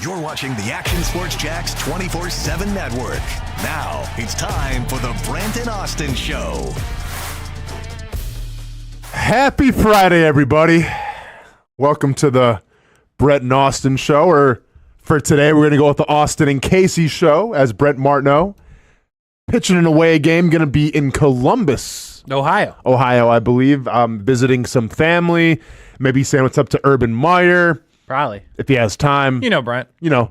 You're watching the Action Sports Jacks 24/7 network. Now it's time for the Brent Austen Show. Happy Friday, everybody. Welcome to the Brent Austen Show. Or for today, we're going to go with the Austin and Casey Show as Brent Martineau. Pitching an away game, going to be in Columbus, Ohio, I believe. Visiting some family, maybe saying what's up to Urban Meyer. Probably. If he has time. You know Brent.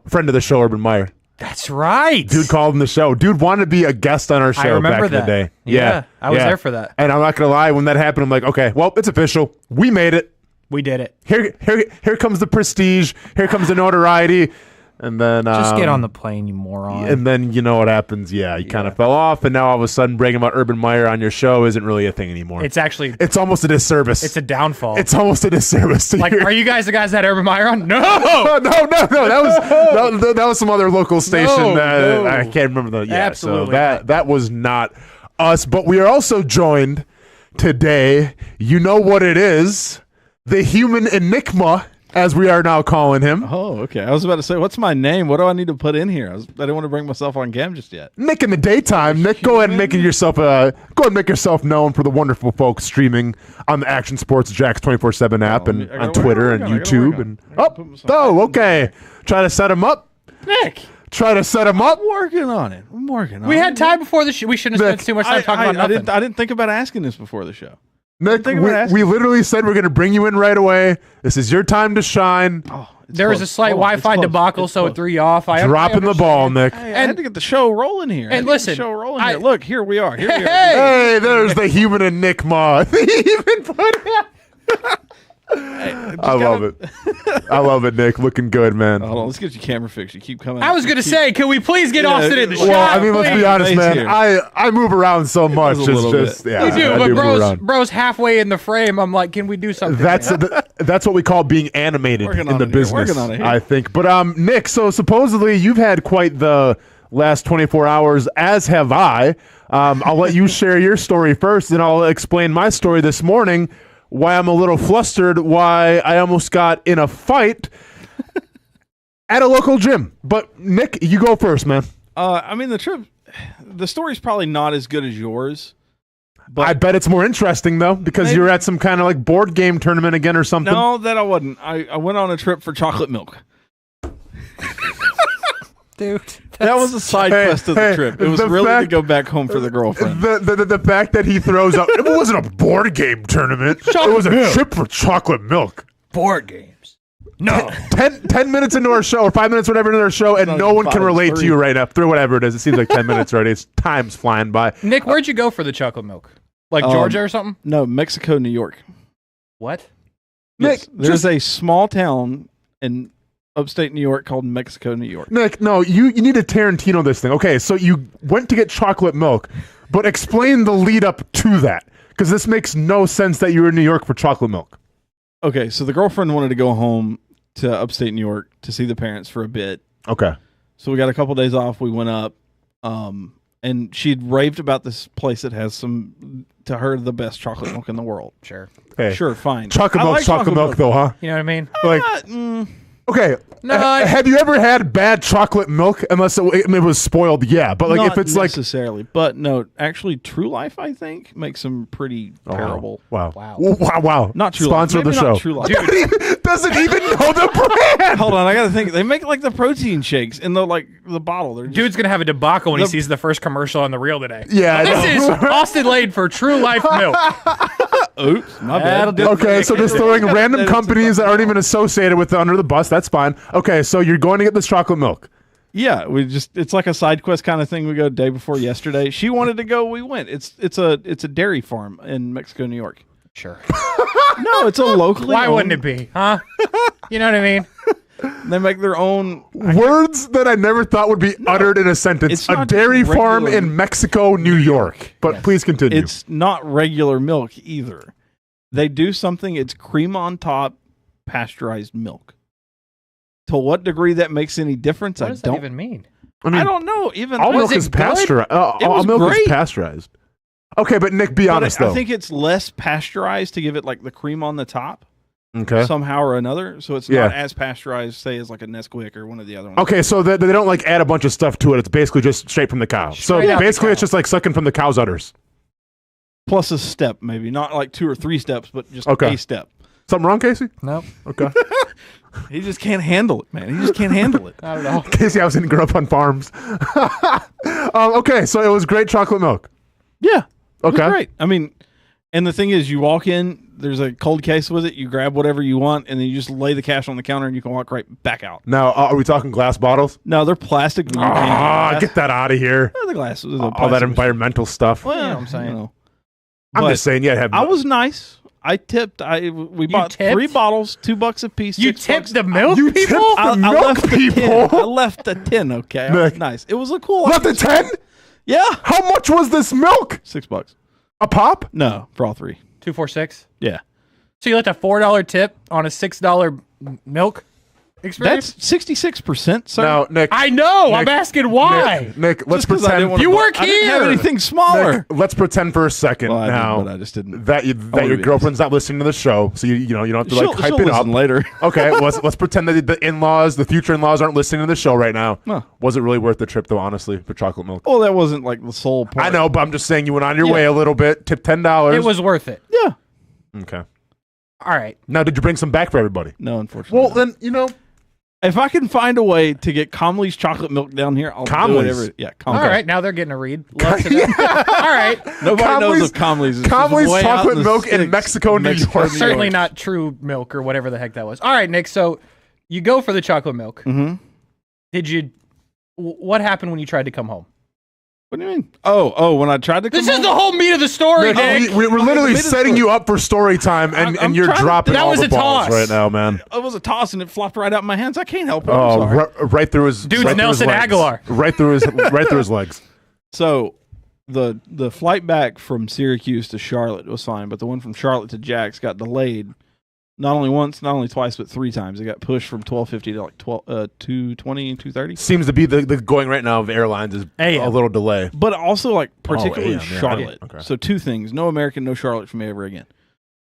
Friend of the show, Urban Meyer. That's right. Dude called him the show. Dude wanted to be a guest on our show back in the day. Yeah, I was there for that. And I'm not going to lie, when that happened, I'm like, okay, well, it's official. We made it. We did it. Here comes the prestige. Here comes the notoriety. And then just get on the plane, you moron. And then you know what happens. Yeah, you kind of fell off, and now all of a sudden bragging about Urban Meyer on your show isn't really a thing annianymore. It's almost a disservice. It's a downfall. It's almost a disservice to are you guys the guys that had Urban Meyer on? No. No. That was some other local station that I can't remember the. Yeah, absolutely. So that was not us. But we are also joined today. You know what it is? The human enigma, as we are now calling him. Oh, okay. I was about to say, what's my name? What do I need to put in here? I didn't want to bring myself on cam just yet. Nick in the daytime. Nick, go ahead and make yourself known for the wonderful folks streaming on the Action Sports Jacks 24/7 app and on Twitter and YouTube. Okay. Try to set him up. Nick. Try to set him up. I'm working on it. We had time before the show. We shouldn't have spent too much time talking about nothing. I didn't think about asking this before the show. Nick, we literally said we're going to bring you in right away. This is your time to shine. There was a slight Wi-Fi debacle, so it threw you off. Dropping the ball, Nick. I had to get the show rolling here. And listen, Look, here we are. Hey, there's the human enigma. I love it. I love it, Nick. Looking good, man. Hold on, let's get your camera fixed. You keep coming. I was going to say, can we please get Austin in the show? Well, I mean, let's be honest, man. I move around so much. You do, but bro's halfway in the frame. I'm like, can we do something? That's what we call being animated in the business, I think. But Nick, so supposedly you've had quite the last 24 hours, as have I. I'll let you share your story first, and I'll explain my story this morning. Why I'm a little flustered, why I almost got in a fight at a local gym. But Nick, you go first, man. I mean, the story's probably not as good as yours. But I bet it's more interesting, though, because you're at some kind of like board game tournament again or something. No, that I wasn't. I went on a trip for chocolate milk. Dude, that was a side quest of the trip. It was really to go back home for the girlfriend. The fact that he throws up, it wasn't a board game tournament. It was a trip for chocolate milk. Board games. No. 10 minutes into our show, or 5 minutes, whatever, into our show, and no one can relate to you right now. Through whatever it is. It seems like 10 minutes already. Time's flying by. Nick, where'd you go for the chocolate milk? Like Georgia or something? No, Mexico, New York. What? Yes, Nick, there's a small town in upstate New York called Mexico, New York. Nick, no, you need to Tarantino this thing. Okay, so you went to get chocolate milk, but explain the lead up to that, because this makes no sense that you were in New York for chocolate milk. Okay, so the girlfriend wanted to go home to upstate New York to see the parents for a bit. Okay. So we got a couple days off. We went up, and she'd raved about this place that has to her, the best chocolate milk in the world. Sure. Hey, sure, fine. Chocolate milk, though, huh? You know what I mean? Okay. No, have you ever had bad chocolate milk? Unless it was spoiled, yeah. But not if it's necessarily. But no, actually, True Life, I think, makes them pretty terrible. Wow. Not True Sponsor Life. of the show. True Life. Doesn't even know the brand. Hold on, I gotta think. They make like the protein shakes in the bottle. Dude's gonna have a debacle when he sees the first commercial on the reel today. Yeah. This is Austin Lane for True Life milk. Oops, my bad. Okay, so just throwing random companies that aren't even associated with it under the bus. That's fine. Okay, so you're going to get this chocolate milk. Yeah, it's like a side quest kind of thing. We go day before yesterday. She wanted to go, we went. It's a dairy farm in Mexico, New York. Sure. No, it's a locally Why owned. wouldn't it be? Huh? You know what I mean? They make their own words that I never thought would be uttered in a sentence. A dairy farm in Mexico, New York. But please continue. It's not regular milk either. They do something. It's cream on top, pasteurized milk. To what degree that makes any difference, what does that even mean? I mean, I don't know. Even all milk is pasteurized. All milk is pasteurized. Okay, but Nick, be honest though. I think it's less pasteurized to give it like the cream on the top. somehow or another. So it's not as pasteurized, say, as like a Nesquik or one of the other ones. Okay, so they don't like add a bunch of stuff to it. It's basically just straight from the cow. So basically it's just like sucking from the cow's udders. Plus a step, maybe. Not like 2 or 3 steps, but just a step. Something wrong, Casey? No. Okay. He just can't handle it, man. He just can't handle it. Not at all. Casey, I didn't grow up on farms. Okay, so it was great chocolate milk. Yeah. It was Okay. great. I mean, and the thing is, you walk in, there's a cold case with it, you grab whatever you want, and then you just lay the cash on the counter and you can walk right back out. Now, are we talking glass bottles? No, they're plastic. But you can't Get that out of here. the glass. All that environmental stuff. Well, You know what I'm saying? you know. I'm But just saying, I was nice. I tipped. We bought tipped? 3 bottles, $2 a piece. You $6. tipped the milk You people? tipped the milk left people? I left a 10, okay? I was nice. It was a cool. Left a 10? Yeah. How much was this milk? $6. A pop? No, for all 3. 246. Yeah. So you left a $4 tip on a $6 milk experience? That's 66%, sir. Now, Nick. I know. I'm asking why. Nick, let's Just 'cause I didn't pretend. wanna You work I didn't have here. anything smaller. Nick, let's pretend for a second Well, I now did, but I just didn't. that your girlfriend's not listening to the show, so you don't have to like hype it up. Later. Okay, let's pretend that the in-laws, the future in-laws, aren't listening to the show right now. No. Was it really worth the trip, though? Honestly, for chocolate milk. Well, that wasn't like the sole part. I know, but I'm just saying you went on your way a little bit. Tip $10. It was worth it. Yeah. Okay. All right. Now, did you bring some back for everybody? No, unfortunately. Well, then if I can find a way to get Comley's chocolate milk down here, I'll do whatever. Yeah, All right. Now they're getting a read. Love to know. All right. Nobody knows of Comley's. It's just Comley's way out chocolate the milk in sticks. Mexico, New York. Certainly not true milk or whatever the heck that was. All right, Nick. So you go for the chocolate milk. Mm-hmm. Did you? What happened when you tried to come home? What do you mean? Oh, when I tried to come This is home? the whole meat of the story, Nick. We're literally setting you up for story time, and I'm you're trying to- dropping That all was the a balls toss. right now, man. It was a toss and it flopped right out of my hands. I can't help it. I'm Oh, sorry. right through his Dude's right through his Nelson legs. Aguilar. Right through his legs. So the flight back from Syracuse to Charlotte was fine, but the one from Charlotte to Jax got delayed. Not only once, not only twice, but 3 times. It got pushed from 12:50 to like 2:20, 2:30. Seems to be the going right now of airlines is a little delay. But also like particularly AM, yeah. Charlotte. Okay. So 2 things: no American, no Charlotte for me ever again.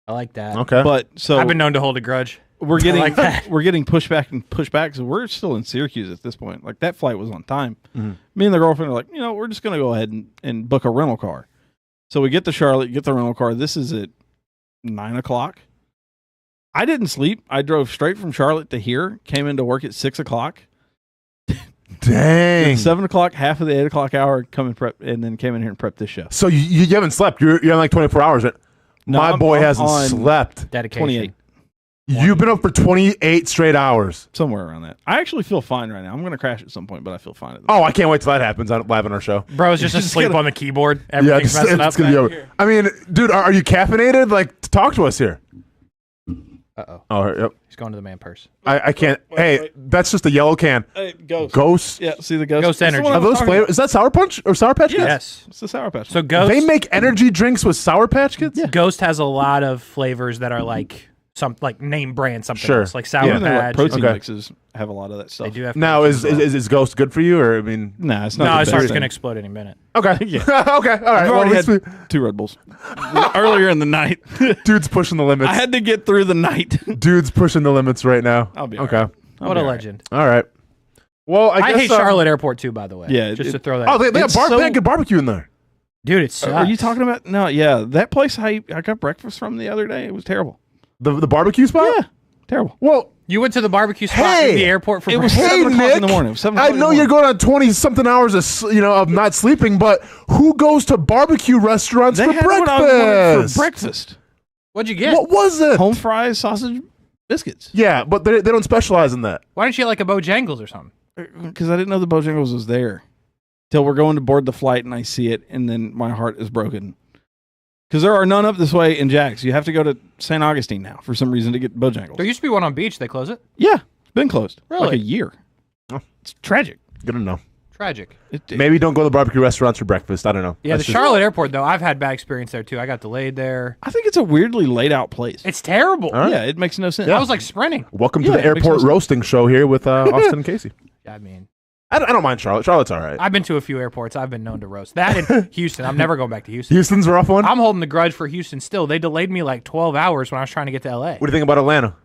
I like that. Okay. But so I've been known to hold a grudge. we're getting like that. we're getting pushback and pushback. So we're still in Syracuse at this point. Like that flight was on time. Mm-hmm. Me and the girlfriend are like, we're just gonna go ahead and book a rental car. So we get to Charlotte, get the rental car. This is at 9:00. I didn't sleep. I drove straight from Charlotte to here. Came into work at 6:00. Dang. 7:00, half of the 8:00 hour. Come and prep, and then came in here and prepped this show. So you haven't slept. You're on like 24 hours. Right? No, My boy I'm hasn't on slept. Dedication. 28. You've been up for 28 straight hours. Somewhere around that. I actually feel fine right now. I'm going to crash at some point, but I feel fine. Oh, I can't wait till that happens live on our show. Bro's just asleep on the keyboard. Everything's messing up. It's gonna be over. I mean, dude, are you caffeinated? Like, talk to us here. Uh-oh. Oh, yep. He's going to the man purse. I can't. Wait. That's just a yellow can. Hey, Ghost. Ghost. Yeah, see the Ghost? Ghost That's the Energy. one I Are was those talking flavors? Is that Sour Punch or Sour Patch Kids? Yes. It's the Sour Patch. So Ghost, They make energy drinks with Sour Patch Kids? Yeah. Ghost has a lot of flavors that are like name brand something Sure. else, like Sour Yeah. Even like Patch. protein Okay. mixes have a lot of that stuff. They do have. Now, is Ghost good for you? Or, I mean. Nah, it's not. No, the his best heart's thing. going to explode any minute. Okay. Yeah. Okay. All right. I've Well, already at had least 2 Red Bulls earlier in the night. dude's pushing the limits. I had to get through the night. Dude's pushing the limits right now. I'll be all okay. right. What a legend. All right. Well, I guess, hate Charlotte Airport too, by the way. Yeah, just to it- throw that. Oh, they It's have so- good barbecue in there. Dude, it sucks. Are you talking about? No, yeah, that place I got breakfast from the other day. It was terrible. The barbecue spot? Yeah, terrible. Well, You went to the barbecue spot Hey! in the airport for It was breakfast? 7 o'clock Nick, in the morning. It was 7 I o'clock in the know you're morning. going on 20-something hours of not sleeping, but who goes to barbecue restaurants They for had breakfast? what I wanted for breakfast. What'd you get? What was it? Home fries, sausage, biscuits. Yeah, but they don't specialize in that. Why didn't you get like a Bojangles or something? Because I didn't know the Bojangles was there till we're going to board the flight and I see it, and then my heart is broken. Because there are none up this way in Jax. You have to go to St. Augustine now for some reason to get Bojangles. There used to be one on Beach. They close it. Yeah, it's been closed. Really? Like a year. Oh. It's tragic. Good to know. Tragic. Maybe don't go to the barbecue restaurants for breakfast. I don't know. Yeah, That's the just- Charlotte Airport though. I've had bad experience there too. I got delayed there. I think it's a weirdly laid out place. It's terrible. All right. Yeah, it makes no sense. I was like sprinting. Welcome to Yeah, the it makes airport sense. roasting show here with Austin and Casey. I mean, I don't mind Charlotte. Charlotte's all right. I've been to a few airports. I've been known to roast. That in Houston. I'm never going back to Houston. Houston's a rough one? I'm holding the grudge for Houston still. They delayed me like 12 hours when I was trying to get to L.A. What do you think about Atlanta?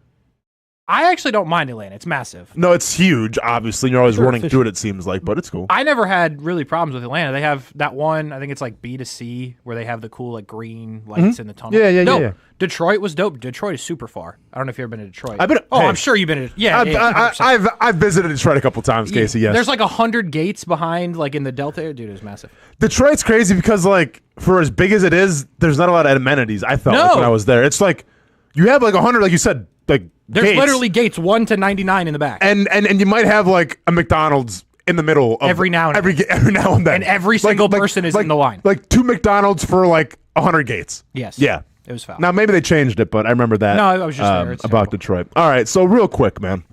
I actually don't mind Atlanta. It's massive. No, it's huge, obviously. You're always running through it seems like, but it's cool. I never had really problems with Atlanta. They have that one, I think it's like B to C, where they have the cool like green lights in the tunnel. Yeah. Detroit was dope. Detroit is super far. I don't know if you've ever been to Detroit. I'm sure you've been to. I've visited Detroit a couple times, Casey. Yes. There's like 100 gates behind, like in the Delta. Dude, it was massive. Detroit's crazy because like for as big as it is, there's not a lot of amenities. I felt like when I was there. It's like you have like 100, like you said, like there's gates. literally gates 1 to 99 in the back, and you might have like a McDonald's in the middle of every now and then, and every single person is in the line. Like 2 McDonald's for like 100 gates. Yes. Yeah. It was foul. Now maybe they changed it, but I remember that. No, I was just there. It's about terrible. Detroit. All right, so real quick, man.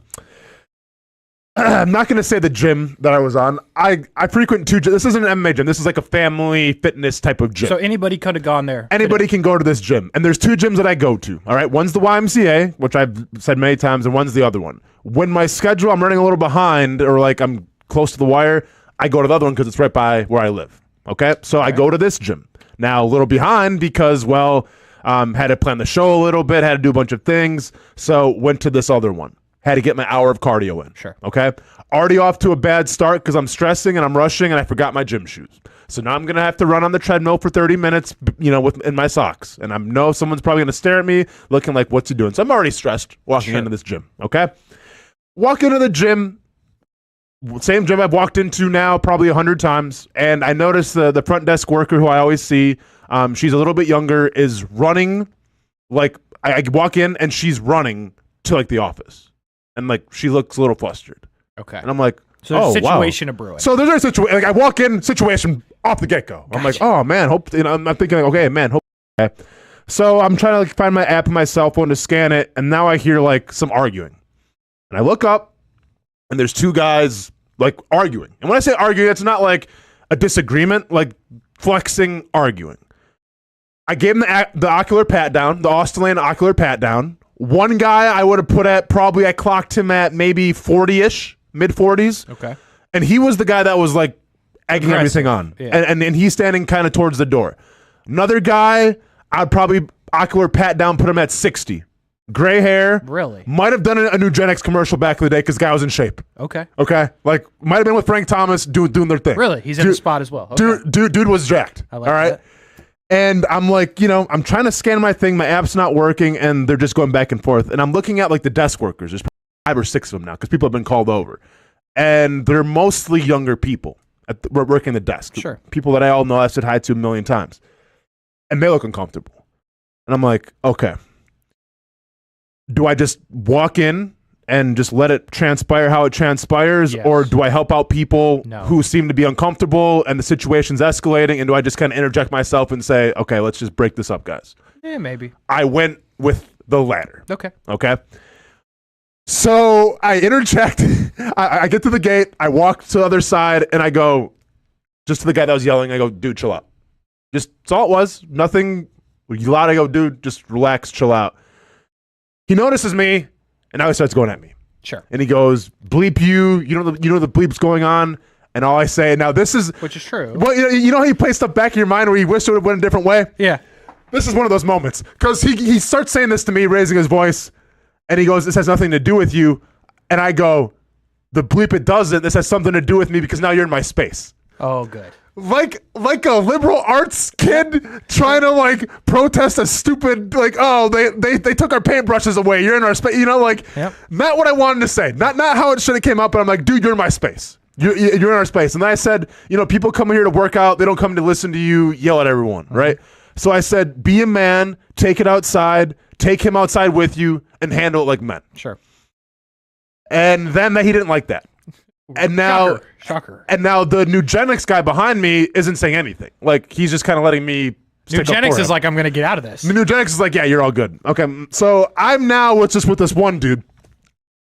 I'm not going to say the gym that I was on. I frequent 2 gyms. This isn't an MMA gym. This is like a family fitness type of gym. So anybody could have gone there. Anybody can go to this gym. And there's 2 gyms that I go to. All right, one's the YMCA, which I've said many times, and one's the other one. When my schedule, I'm running a little behind or like I'm close to the wire, I go to the other one because it's right by where I live. Okay, so I go to this gym. Now a little behind because, had to plan the show a little bit, had to do a bunch of things, so went to this other one. Had to get my hour of cardio in. Sure. Okay? Already off to a bad start because I'm stressing and I'm rushing and I forgot my gym shoes. So now I'm going to have to run on the treadmill for 30 minutes, in my socks. And I know someone's probably going to stare at me looking like, what's he doing? So I'm already stressed walking into this gym. Okay? Walk into the gym, same gym I've walked into now probably 100 times. And I noticed the front desk worker who I always see, she's a little bit younger, is running. Like I walk in and she's running to like the office. And like she looks a little flustered. Okay. And I'm like, so there's a situation of brewing. So there's a situation. Like I walk in, situation off the get go. I'm like, oh man, hope. I'm thinking, like, okay, man, hope. Okay. So I'm trying to like find my app on my cell phone to scan it, and now I hear like some arguing. And I look up, and there's 2 guys like arguing. And when I say arguing, it's not like a disagreement, like flexing, arguing. I gave him the ocular pat down, the Austen ocular pat down. One guy I would have put at probably, I clocked him at maybe 40-ish, mid-40s. Okay. And he was the guy that was like egging everything on. Yeah. And he's standing kind of towards the door. Another guy, I'd probably ocular pat down, put him at 60. Gray hair. Really? Might have done a Nugenix commercial back in the day because guy was in shape. Okay. Like, might have been with Frank Thomas doing their thing. Really? He's in the spot as well. Okay. Dude was jacked. I like that. And I'm like, I'm trying to scan my thing. My app's not working, and they're just going back and forth. And I'm looking at like the desk workers. There's 5 or 6 of them now because people have been called over. And they're mostly younger people working the desk. Sure. People that I all know I've said hi to a million times. And they look uncomfortable. And I'm like, okay. Do I just walk in and just let it transpire how it transpires? Yes. Or do I help out people who seem to be uncomfortable and the situation's escalating? And do I just kind of interject myself and say, okay, let's just break this up, guys? Yeah, maybe. I went with the latter. Okay. So I interject. I get to the gate. I walk to the other side and I go, just to the guy that was yelling, I go, dude, chill out. Just, that's all it was. Nothing loud. I go, dude, just relax, chill out. He notices me. And now he starts going at me. Sure. And he goes, bleep you. You know the bleep's going on. And all I say, now this is... Which is true. Well, you know how you play stuff back in your mind where you wish it would have went a different way? Yeah. This is one of those moments. Because he starts saying this to me, raising his voice. And he goes, this has nothing to do with you. And I go, the bleep it doesn't. This has something to do with me because now you're in my space. Oh, good. Like a liberal arts kid trying to like protest a stupid like, oh, they took our paintbrushes away. You're in our space. Not what I wanted to say. Not how it should have came out. But I'm like, dude, you're in my space. You're in our space. And then I said, people come here to work out. They don't come to listen to you yell at everyone, right? So I said, be a man. Take it outside. Take him outside with you and handle it like men. Sure. And then he didn't like that. And now, shocker. And now the Nugenix guy behind me isn't saying anything. Like he's just kind of letting me. Nugenix is like, I'm going to get out of this. Nugenix is like, yeah, you're all good. Okay, so I'm now with this one dude.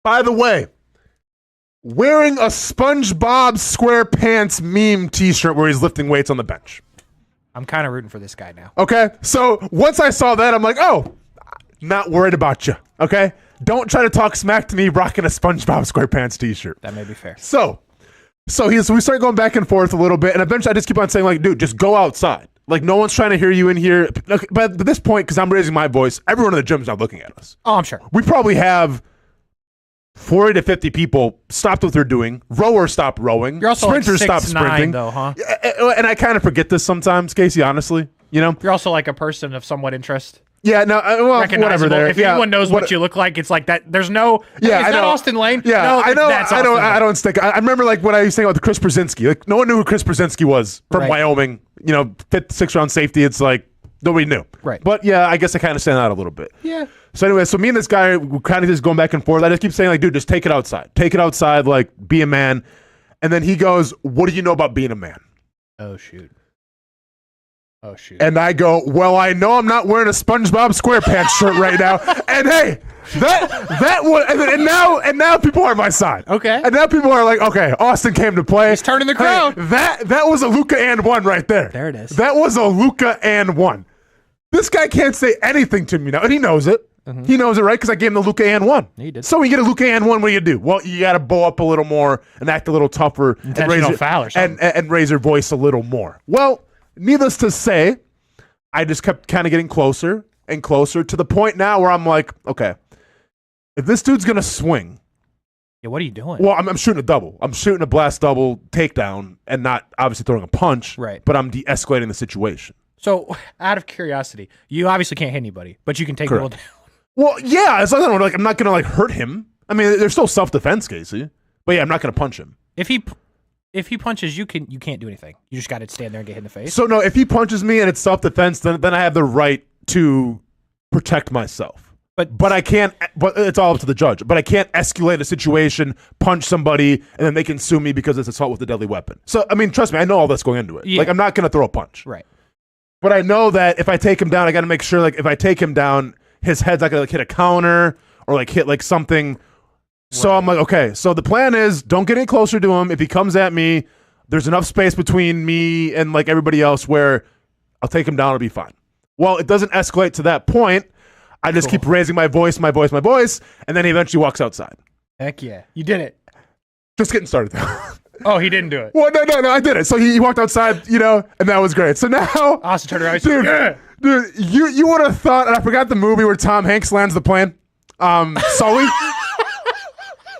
By the way, wearing a SpongeBob SquarePants meme T-shirt where he's lifting weights on the bench. I'm kind of rooting for this guy now. Okay, so once I saw that, I'm like, oh, not worried about you. Okay. Don't try to talk smack to me rocking a SpongeBob SquarePants T-shirt. That may be fair. So, So we start going back and forth a little bit, and eventually I just keep on saying, like, dude, just go outside. Like, no one's trying to hear you in here. But at this point, because I'm raising my voice, everyone in the gym's not looking at us. Oh, I'm sure. We probably have 40 to 50 people stopped what they're doing. Rowers stopped rowing. You're also sprinters like 6'9", stopped sprinting. though, huh? And I kind of forget this sometimes, Casey, honestly. You know? You're also like a person of somewhat interest. Yeah, no, well, whatever. There, if anyone knows what you look like, it's like that. There's no. Yeah, is I that know. Austin Lane? Yeah, no, I know. That's I don't. Austin Lane. I don't stick. I remember like when I used to think about the Chris Brzezinski. Like no one knew who Chris Brzezinski was from Wyoming. You know, 5th, 6th round safety. It's like nobody knew. Right. But yeah, I guess I kind of stand out a little bit. Yeah. So anyway, so me and this guy we kind of just going back and forth. I just keep saying like, dude, just take it outside. Take it outside. Like, be a man. And then he goes, "What do you know about being a man?" Oh shoot. Oh shoot. And I go, well, I know I'm not wearing a SpongeBob SquarePants shirt right now. And hey, that was, and now people are on my side. Okay. And now people are like, okay, Austin came to play. He's turning the crowd. Hey, that was a Luka and one right there. There it is. That was a Luka and one. This guy can't say anything to me now, and he knows it. Mm-hmm. He knows it, right? Because I gave him the Luka and one. He did. So when you get a Luka and one, what do you do? Well, you got to bow up a little more and act a little tougher Intentional foul or something. and raise your voice a little more. Well, needless to say, I just kept kind of getting closer and closer to the point now where I'm like, okay, if this dude's going to swing. Yeah, what are you doing? Well, I'm shooting a double. I'm shooting a blast double takedown and not obviously throwing a punch. Right. But I'm de-escalating the situation. So, out of curiosity, you obviously can't hit anybody, but you can take people down. Well, yeah, it's like, I'm not going to like hurt him. I mean, there's still self-defense, Casey. But yeah, I'm not going to punch him. If he punches, you can't do anything. You just got to stand there and get hit in the face. So no, if he punches me and it's self-defense, then I have the right to protect myself. But I can't. But it's all up to the judge. But I can't escalate a situation, punch somebody, and then they can sue me because it's assault with a deadly weapon. So I mean, trust me, I know all that's going into it. Yeah. Like I'm not going to throw a punch. Right. But I know that if I take him down, I got to make sure like if I take him down, his head's not going to like hit a counter or like hit like something. So I'm like, okay, so the plan is don't get any closer to him. If he comes at me, there's enough space between me and like everybody else where I'll take him down, it'll be fine. Well, it doesn't escalate to that point. I just keep raising my voice, and then he eventually walks outside. Heck yeah. You did it. Just getting started though. Oh, he didn't do it. Well, no, I did it. So he walked outside, you know, and that was great. So now Austin turned around. Dude, you would have thought, and I forgot the movie where Tom Hanks lands the plane. Sully.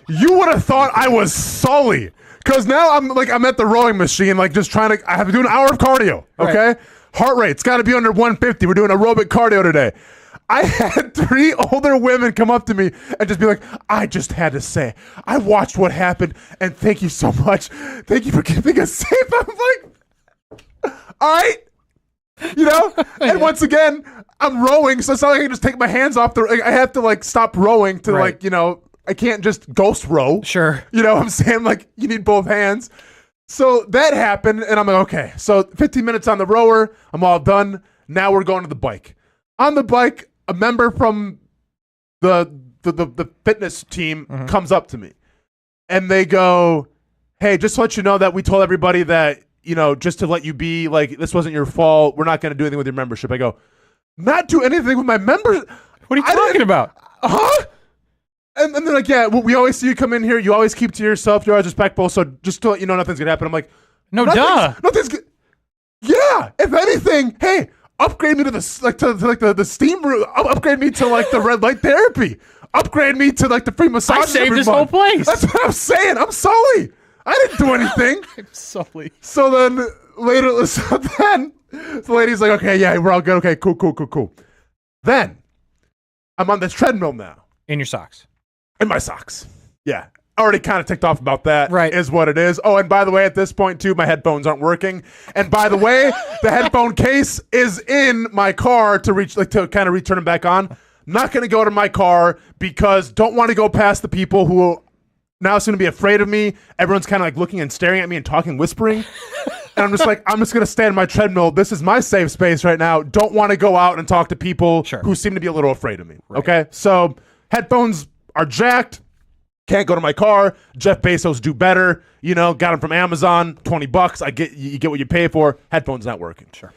You would have thought I was Sully, because now I'm at the rowing machine, like just trying to. I have to do an hour of cardio. Okay, right. Heart rate's got to be under 150. We're doing aerobic cardio today. I had 3 older women come up to me and just be like, I just had to say, I watched what happened, and thank you so much. Thank you for keeping us safe. I'm like, all right. You know, and once again, I'm rowing, so it's not like I can just take my hands off I have to like stop rowing to like, you know, I can't just ghost row. Sure. You know what I'm saying? Like, you need both hands. So that happened, and I'm like, okay. So 15 minutes on the rower, I'm all done. Now we're going to the bike. On the bike, a member from the fitness team comes up to me, and they go, hey, just to let you know that we told everybody that, you know, just to let you be, like, this wasn't your fault. We're not going to do anything with your membership. I go, not do anything with my members? What are you talking about? Huh? And they're like, yeah, we always see you come in here. You always keep to yourself. You're always respectful. So just to let you know, nothing's going to happen. I'm like, nothing's good. Yeah. If anything, hey, upgrade me to the steam room. Upgrade me to like the red light therapy. Upgrade me to like the free massage. I saved this whole place. That's what I'm saying. I'm Sully. I didn't do anything. I'm Sully. So then the lady's like, okay, yeah, we're all good. Okay, cool. Then I'm on the treadmill now. In your socks. In my socks. Yeah. Already kind of ticked off about that. Right. Is what it is. Oh, and by the way, at this point, too, my headphones aren't working. And by the way, the headphone case is in my car to kind of return them back on. Not going to go to my car because don't want to go past the people who now seem to be afraid of me. Everyone's kind of like looking and staring at me and talking, whispering. And I'm just like, I'm just going to stay in my treadmill. This is my safe space right now. Don't want to go out and talk to people who seem to be a little afraid of me. Right. Okay? So headphones are jacked. Can't go to my car. Jeff Bezos do better. You know, got them from Amazon, $20. You get what you pay for. Headphones not working. Sure.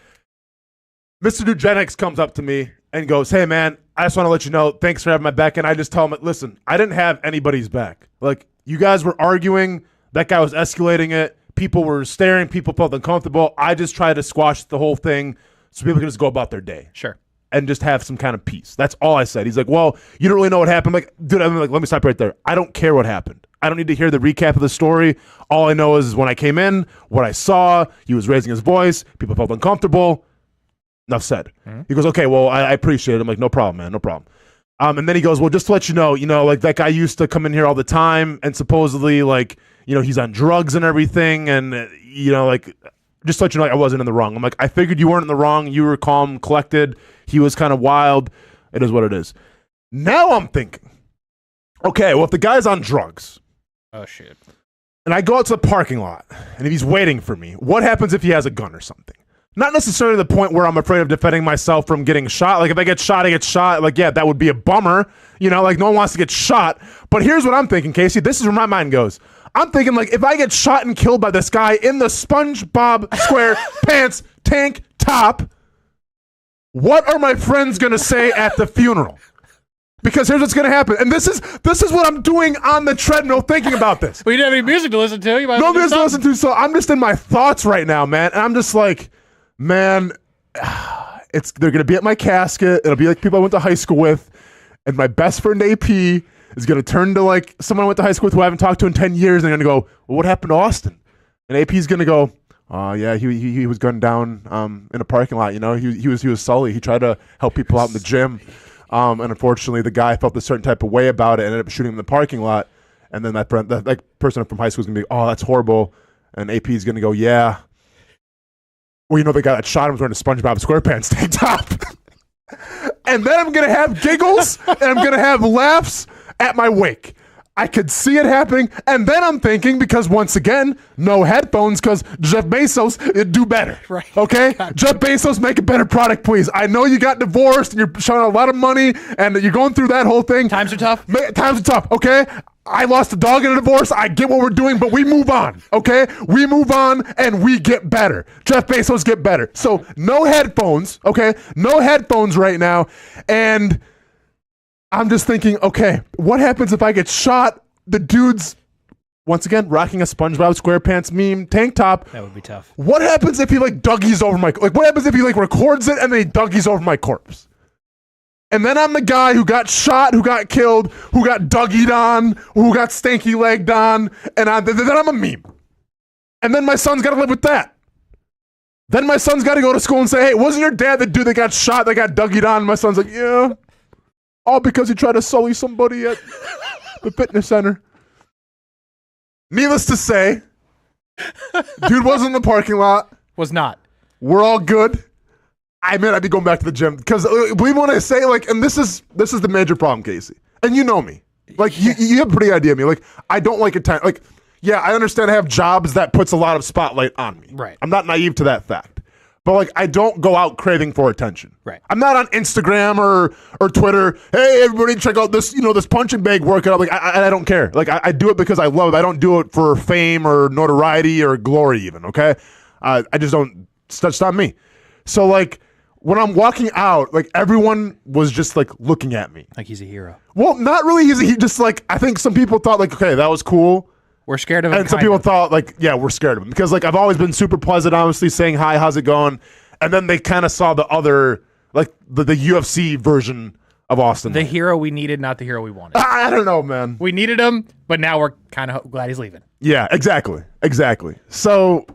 Mr. Eugenics comes up to me and goes, hey, man, I just want to let you know, thanks for having my back. And I just tell him, listen, I didn't have anybody's back. Like, you guys were arguing That guy was escalating it. People were staring. People felt uncomfortable. I just tried to squash the whole thing so people can just go about their day. Sure. And just have some kind of peace. That's all I said. He's like, well, you don't really know what happened. I'm like, dude, I'm like, let me stop right there. I don't care what happened. I don't need to hear the recap of the story. All I know is when I came in, what I saw, he was raising his voice. People felt uncomfortable. Enough said. Mm-hmm. He goes, okay, well, I appreciate it. I'm like, no problem, man, no problem. And then he goes, well, just to let you know, like that guy used to come in here all the time and supposedly like, he's on drugs and everything. And, like, just to let you know, I wasn't in the wrong. I'm like, I figured you weren't in the wrong. You were calm, collected. He was kind of wild. It is what it is. Now I'm thinking, okay, well, if the guy's on drugs. Oh, shit. And I go out to the parking lot and if he's waiting for me, what happens if he has a gun or something? Not necessarily the point where I'm afraid of defending myself from getting shot. Like, if I get shot, I get shot. Like, yeah, that would be a bummer. Like, no one wants to get shot. But here's what I'm thinking, Casey. This is where my mind goes. I'm thinking, like, if I get shot and killed by this guy in the SpongeBob SquarePants tank top, what are my friends going to say at the funeral? Because here's what's going to happen. And this is what I'm doing on the treadmill thinking about this. We didn't have any music to listen to. You might no music to listen to, so I'm just in my thoughts right now, man. And I'm just like, man, they're going to be at my casket. It'll be like people I went to high school with. And my best friend AP is going to turn to like someone I went to high school with who I haven't talked to in 10 years. And they're going to go, well, what happened to Austin? And AP's going to go, yeah, he was gunned down in a parking lot. He was Sully. He tried to help people out in the gym. And unfortunately, the guy felt a certain type of way about it and ended up shooting him in the parking lot. And then that person from high school is going to be, oh, that's horrible. And AP is going to go, yeah. Well, the guy that shot him was wearing a SpongeBob SquarePants tank top. And then I'm going to have giggles and I'm going to have laughs at my wake. I could see it happening. And then I'm thinking, because once again, no headphones, because Jeff Bezos, it'd do better. Right. Okay? Jeff Bezos, make a better product, please. I know you got divorced and you're showing a lot of money and you're going through that whole thing. Times are tough. Times are tough, okay? I lost a dog in a divorce. I get what we're doing, but we move on, okay? We move on and we get better. Jeff Bezos get better. So no headphones, okay? No headphones right now. And I'm just thinking, okay, what happens if I get shot? The dude's, once again, rocking a SpongeBob SquarePants meme tank top. That would be tough. What happens if he like Dougie's over my, like what happens if he like records it and then he Dougie's over my corpse? And then I'm the guy who got shot, who got killed, who got Dougie'd on, who got stanky legged on, and then I'm a meme. And then my son's got to live with that. Then my son's got to go to school and say, hey, wasn't your dad the dude that got shot, that got Dougie'd on? And my son's like, yeah. All because he tried to sully somebody at the fitness center. Needless to say, dude wasn't in the parking lot. Was not. We're all good. I mean, I'd be going back to the gym because believe me when I say, like, and this is the major problem, Casey. And you know me, like you have a pretty idea of me. Like, I don't like attention. Like, yeah, I understand I have jobs that puts a lot of spotlight on me. Right. I'm not naive to that fact, but like, I don't go out craving for attention. Right. I'm not on Instagram or Twitter. Hey, everybody, check out this, this punching bag workout. Like, I don't care. Like, I do it because I love it. I don't do it for fame or notoriety or glory, even. Okay. I just don't. It's not me. So like, when I'm walking out, like everyone was just like looking at me. Like he's a hero. Well, not really. He just like, I think some people thought like, okay, that was cool. We're scared of him. And some people thought like, yeah, we're scared of him. Because like I've always been super pleasant, honestly, saying hi, how's it going? And then they kind of saw the other, like the UFC version of Austin. The hero we needed, not the hero we wanted. I don't know, man. We needed him, but now we're kind of glad he's leaving. Yeah, exactly. So,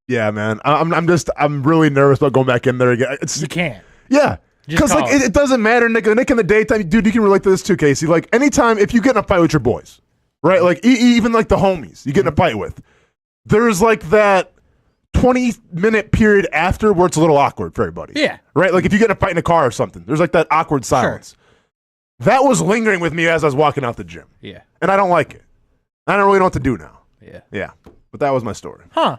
yeah, man, I'm really nervous about going back in there again. You can't. Yeah, because like it doesn't matter, Nick. Nick in the daytime, dude, you can relate to this too, Casey. Like anytime if you get in a fight with your boys, right? Like even like the homies you get in a fight with, there's like that 20-minute period after where it's a little awkward for everybody. Yeah. Right. Like if you get in a fight in a car or something, there's like that awkward silence. Sure. That was lingering with me as I was walking out the gym. Yeah. And I don't like it. I don't really know what to do now. Yeah. Yeah. But that was my story. Huh.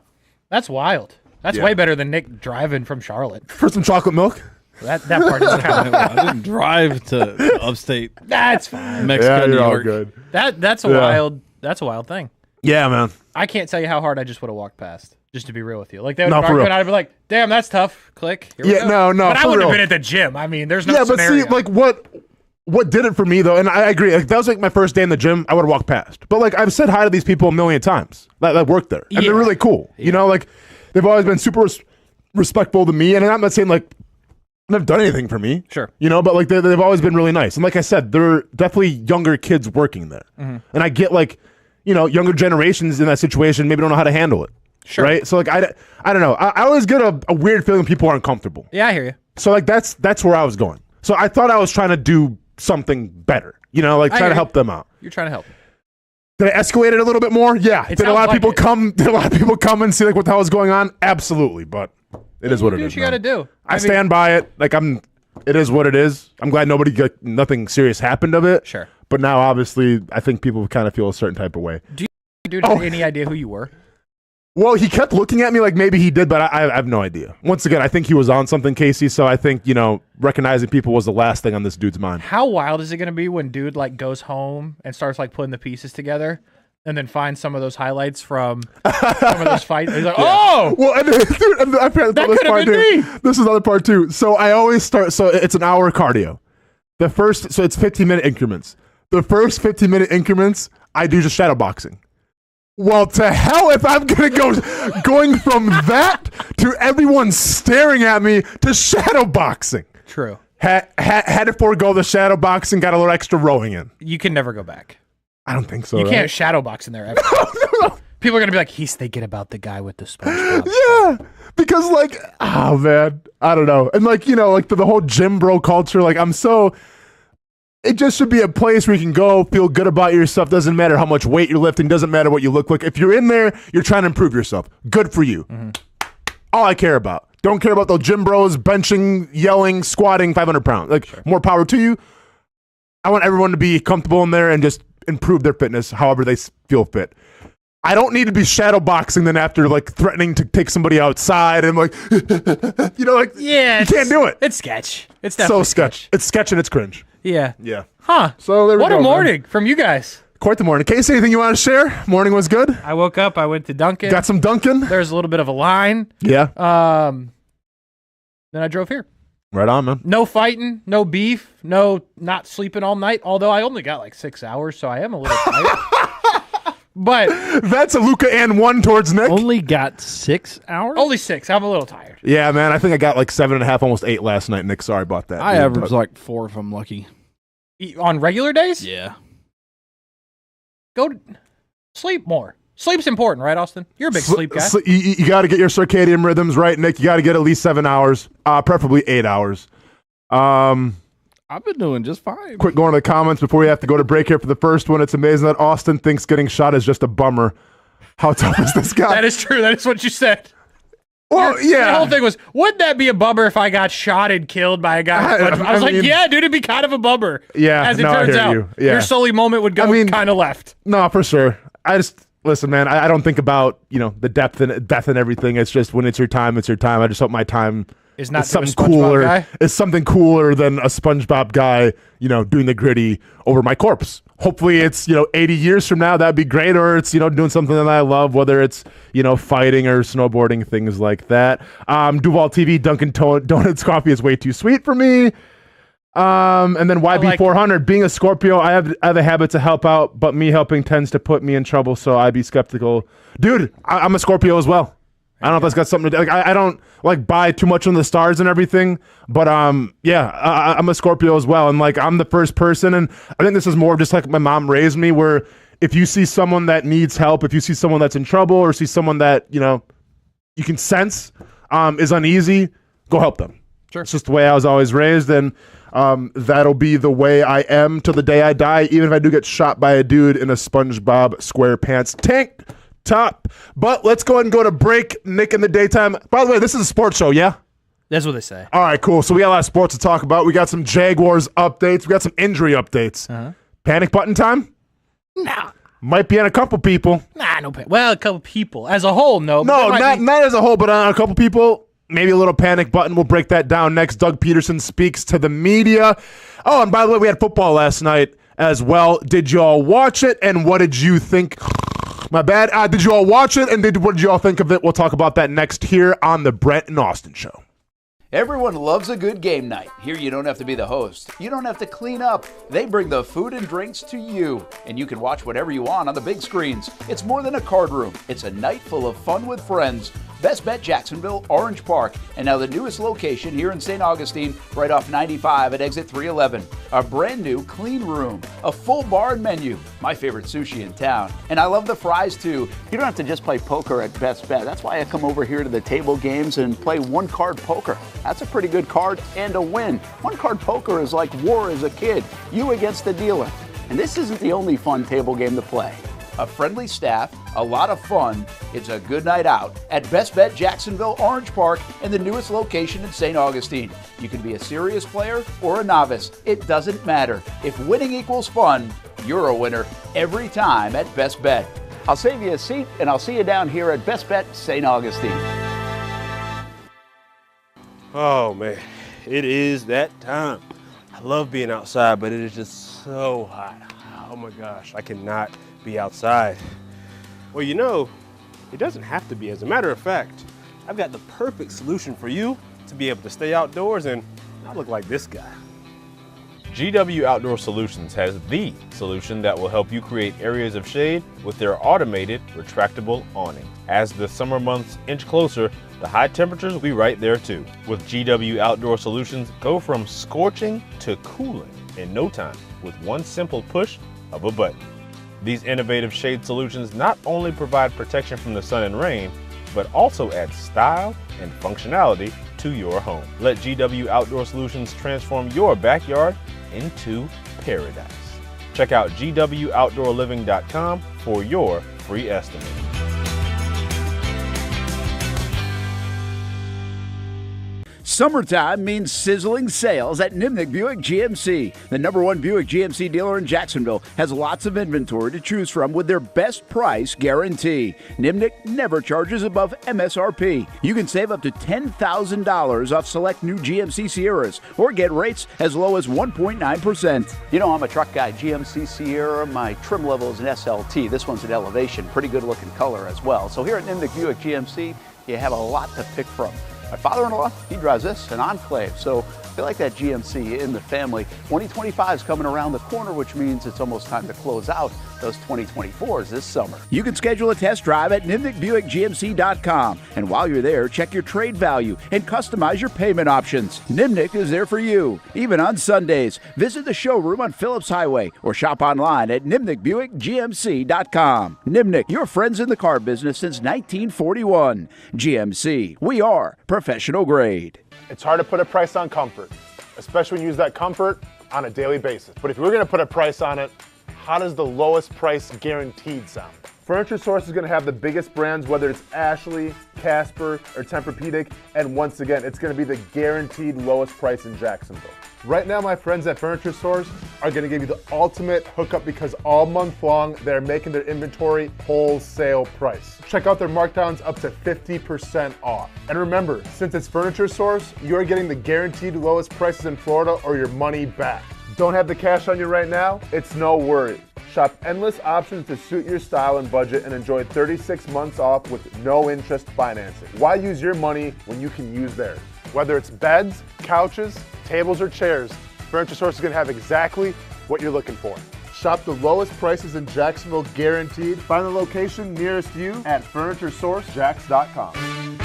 That's wild. That's way better than Nick driving from Charlotte. For some chocolate milk? That part is kind of. I didn't drive to upstate. That's fine. Mexico, New York. All good. That's a wild thing. Yeah, man. I can't tell you how hard I just would have walked past. Just to be real with you, like they would I'd be like, "Damn, that's tough." Click. Here we go. No. But I wouldn't have been at the gym. I mean, there's no. Yeah, scenario. but see, like what did it for me, though, and I agree, like, that was like my first day in the gym, I would have walked past. But like I've said hi to these people a million times that work there, and they're really cool. You know, like they've always been super respectful to me, and I'm not saying like they've done anything for me. Sure. You know, but like they've always been really nice. And like I said, there are definitely younger kids working there. And I get like, you know, younger generations in that situation maybe don't know how to handle it. Sure. Right? So like I don't know. I always get a weird feeling people aren't comfortable. Yeah, I hear you. So like that's where I was going. So I thought I was trying to do something better. You know, like try to help them out. You're trying to help. Did I escalate it a little bit more? Yeah. Did a lot of people come? Did a lot of people come and see like what the hell was going on? Absolutely. But it is what it is. You got to do. I stand by it. Like it is what it is. I'm glad nothing serious happened of it. Sure. But now, obviously, I think people kind of feel a certain type of way. Do you have any idea who you were? Well, he kept looking at me like maybe he did, but I have no idea. Once again, I think he was on something, Casey. So I think, you know, recognizing people was the last thing on this dude's mind. How wild is it going to be when dude like goes home and starts like putting the pieces together? And then find some of those highlights from some of those fights. He's like, oh! Well, dude, I forgot that could have been me! This is another part, too. So I always start, so it's an hour cardio. So it's 15-minute increments. The first 15-minute increments, I do just shadow boxing. Well, to hell if I'm going to going from that to everyone staring at me to shadow boxing. True. Had to forego the shadow boxing, got a little extra rowing in. You can never go back. I don't think so. You right? can't shadow box in there ever. No. People are going to be like, he's thinking about the guy with the SpongeBob. Yeah, because like, oh man, I don't know. And like, you know, like the whole gym bro culture, like it just should be a place where you can go, feel good about yourself. Doesn't matter how much weight you're lifting. Doesn't matter what you look like. If you're in there, you're trying to improve yourself. Good for you. All I care about. Don't care about those gym bros benching, yelling, squatting 500 pounds. Like, more power to you. I want everyone to be comfortable in there and just improve their fitness however they feel fit. I don't need to be shadow boxing then after like threatening to take somebody outside and like, you know, like, yeah, you can't do it. It's sketch. It's definitely so sketch. It's sketch and it's cringe. Yeah. Yeah. Huh. So there we go. What a morning from you guys. Quite the morning. Casey, anything you want to share? Morning was good. I woke up. I went to Dunkin'. Got some Dunkin'. There's a little bit of a line. Yeah. Then I drove here. Right on, man. No fighting, no beef, no not sleeping all night. Although I only got like 6 hours, so I am a little tired. But that's a Luca and 1 towards Nick. Only got 6 hours? Only 6. I'm a little tired. Yeah, man. I think I got like 7.5, almost 8 last night. Nick, sorry about that. I average like 4 if I'm lucky. On regular days? Yeah. Go sleep more. Sleep's important, right, Austin? You're a big sleep guy. You got to get your circadian rhythms right, Nick. You got to get at least 7 hours, preferably 8 hours. I've been doing just fine. Quick going to the comments before we have to go to break here for the first one. It's amazing that Austin thinks getting shot is just a bummer. How tough is this guy? That is true. That is what you said. Well, yeah. The whole thing was, wouldn't that be a bummer if I got shot and killed by a guy? I was like, yeah, dude, it'd be kind of a bummer. Yeah, as it turns out, your Sully moment would go kind of left. No, for sure. Listen, man, I don't think about, you know, the depth and death and everything. It's just when it's your time, it's your time. I just hope my time is not something cooler. It's something cooler than a SpongeBob guy, you know, doing the gritty over my corpse. Hopefully it's, you know, 80 years from now, that'd be great. Or it's, you know, doing something that I love, whether it's, you know, fighting or snowboarding, things like that. Duval TV, Dunkin' Donuts coffee is way too sweet for me. And then YB400, being a Scorpio, I have a habit to help out, but me helping tends to put me in trouble, so I'd be skeptical. Dude, I'm a Scorpio as well. I don't know if that's got something to do. Like, I don't like buy too much on the stars and everything, but yeah, I'm a Scorpio as well, and like I'm the first person, and I think this is more just like my mom raised me, where if you see someone that needs help, if you see someone that's in trouble, or see someone that, you know, you can sense is uneasy, go help them. Sure, it's just the way I was always raised, and that'll be the way I am till the day I die, even if I do get shot by a dude in a SpongeBob SquarePants tank top. But let's go ahead and go to break. Nick in the daytime. By the way, this is a sports show, yeah? That's what they say. All right, cool. So we got a lot of sports to talk about. We got some Jaguars updates. We got some injury updates. Panic button time? Nah. Might be on a couple people. Nah, no panic. Well, a couple people. As a whole, no. No, not as a whole, but on a couple people. Maybe a little panic button. We'll break that down next. Doug Peterson speaks to the media. Oh, and by the way, we had football last night as well. Did you all watch it? And what did you think? My bad. Did you all watch it? And what did you all think of it? We'll talk about that next here on the Brent and Austen Show. Everyone loves a good game night. Here you don't have to be the host. You don't have to clean up. They bring the food and drinks to you, and you can watch whatever you want on the big screens. It's more than a card room. It's a night full of fun with friends. Best Bet Jacksonville, Orange Park, and now the newest location here in St. Augustine, right off 95 at exit 311. A brand new clean room, a full bar and menu, my favorite sushi in town. And I love the fries too. You don't have to just play poker at Best Bet. That's why I come over here to the table games and play one-card poker. That's a pretty good card and a win. One-card poker is like war as a kid, you against the dealer. And this isn't the only fun table game to play. A friendly staff, a lot of fun. It's a good night out at Best Bet Jacksonville, Orange Park, and the newest location in St. Augustine. You can be a serious player or a novice. It doesn't matter. If winning equals fun, you're a winner every time at Best Bet. I'll save you a seat, and I'll see you down here at Best Bet St. Augustine. Oh, man, it is that time. I love being outside, but it is just so hot. Oh, my gosh, I cannot be outside. Well, you know, it doesn't have to be. As a matter of fact, I've got the perfect solution for you to be able to stay outdoors and not look like this guy. GW Outdoor Solutions has the solution that will help you create areas of shade with their automated retractable awning. As the summer months inch closer, the high temperatures will be right there too. With GW Outdoor Solutions, go from scorching to cooling in no time with one simple push of a button. These innovative shade solutions not only provide protection from the sun and rain, but also add style and functionality to your home. Let GW Outdoor Solutions transform your backyard into paradise. Check out gwoutdoorliving.com for your free estimate. Summertime means sizzling sales at Nimnick Buick GMC. The #1 Buick GMC dealer in Jacksonville has lots of inventory to choose from with their best price guarantee. Nimnick never charges above MSRP. You can save up to $10,000 off select new GMC Sierras or get rates as low as 1.9%. You know, I'm a truck guy. GMC Sierra, my trim level is an SLT. This one's an Elevation. Pretty good looking color as well. So here at Nimnick Buick GMC, you have a lot to pick from. My father-in-law, he drives this, an Enclave, so I feel like that GMC in the family. 2025 is coming around the corner, which means it's almost time to close out those 2024s this summer. You can schedule a test drive at NimnickBuickGMC.com, and while you're there, check your trade value and customize your payment options. Nimnick is there for you, even on Sundays. Visit the showroom on Phillips Highway or shop online at NimnickBuickGMC.com. Nimnick, your friends in the car business since 1941. GMC, we are professional grade. It's hard to put a price on comfort, especially when you use that comfort on a daily basis. But if we're going to put a price on it, how does the lowest price guaranteed sound? Furniture Source is going to have the biggest brands, whether it's Ashley, Casper, or Tempur-Pedic, and once again, it's going to be the guaranteed lowest price in Jacksonville. Right now, my friends at Furniture Source are going to give you the ultimate hookup because all month long, they're making their inventory wholesale price. Check out their markdowns up to 50% off. And remember, since it's Furniture Source, you're getting the guaranteed lowest prices in Florida or your money back. Don't have the cash on you right now? It's no worry. Shop endless options to suit your style and budget and enjoy 36 months off with no interest financing. Why use your money when you can use theirs? Whether it's beds, couches, tables, or chairs, Furniture Source is going to have exactly what you're looking for. Shop the lowest prices in Jacksonville guaranteed. Find the location nearest you at FurnitureSourceJacks.com.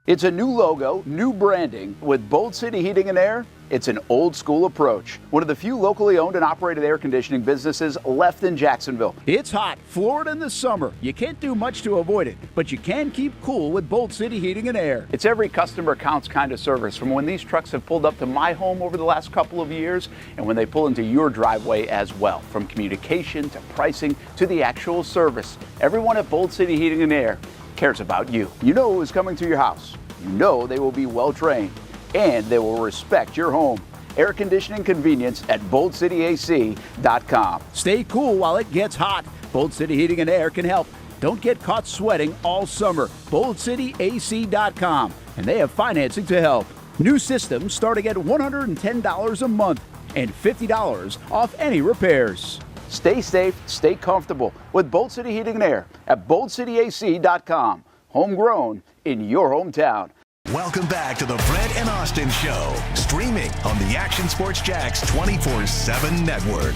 It's a new logo, new branding. With Bold City Heating and Air, it's an old school approach. One of the few locally owned and operated air conditioning businesses left in Jacksonville. It's hot, Florida in the summer. You can't do much to avoid it, but you can keep cool with Bold City Heating and Air. It's every customer counts kind of service, from when these trucks have pulled up to my home over the last couple of years and when they pull into your driveway as well. From communication to pricing to the actual service, everyone at Bold City Heating and Air cares about you. You know who is coming to your house. You know they will be well trained and they will respect your home. Air conditioning convenience at BoldCityAC.com. Stay cool while it gets hot. Bold City Heating and Air can help. Don't get caught sweating all summer. BoldCityAC.com. And they have financing to help. New systems starting at $110 a month and $50 off any repairs. Stay safe, stay comfortable with Bold City Heating and Air at BoldCityAC.com. Homegrown in your hometown. Welcome back to the Brent and Austin Show, streaming on the Action Sports Jax 24/7 network.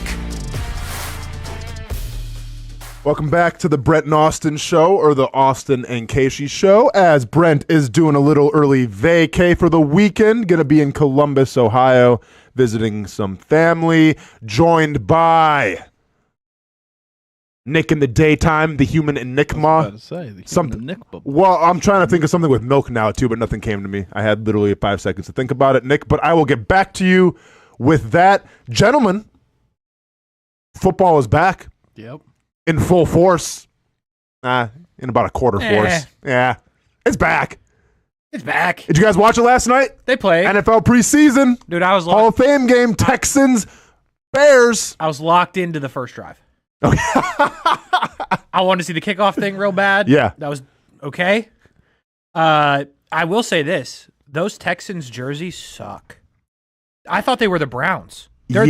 Welcome back to the Brent and Austin Show, or the Austin and Casey Show, as Brent is doing a little early vacay for the weekend. Going to be in Columbus, Ohio, visiting some family, joined by Nick in the daytime, the human enigma. Well, I'm trying to think of something with milk now, too, but nothing came to me. I had literally 5 seconds to think about it, Nick, but I will get back to you with that. Gentlemen, football is back. Yep. In full force. In about a quarter force. Yeah. It's back. It's back. Did you guys watch it last night? They played. NFL preseason. Dude, I was Hall of Fame game. Texans, Bears. I was locked into the first drive. Okay. I wanted to see the kickoff thing real bad. Yeah. That was okay. I will say this. Those Texans jerseys suck. I thought they were the Browns. They're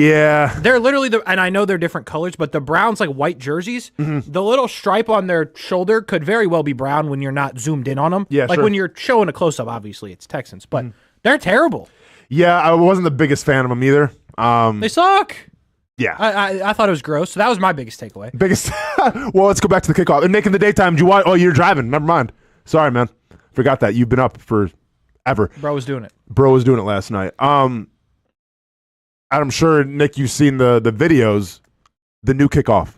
literally and I know they're different colors, but the Browns, like white jerseys, the little stripe on their shoulder could very well be brown when you're not zoomed in on them. Yeah, like when you're showing a close up, obviously it's Texans, but they're terrible. Yeah, I wasn't the biggest fan of them either. They suck. Yeah, I thought it was gross. So that was my biggest takeaway. Well, let's go back to the kickoff. And Nick, in the daytime, did you watch? Oh, you're driving. Never mind. Sorry, man. Forgot that you've been up for ever. Bro was doing it. Last night. I'm sure, Nick, you've seen the videos, the new kickoff.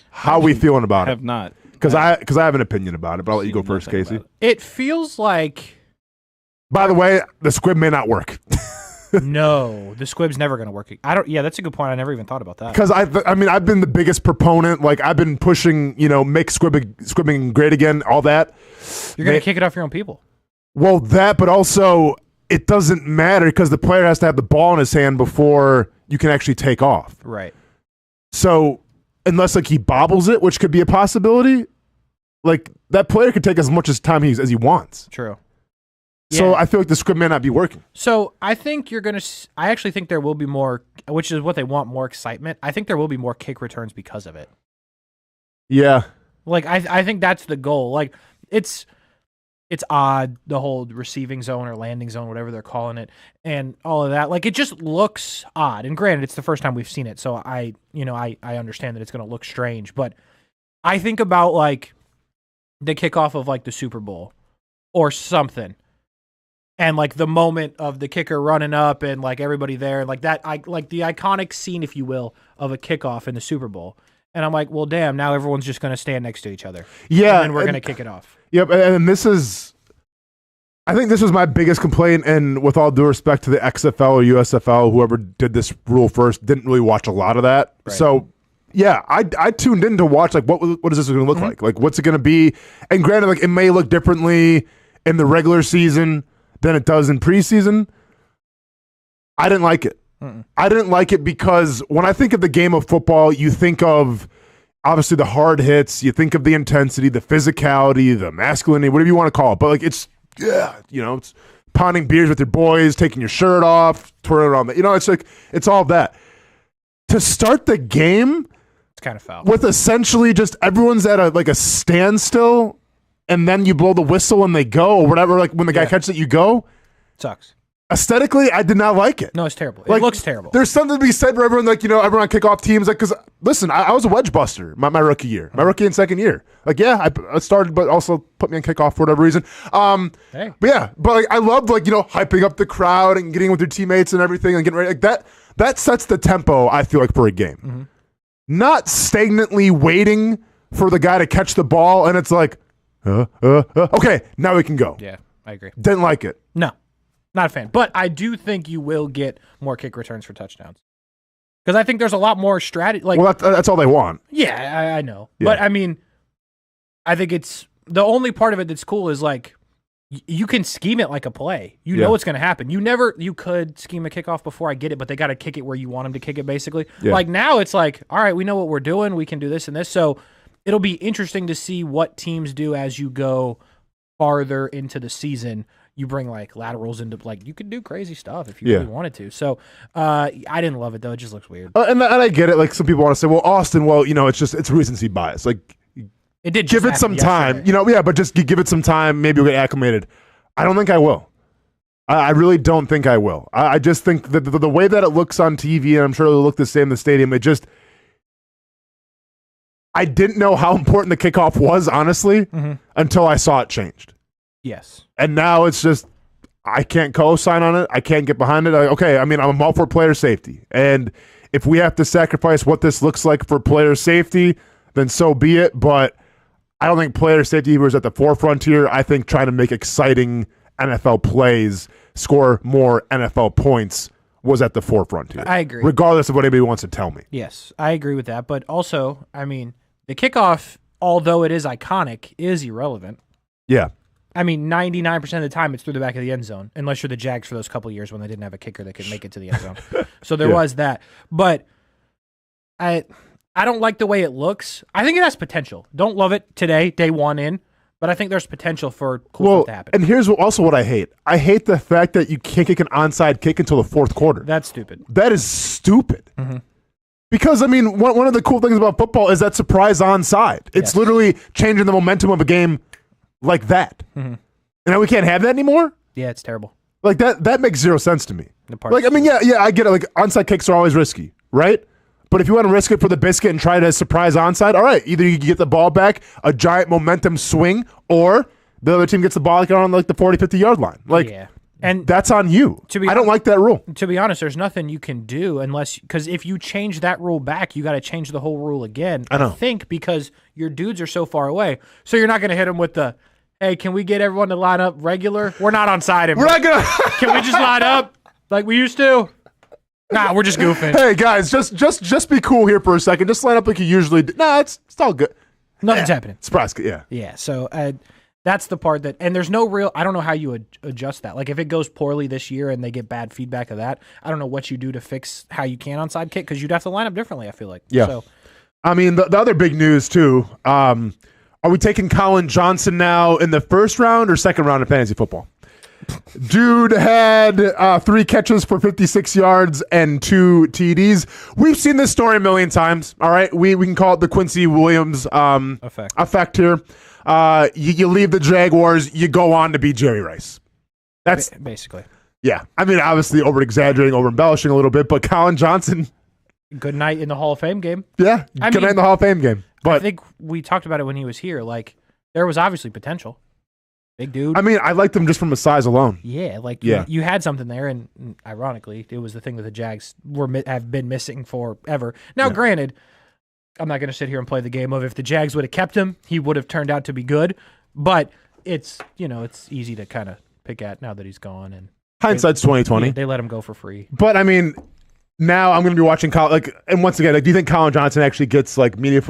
How are we feeling about it? Have not. Because I have an opinion about it, but I'll let you go first, Casey. It feels like... By the way, the squib may not work. No, the squib's never going to work. Yeah, that's a good point. I never even thought about that. Because I've been the biggest proponent. Like, I've been pushing, make squibbing great again, all that. You're going to kick it off your own people. Well, that, but also... It doesn't matter because the player has to have the ball in his hand before you can actually take off. Right. So unless he bobbles it, which could be a possibility, that player could take as much time as he wants. True. So yeah. I feel like the script may not be working. So I think I actually think there will be more, which is what they want, more excitement. I think there will be more kick returns because of it. Yeah. I think that's the goal. It's odd, the whole receiving zone or landing zone, whatever they're calling it, and all of that. It just looks odd. And granted, it's the first time we've seen it, so I understand that it's going to look strange. But I think about the kickoff of the Super Bowl or something, and the moment of the kicker running up and everybody there, and that, the iconic scene, if you will, of a kickoff in the Super Bowl. And I'm like, well, damn, now everyone's just going to stand next to each other. Yeah. And we're going to kick it off. Yep. And I think this was my biggest complaint. And with all due respect to the XFL or USFL, whoever did this rule first, didn't really watch a lot of that. Right. So, yeah, I tuned in to watch, what is this going to look like? What's it going to be? And granted, it may look differently in the regular season than it does in preseason. I didn't like it. I didn't like it because when I think of the game of football, you think of obviously the hard hits, you think of the intensity, the physicality, the masculinity, whatever you want to call it. But it's pounding beers with your boys, taking your shirt off, twirling around it's all that. To start the game, it's kind of foul. With essentially just everyone's at a standstill, and then you blow the whistle and they go or whatever. When the guy catches it, you go. Sucks. Aesthetically, I did not like it. No, it's terrible. It looks terrible. There's something to be said for everyone, everyone on kickoff teams. Because, listen, I was a wedge buster my rookie year, my rookie and second year. I started, but also put me on kickoff for whatever reason. Hey. But yeah, I loved, hyping up the crowd and getting with your teammates and everything and getting ready. That sets the tempo, I feel for a game. Mm-hmm. Not stagnantly waiting for the guy to catch the ball and it's okay, now we can go. Yeah, I agree. Didn't like it. No. Not a fan. But I do think you will get more kick returns for touchdowns. Because I think there's a lot more strategy. Well, that's all they want. Yeah, I know. Yeah. But, I think it's the only part of it that's cool is, you can scheme it like a play. You know what's going to happen. You could scheme a kickoff before, I get it, but they got to kick it where you want them to kick it, basically. Yeah. Now it's all right, we know what we're doing. We can do this and this. So it'll be interesting to see what teams do as you go farther into the season. You bring laterals into you could do crazy stuff if you really wanted to. So I didn't love it though. It just looks weird. And I get it. Some people want to say, well, Austin, it's recency bias. It did give it some time, but just give it some time. Maybe we'll get acclimated. I don't think I will. I really don't think I will. I just think that the way that it looks on TV, and I'm sure it'll look the same in the stadium, I didn't know how important the kickoff was, honestly, until I saw it changed. Yes. And now it's just, I can't co-sign on it. I can't get behind it. I'm all for player safety. And if we have to sacrifice what this looks like for player safety, then so be it. But I don't think player safety was at the forefront here. I think trying to make exciting NFL plays, score more NFL points was at the forefront here. I agree. Regardless of what anybody wants to tell me. Yes, I agree with that. But also, the kickoff, although it is iconic, is irrelevant. Yeah. 99% of the time it's through the back of the end zone, unless you're the Jags for those couple of years when they didn't have a kicker that could make it to the end zone. So there was that. But I don't like the way it looks. I think it has potential. Don't love it today, day one in, but I think there's potential for cool stuff to happen. And here's also what I hate. I hate the fact that you can't kick an onside kick until the fourth quarter. That's stupid. That is stupid. Because, one of the cool things about football is that surprise onside. It's literally changing the momentum of a game like that. And now we can't have that anymore? Yeah, it's terrible. Like, that makes zero sense to me. I get it. Like, onside kicks are always risky, right? But if you want to risk it for the biscuit and try to surprise onside, all right, either you get the ball back, a giant momentum swing, or the other team gets the ball on the 40, 50-yard line. And that's on you. I don't like that rule. To be honest, there's nothing you can do because if you change that rule back, you got to change the whole rule again. I know. think because your dudes are so far away. So you're not going to hit them with the, hey, can we get everyone to line up regular? We're not on side. We're not going to. Can we just line up like we used to? Nah, we're just goofing. Hey, guys, just be cool here for a second. Just line up like you usually do. Nah, it's all good. Nothing's happening. Surprise, yeah. Yeah, so that's the part and there's no real, I don't know how you would adjust that. Like if it goes poorly this year and they get bad feedback of that, I don't know what you do to fix how you can onside kick because you'd have to line up differently, I feel like. Yeah. So, the other big news, too, are we taking Colin Johnson now in the first round or second round of fantasy football? Dude had 3 catches for 56 yards and 2 TDs. We've seen this story a million times, all right? We can call it the Quincy Williams effect here. You leave the Jaguars, you go on to be Jerry Rice. That's basically. Yeah. Obviously over-exaggerating, over-embellishing a little bit, but Colin Johnson. Good night in the Hall of Fame game. Yeah, good night in the Hall of Fame game. But I think we talked about it when he was here. Like, there was obviously potential. Big dude. I liked him just from his size alone. Yeah, you had something there, and ironically, it was the thing that the Jags have been missing forever. Now, granted, I'm not going to sit here and play the game of if the Jags would have kept him, he would have turned out to be good. But it's easy to kind of pick at now that he's gone. And hindsight's 20/20. They let him go for free. But now I'm going to be watching and once again, do you think Colin Johnson actually gets media?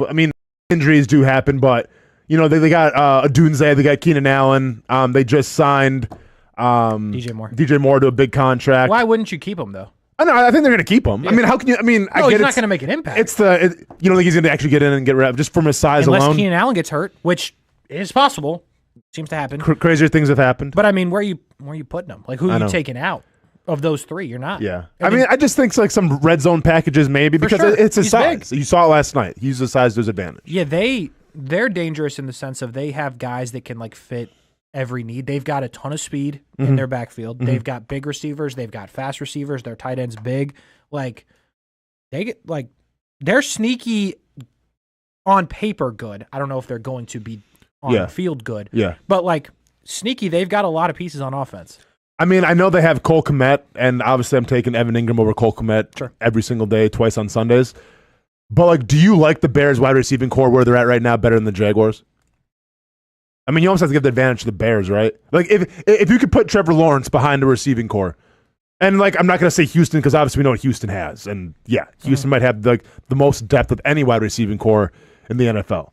Injuries do happen, but. They got Odunze, they got Keenan Allen. They just signed DJ Moore to a big contract. Why wouldn't you keep him though? I think they're going to keep him. Yeah. How can you? He's not going to make an impact. It's you don't think he's going to actually get in and get rep just from his size alone? Unless Keenan Allen gets hurt, which is possible, seems to happen. Crazier things have happened. But where are you putting him? Like who are you taking out? Of those 3, you're not. Yeah. I just think some red zone packages maybe because it's his size. Big. You saw it last night. He used the size to his advantage. Yeah, they're dangerous in the sense of they have guys that can fit every need. They've got a ton of speed in their backfield. They've got big receivers. They've got fast receivers. Their tight end's big. They're sneaky on paper good. I don't know if they're going to be on the field good. Yeah. But sneaky, they've got a lot of pieces on offense. I know they have Cole Kmet, and obviously I'm taking Evan Ingram over Cole Kmet every single day, twice on Sundays. But do you like the Bears wide receiving core where they're at right now better than the Jaguars? You almost have to give the advantage to the Bears, right? If you could put Trevor Lawrence behind the receiving core, and I'm not going to say Houston because obviously we know what Houston has, and Houston might have the most depth of any wide receiving core in the NFL.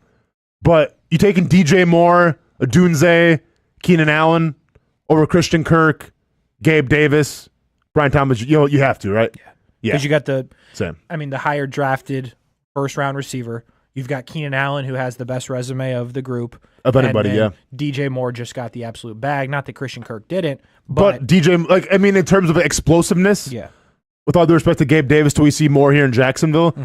But you taking DJ Moore, Odunze, Keenan Allen over Christian Kirk, Gabe Davis, Brian Thomas, you have to, right? Yeah. Because you got the same. The higher drafted first-round receiver. You've got Keenan Allen, who has the best resume of the group. Of anybody, yeah. DJ Moore just got the absolute bag. Not that Christian Kirk didn't, but DJ, in terms of explosiveness, with all due respect to Gabe Davis, till we see more here in Jacksonville,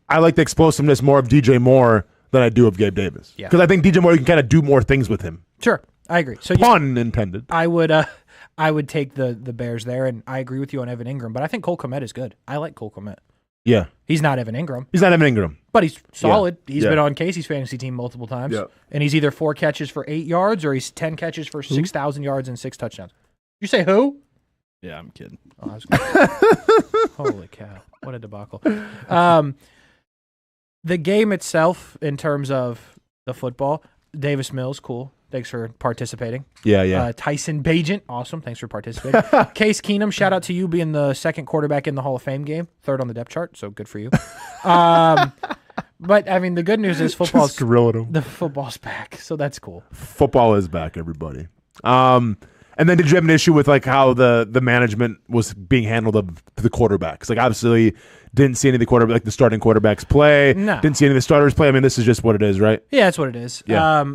I like the explosiveness more of DJ Moore than I do of Gabe Davis. Because I think DJ Moore, you can kind of do more things with him. Sure. I agree. So Pun intended. I would take the Bears there, and I agree with you on Evan Ingram, but I think Cole Kmet is good. I like Cole Kmet. Yeah. He's not Evan Ingram. He's not Evan Ingram. But he's solid. Yeah. He's been on Casey's fantasy team multiple times. Yeah. And he's either 4 catches for 8 yards or he's 10 catches for 6,000 yards and 6 touchdowns. You say who? Yeah, I'm kidding. Oh, I was good. Holy cow. What a debacle. The game itself, in terms of the football, Davis Mills, cool. Thanks for participating. Yeah. Tyson Bagent, awesome. Thanks for participating. Case Keenum, shout out to you being the second quarterback in the Hall of Fame game, 3rd on the depth chart, so good for you. But, I mean, the good news is the football's back, so that's cool. Football is back, everybody. And then did you have an issue with like how the management was being handled of the quarterbacks? Like obviously didn't see any of the starting quarterbacks play. No. Didn't see any of the starters play. I mean, this is just what it is, right? Yeah, that's what it is. Yeah.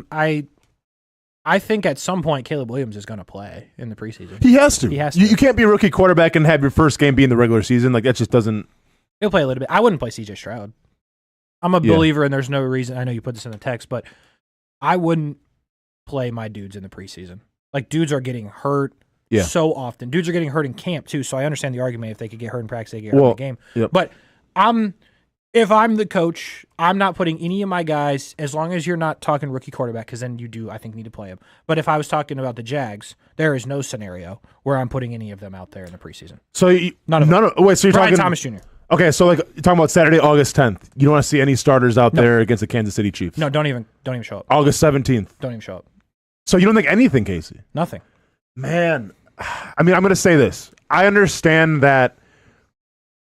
I think at some point Caleb Williams is going to play in the preseason. He has to. You can't be a rookie quarterback and have your first game be in the regular season. Like that just doesn't. He'll play a little bit. I wouldn't play CJ Stroud. I'm a believer, and there's no reason. I know you put this in the text, but I wouldn't play my dudes in the preseason. Like, dudes are getting hurt so often. Dudes are getting hurt in camp, too, so I understand the argument. If they could get hurt in practice, they get hurt in the game. Yep. But if I'm the coach, I'm not putting any of my guys, as long as you're not talking rookie quarterback, because then you do, I think, need to play him. But if I was talking about the Jags, there is no scenario where I'm putting any of them out there in the preseason. So none of them. Wait, so you're Brian talking Thomas Jr. Okay, so like you're talking about Saturday, August 10th. You don't want to see any starters out there against the Kansas City Chiefs. No, don't even show up. August 17th. Don't even show up. So you don't think anything, Casey? Nothing. Man, I mean, I'm going to say this. I understand that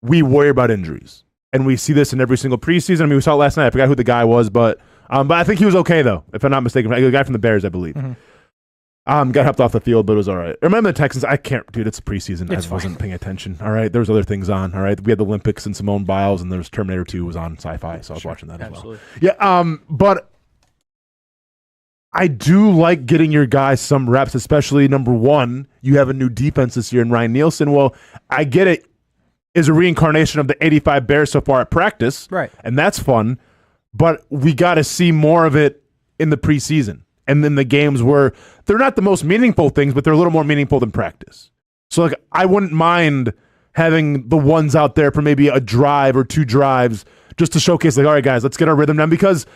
we worry about injuries, and we see this in every single preseason. I mean, we saw it last night. I forgot who the guy was, but I think he was okay, though, if I'm not mistaken. The guy from the Bears, I believe. Mm-hmm. Got helped off the field, but it was all right. Remember the Texans? Dude, it's preseason. It's I wasn't paying attention, all right? There was other things on, all right? We had the Olympics and Simone Biles, and there was Terminator 2 was on Sci-Fi, so I was watching that as well. Yeah, but I do like getting your guys some reps, especially number one, you have a new defense this year in Ryan Nielsen. Well, I get it is a reincarnation of the 85 Bears so far at practice. Right. And that's fun, but we got to see more of it in the preseason. And then the games where they're not the most meaningful things, but they're a little more meaningful than practice. So like I wouldn't mind having the ones out there for maybe a drive or 2 drives just to showcase like, all right, guys, let's get our rhythm down because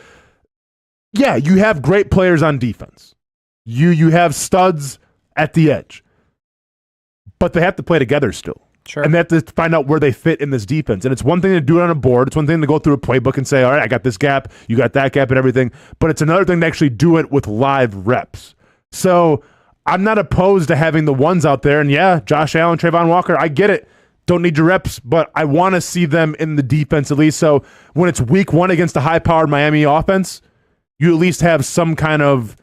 yeah, you have great players on defense. You have studs at the edge. But they have to play together still. Sure. And they have to find out where they fit in this defense. And it's one thing to do it on a board. It's one thing to go through a playbook and say, all right, I got this gap, you got that gap and everything. But it's another thing to actually do it with live reps. So I'm not opposed to having the ones out there. And yeah, Josh Allen, Trayvon Walker, I get it. Don't need your reps, but I want to see them in the defense at least. So when it's week 1 against a high-powered Miami offense, you at least have some kind of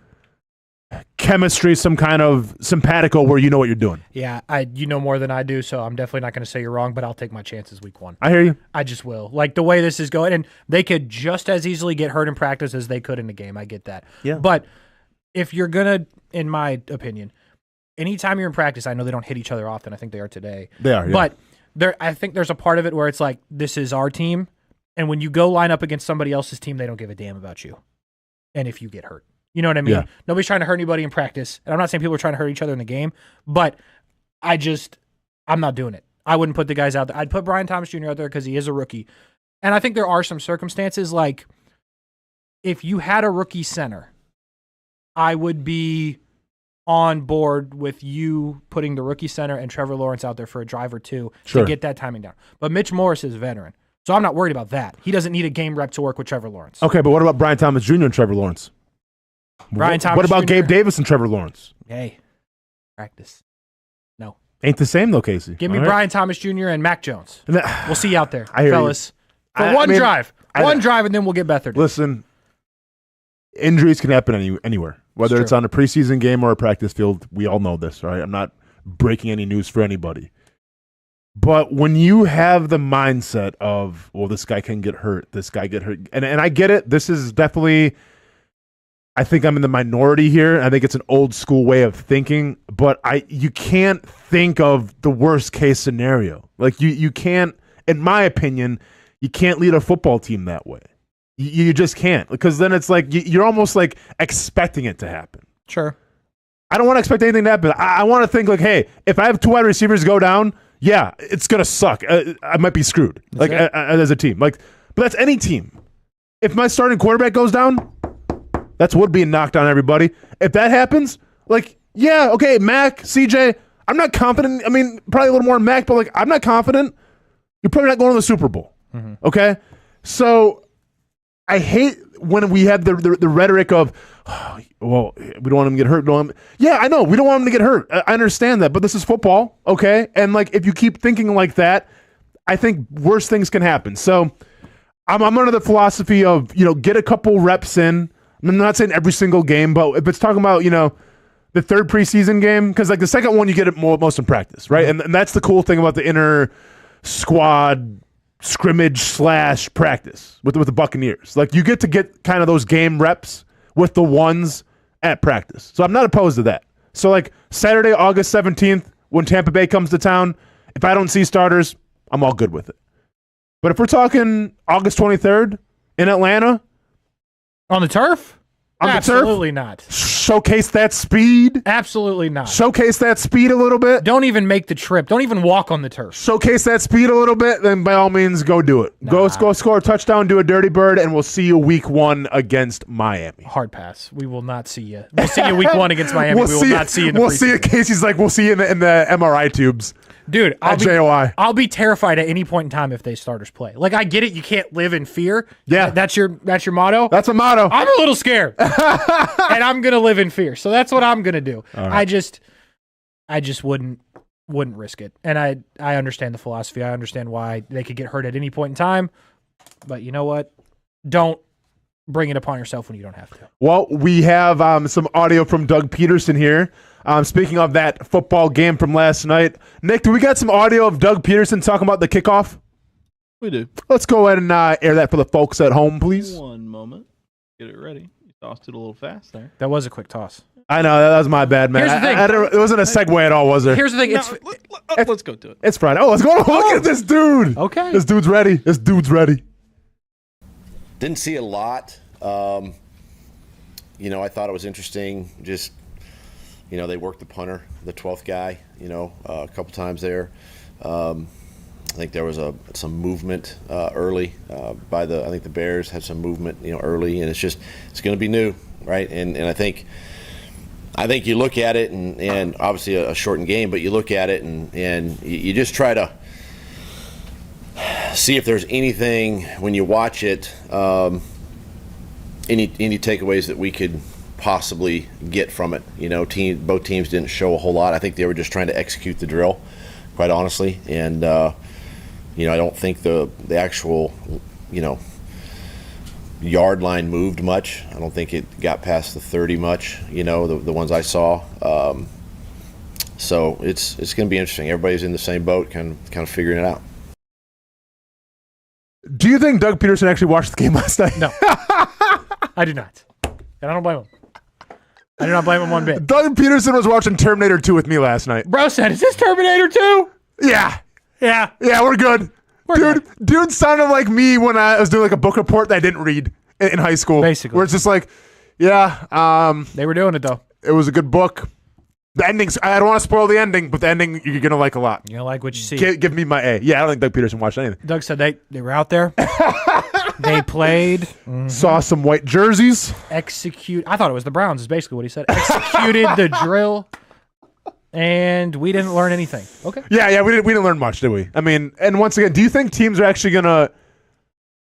chemistry, some kind of simpatico where you know what you're doing. Yeah, you know more than I do, so I'm definitely not going to say you're wrong, but I'll take my chances week 1. I hear you. I just will. Like the way this is going, and they could just as easily get hurt in practice as they could in the game. I get that. Yeah. But if you're going to, in my opinion, anytime you're in practice, I know they don't hit each other often. I think they are today. They are, yeah. But I think there's a part of it where it's like, this is our team, and when you go line up against somebody else's team, they don't give a damn about you. And if you get hurt. You know what I mean? Yeah. Nobody's trying to hurt anybody in practice. And I'm not saying people are trying to hurt each other in the game, but I'm not doing it. I wouldn't put the guys out there. I'd put Brian Thomas Jr. out there because he is a rookie. And I think there are some circumstances like if you had a rookie center, I would be on board with you putting the rookie center and Trevor Lawrence out there for a drive or 2 to get that timing down. But Mitch Morris is a veteran. So I'm not worried about that. He doesn't need a game rep to work with Trevor Lawrence. Okay, but what about Brian Thomas Jr. and Trevor Lawrence? What about Jr.? Gabe Davis and Trevor Lawrence? Hey, practice. No. Ain't the same though, Casey. Give me Brian Thomas Jr. and Mac Jones. We'll see you out there, fellas. For one drive. One drive, and then we'll get Beathard. Listen, injuries can happen anywhere. Whether it's on a preseason game or a practice field, we all know this, right? I'm not breaking any news for anybody. But when you have the mindset of, well, this guy can get hurt, this guy get hurt, and I get it. This is definitely, I think I'm in the minority here. I think it's an old school way of thinking, but you can't think of the worst case scenario. Like you can't, in my opinion, you can't lead a football team that way. You just can't, because then it's like you're almost like expecting it to happen. Sure. I don't want to expect anything to happen. I want to think like, hey, if I have 2 wide receivers go down, yeah, it's gonna suck. I might be screwed. As a team. But that's any team. If my starting quarterback goes down, that's Wood being knocked on everybody. If that happens, yeah, okay, Mac, CJ, I'm not confident. I mean, probably a little more Mac, but I'm not confident. You're probably not going to the Super Bowl. Mm-hmm. Okay? So I hate when we have the rhetoric of, oh, well, we don't want him to get hurt. Yeah, I know. We don't want him to get hurt. I understand that, but this is football, okay? And if you keep thinking like that, I think worse things can happen. So I'm under the philosophy of, get a couple reps in. I'm not saying every single game, but if it's talking about, the third preseason game, because the second one you get it most in practice, right? Mm-hmm. And that's the cool thing about the inner squad scrimmage / practice with the Buccaneers. You get to get kind of those game reps with the ones at practice. So I'm not opposed to that. So Saturday, August 17th, when Tampa Bay comes to town, if I don't see starters, I'm all good with it. But if we're talking August 23rd in Atlanta, on the turf? Absolutely not. Showcase that speed. Absolutely not. Showcase that speed a little bit. Don't even make the trip. Don't even walk on the turf. Showcase that speed a little bit, then by all means, go do it. Nah. Go score a touchdown, do a dirty bird, and we'll see you week 1 against Miami. Hard pass. We will not see you. We'll see you week 1 against Miami. We will not see you in the We'll see you. Casey's we'll see you in the MRI tubes. Dude, I'll be terrified at any point in time if they starters play. I get it. You can't live in fear. Yeah. That's your motto? That's a motto. I'm a little scared. And I'm going to live in fear. So that's what I'm going to do. Right. I just wouldn't risk it. And I understand the philosophy. I understand why they could get hurt at any point in time. But you know what? Don't bring it upon yourself when you don't have to. Well, we have some audio from Doug Peterson here. Speaking of that football game from last night, Nick, do we got some audio of Doug Peterson talking about the kickoff? We do. Let's go ahead and air that for the folks at home, please. One moment. Get it ready. You tossed it a little fast there. That was a quick toss. I know. That was my bad, man. Here's the thing. It wasn't a segue at all, was there? Here's the thing. Let's go to it. It's Friday. Oh, let's go. Look at this dude. Okay. This dude's ready. Didn't see a lot. I thought it was interesting. Just, they worked the punter, the 12th guy, a couple times there. I think there was some movement early I think the Bears had some movement, early, and it's going to be new, right? And I think you look at it, and obviously a shortened game, but you look at it and you just try to see if there's anything when you watch it, any takeaways that we could possibly get from it. Both teams didn't show a whole lot. I think they were just trying to execute the drill, quite honestly. And I don't think the actual yard line moved much. I don't think it got past the 30 much. The ones I saw. So it's going to be interesting. Everybody's in the same boat, kind of figuring it out. Do you think Doug Peterson actually watched the game last night? No. I do not. And I don't blame him. I do not blame him one bit. Doug Peterson was watching Terminator 2 with me last night. Bro said, is this Terminator 2? Yeah. Yeah. Yeah, we're good. Dude sounded like me when I was doing a book report that I didn't read in high school. Basically. Where it's just they were doing it, though. It was a good book. The endings, I don't want to spoil the ending, but the ending you're going to like a lot. You're going to like what you see. Give me my A. Yeah, I don't think Doug Peterson watched anything. Doug said they were out there. They played. Mm-hmm. Saw some white jerseys. I thought it was the Browns is basically what he said. Executed the drill. And we didn't learn anything. Okay. Yeah, we didn't learn much, did we? I mean, and once again, do you think teams are actually going to...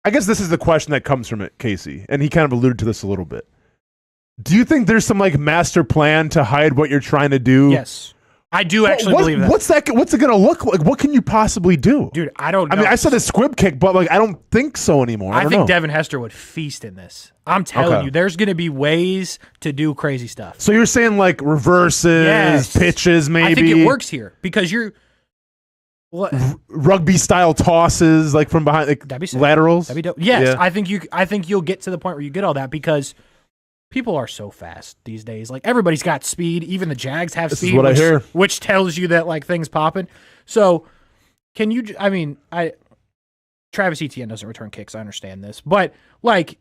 I guess this is the question that comes from it, Casey, and he kind of alluded to this a little bit. Do you think there's some master plan to hide what you're trying to do? Yes. I do actually believe that. What's it going to look like? What can you possibly do? Dude, I don't know. I mean, I saw the squib kick, but I don't think so anymore. I think Devin Hester would feast in this. I'm telling you, there's going to be ways to do crazy stuff. So you're saying reverses, pitches, maybe? I think it works here because you're... Rugby style tosses from behind, that'd be sick. Laterals. That'd be dope. Yes, yeah. I think you'll get to the point where you get all that because people are so fast these days. Everybody's got speed. Even the Jags have speed. This is what I hear. Which tells you that things popping. So can you? I mean, Travis Etienne doesn't return kicks. I understand this, but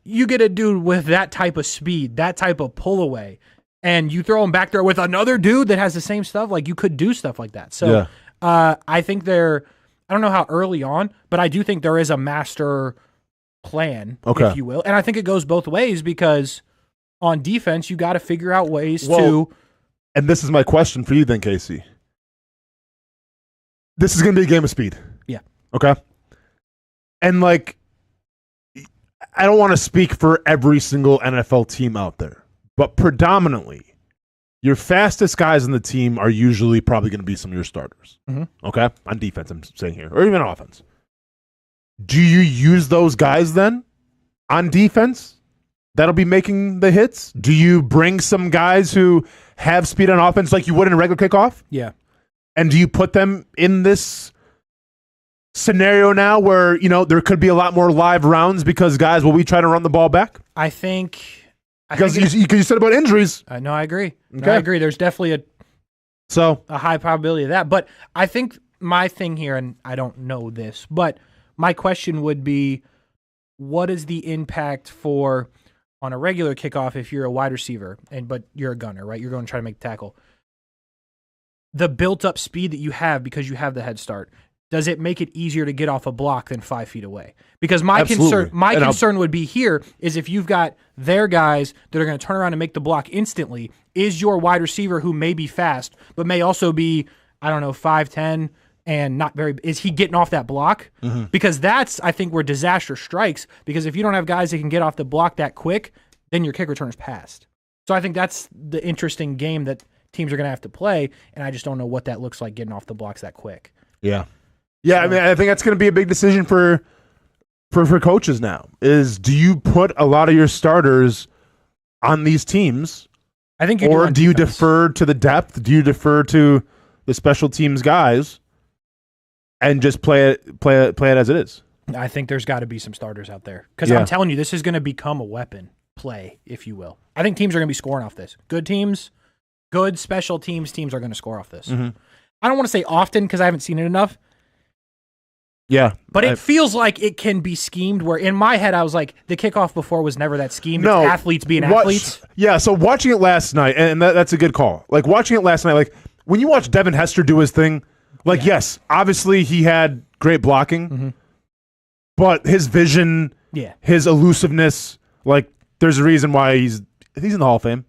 you get a dude with that type of speed, that type of pull away. and you throw him back there with another dude that has the same stuff, like you could do stuff like that. So I think I don't know how early on, but I do think there is a master plan, if you will. And I think it goes both ways because on defense, you got to figure out ways to. And this is my question for you then, Casey. This is going to be a game of speed. Yeah. Okay. And like, I don't want to speak for every single NFL team out there, but predominantly, your fastest guys on the team are usually probably going to be some of your starters. Okay? On defense, I'm saying here, or even offense. Do you use those guys then on defense that'll be making the hits? Do you bring some guys who have speed on offense like you would in a regular kickoff? Yeah. And do you put them in this scenario now where, there could be a lot more live rounds because guys will be trying to run the ball back? I think because you said about injuries. No, I agree. Okay. No, I agree. There's definitely a high probability of that. But I think my thing here, and I don't know this, but my question would be, what is the impact on a regular kickoff if you're a wide receiver but you're a gunner, right? You're going to try to make the tackle. The built-up speed that you have because you have the head start, does it make it easier to get off a block than 5 feet away? Because my concern would be here is if you've got their guys that are going to turn around and make the block instantly, is your wide receiver who may be fast but may also be, 5'10", and not very, is he getting off that block? Because that's, I think, where disaster strikes. Because if you don't have guys that can get off the block that quick, then your kick return is passed. So I think that's the interesting game that teams are going to have to play, and I just don't know what that looks like getting off the blocks that quick. Yeah. Yeah, so, I think that's going to be a big decision for coaches now, is do you put a lot of your starters on these teams? I think or do you defer to the depth? Do you defer to the special teams guys? And just play it as it is. I think there's got to be some starters out there. Because I'm telling you, this is going to become a weapon play, if you will. I think teams are going to be scoring off this. Good teams, good special teams are going to score off this. I don't want to say often because I haven't seen it enough. Yeah. But it feels like it can be schemed where in my head I was like, the kickoff before was never that schemed. No, it's athletes being athletes. Yeah, so watching it last night, and that's a good call. Like watching it last night, like when you watch Devin Hester do his thing, yes, obviously he had great blocking, but his vision, his elusiveness, there's a reason why he's in the Hall of Fame,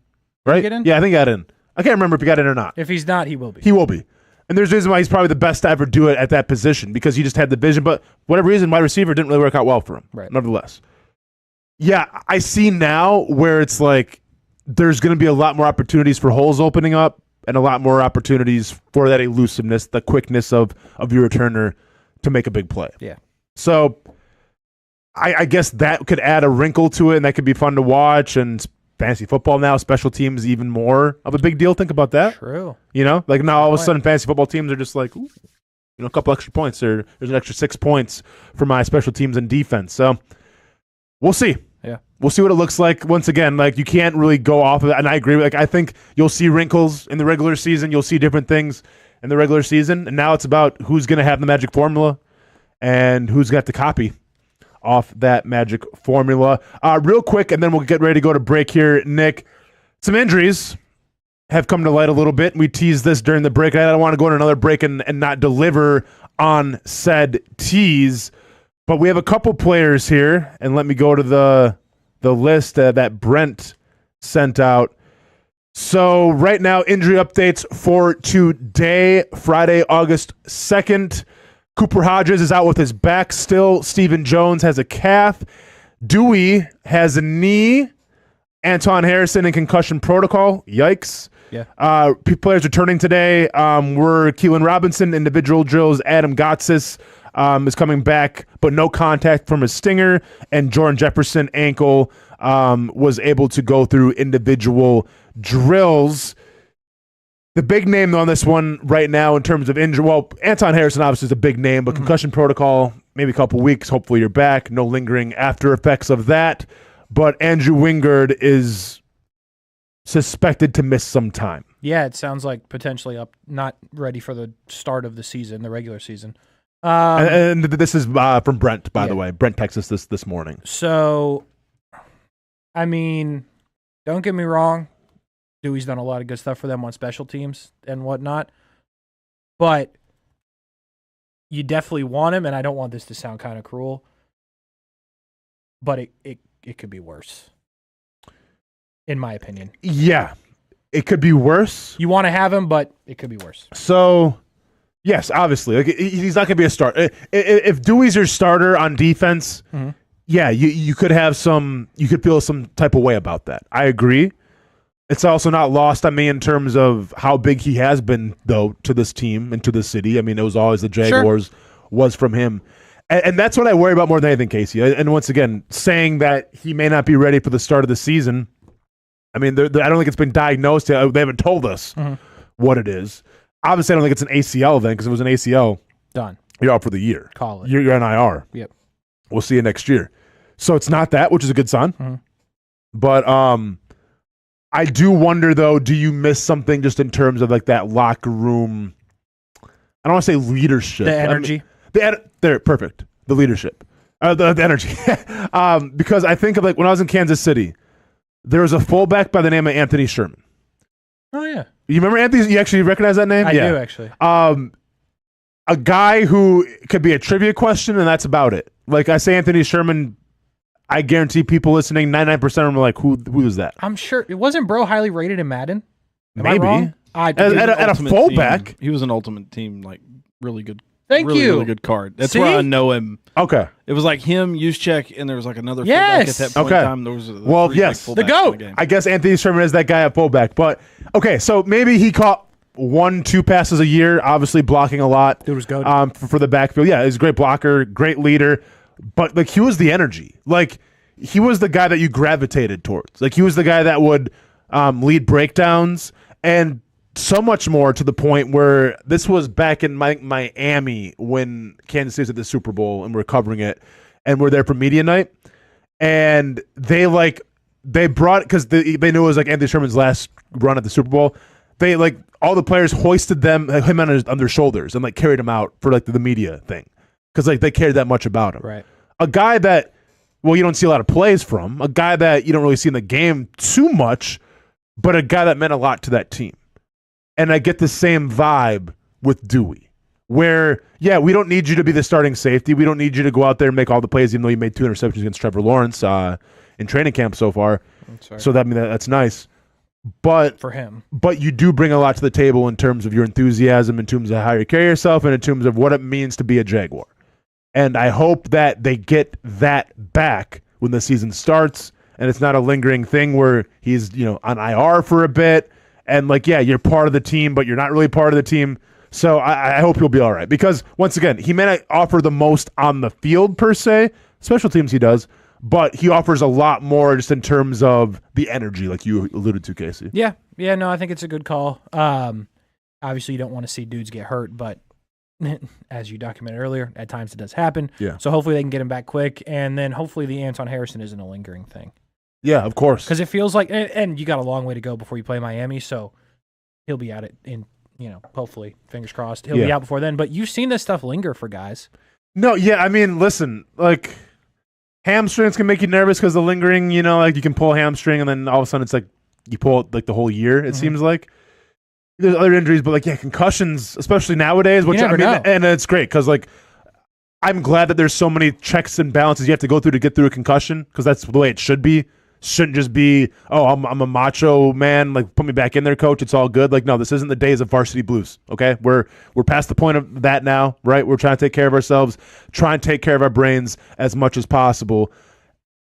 right? Did he get in? Yeah, I think he got in. I can't remember if he got in or not. If he's not, he will be. He will be. And there's a reason why he's probably the best to ever do it at that position because he just had the vision, but whatever reason, wide receiver didn't really work out well for him, nevertheless. Yeah, I see now where it's like there's going to be a lot more opportunities for holes opening up, and a lot more opportunities for that elusiveness, the quickness of your returner to make a big play. Yeah. So I guess that could add a wrinkle to it, and that could be fun to watch. And fantasy football now, special teams even more of a big deal. Think about that. True. Now all of a sudden fantasy football teams are just like, ooh, a couple extra points. There's an extra 6 points for my special teams and defense. So we'll see. Yeah. We'll see what it looks like. Once again, you can't really go off of that. And I agree. I think you'll see wrinkles in the regular season. You'll see different things in the regular season. And now it's about who's going to have the magic formula and who's got to copy off that magic formula. Real quick, and then we'll get ready to go to break here, Nick. Some injuries have come to light a little bit. We teased this during the break. I don't want to go into another break and not deliver on said tease. But we have a couple players here, and let me go to the list that Brent sent out. So right now, injury updates for today, Friday, August 2nd. Cooper Hodges is out with his back still. Stephen Jones has a calf. Dewey has a knee. Anton Harrison in concussion protocol. Yikes. Yeah. Players returning today were Keelan Robinson, individual drills. Adam Gotsis is coming back, but no contact from his stinger. And Jordan Jefferson, ankle, was able to go through individual drills. The big name on this one right now in terms of injury, Anton Harrison obviously is a big name, but concussion protocol, maybe a couple weeks. Hopefully you're back. No lingering after effects of that. But Andrew Wingard is suspected to miss some time. Yeah, it sounds like potentially not ready for the start of the season, the regular season. And this is from Brent, by the way. Brent texted us this morning. So, I mean, don't get me wrong. Dewey's done a lot of good stuff for them on special teams and whatnot. But you definitely want him, and I don't want this to sound kind of cruel, but it could be worse, in my opinion. Yeah, it could be worse. You want to have him, but it could be worse. So, yes, obviously. Like, he's not going to be a starter. If Dewey's your starter on defense, yeah, you could have you could feel some type of way about that. I agree. It's also not lost on me in terms of how big he has been, though, to this team and to the city. I mean, it was always the Jaguars was from him. And that's what I worry about more than anything, Casey. And once again, saying that he may not be ready for the start of the season, I mean, I don't think it's been diagnosed yet. They haven't told us what it is. Obviously, I don't think it's an ACL then, because if it was an ACL, done. You're out for the year. Call it. You're on IR. Yep. We'll see you next year. So it's not that, which is a good sign. But I do wonder, though, do you miss something just in terms of like that locker room? I don't want to say leadership. The energy. They're perfect. The leadership. The energy. Because I think of like when I was in Kansas City, there was a fullback by the name of Anthony Sherman. Oh, yeah. You remember Anthony? You actually recognize that name? I do, actually. A guy who could be a trivia question, and that's about it. Like I say Anthony Sherman, I guarantee people listening, 99% of them are like, who is that? I'm sure. It wasn't Bro highly rated in Madden? Maybe. At a fullback. He was an ultimate team, like really good. Thank you. Really good card. That's where I know him. Okay. It was like him, Juszczyk, and there was like another fullback at that point in time. There was the GOAT. I guess Anthony Sherman is that guy at fullback. But, okay, so maybe he caught 1-2 passes a year, obviously blocking a lot. Dude was good. For the backfield. Yeah, he's a great blocker, great leader. But, like, he was the energy. Like, he was the guy that you gravitated towards. Like, he was the guy that would lead breakdowns and so much more, to the point where this was back in Miami when Kansas City was at the Super Bowl and we're covering it, and we're there for media night, and they brought, because they knew it was like Anthony Sherman's last run at the Super Bowl. They like all the players hoisted him on their shoulders and like carried him out for like the media thing, because like they cared that much about him. Right. A guy that, well, you don't see a lot of plays from, a guy that you don't really see in the game too much, but a guy that meant a lot to that team. And I get the same vibe with Dewey, where, yeah, we don't need you to be the starting safety. We don't need you to go out there and make all the plays, even though you made 2 interceptions against Trevor Lawrence in training camp so far. So that's nice. But for him. But you do bring a lot to the table in terms of your enthusiasm, in terms of how you carry yourself, and in terms of what it means to be a Jaguar. And I hope that they get that back when the season starts, and it's not a lingering thing where he's, on IR for a bit. And, like, yeah, you're part of the team, but you're not really part of the team. So I hope he'll be all right. Because, once again, he may not offer the most on the field, per se. Special teams he does. But he offers a lot more just in terms of the energy, like you alluded to, Casey. Yeah. Yeah, no, I think it's a good call. Obviously, you don't want to see dudes get hurt, but as you documented earlier, at times it does happen. Yeah. So hopefully they can get him back quick. And then hopefully the Anton Harrison isn't a lingering thing. Yeah, of course. Because it feels like, and you got a long way to go before you play Miami, so he'll be out in, hopefully, fingers crossed, he'll be out before then. But you've seen this stuff linger for guys. No, yeah, I mean, listen, like, hamstrings can make you nervous because the lingering, like you can pull a hamstring and then all of a sudden it's like you pull it like the whole year, it seems like. There's other injuries, but like, yeah, concussions, especially nowadays, which I mean, and it's great because like, I'm glad that there's so many checks and balances you have to go through to get through a concussion, because that's the way it should be. Shouldn't just be, oh, I'm a macho man, like put me back in there, coach. It's all good. Like, no, this isn't the days of varsity blues. Okay, we're past the point of that now, right? We're trying to take care of ourselves, try and take care of our brains as much as possible.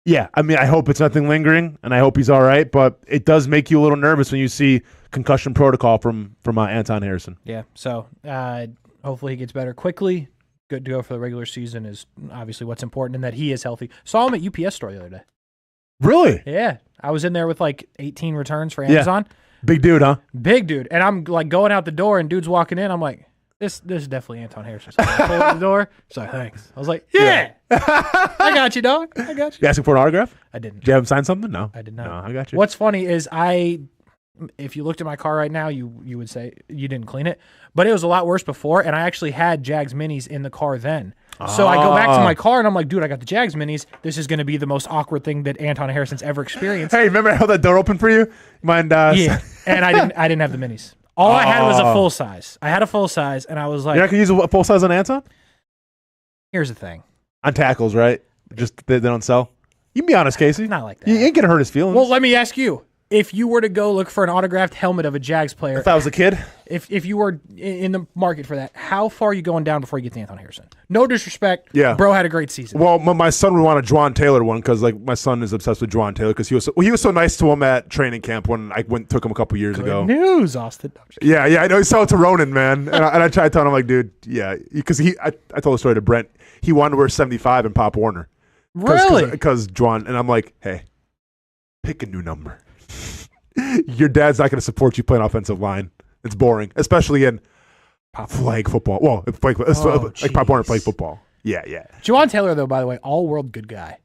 Yeah, I mean, I hope it's nothing lingering, and I hope he's all right. But it does make you a little nervous when you see concussion protocol from Anton Harrison. Yeah, so hopefully he gets better quickly. Good to go for the regular season is obviously what's important, and that he is healthy. Saw him at UPS store the other day. Really? Yeah. I was in there with like 18 returns for Amazon. Yeah. Big dude, huh? Big dude. And I'm like going out the door and dude's walking in. I'm like, this is definitely Anton Harrison. So I pulled the door. So thanks. I was like, yeah. I got you, dog. I got you. You asking for an autograph? I didn't. Did you have him sign something? No. I did not. No, I got you. What's funny is if you looked at my car right now, you would say you didn't clean it. But it was a lot worse before, and I actually had Jags Minis in the car then. So I go back to my car, and I'm like, dude, I got the Jags Minis. This is going to be the most awkward thing that Anton Harrison's ever experienced. Hey, remember how that door opened for you? Mind? Yeah. And I didn't have the minis. All I had was a full size. I had a full size, and I was like, you're not gonna use a full size on Anton? Here's the thing. On tackles, right? Just they don't sell. You can be honest, Casey. Not like that. You ain't gonna hurt his feelings. Well, let me ask you. If you were to go look for an autographed helmet of a Jags player, if I was a kid, if you were in the market for that, how far are you going down before you get to Anton Harrison? No disrespect. Yeah. Bro had a great season. Well, my son would want a Juwan Taylor one because like my son is obsessed with Juwan Taylor because he was so nice to him at training camp when I took him a couple years ago. News, Austin. Yeah, I know. He saw it to Ronan, man, and I tried telling him like, dude, yeah, because I told the story to Brent. He wanted to wear 75 and Pop Warner. Really? Because Juwan, and I'm like, hey, pick a new number. Your dad's not going to support you playing offensive line. It's boring, especially in flag football. Well, like Pop Warner played football. Yeah. Juwan Taylor, though, by the way, all-world good guy.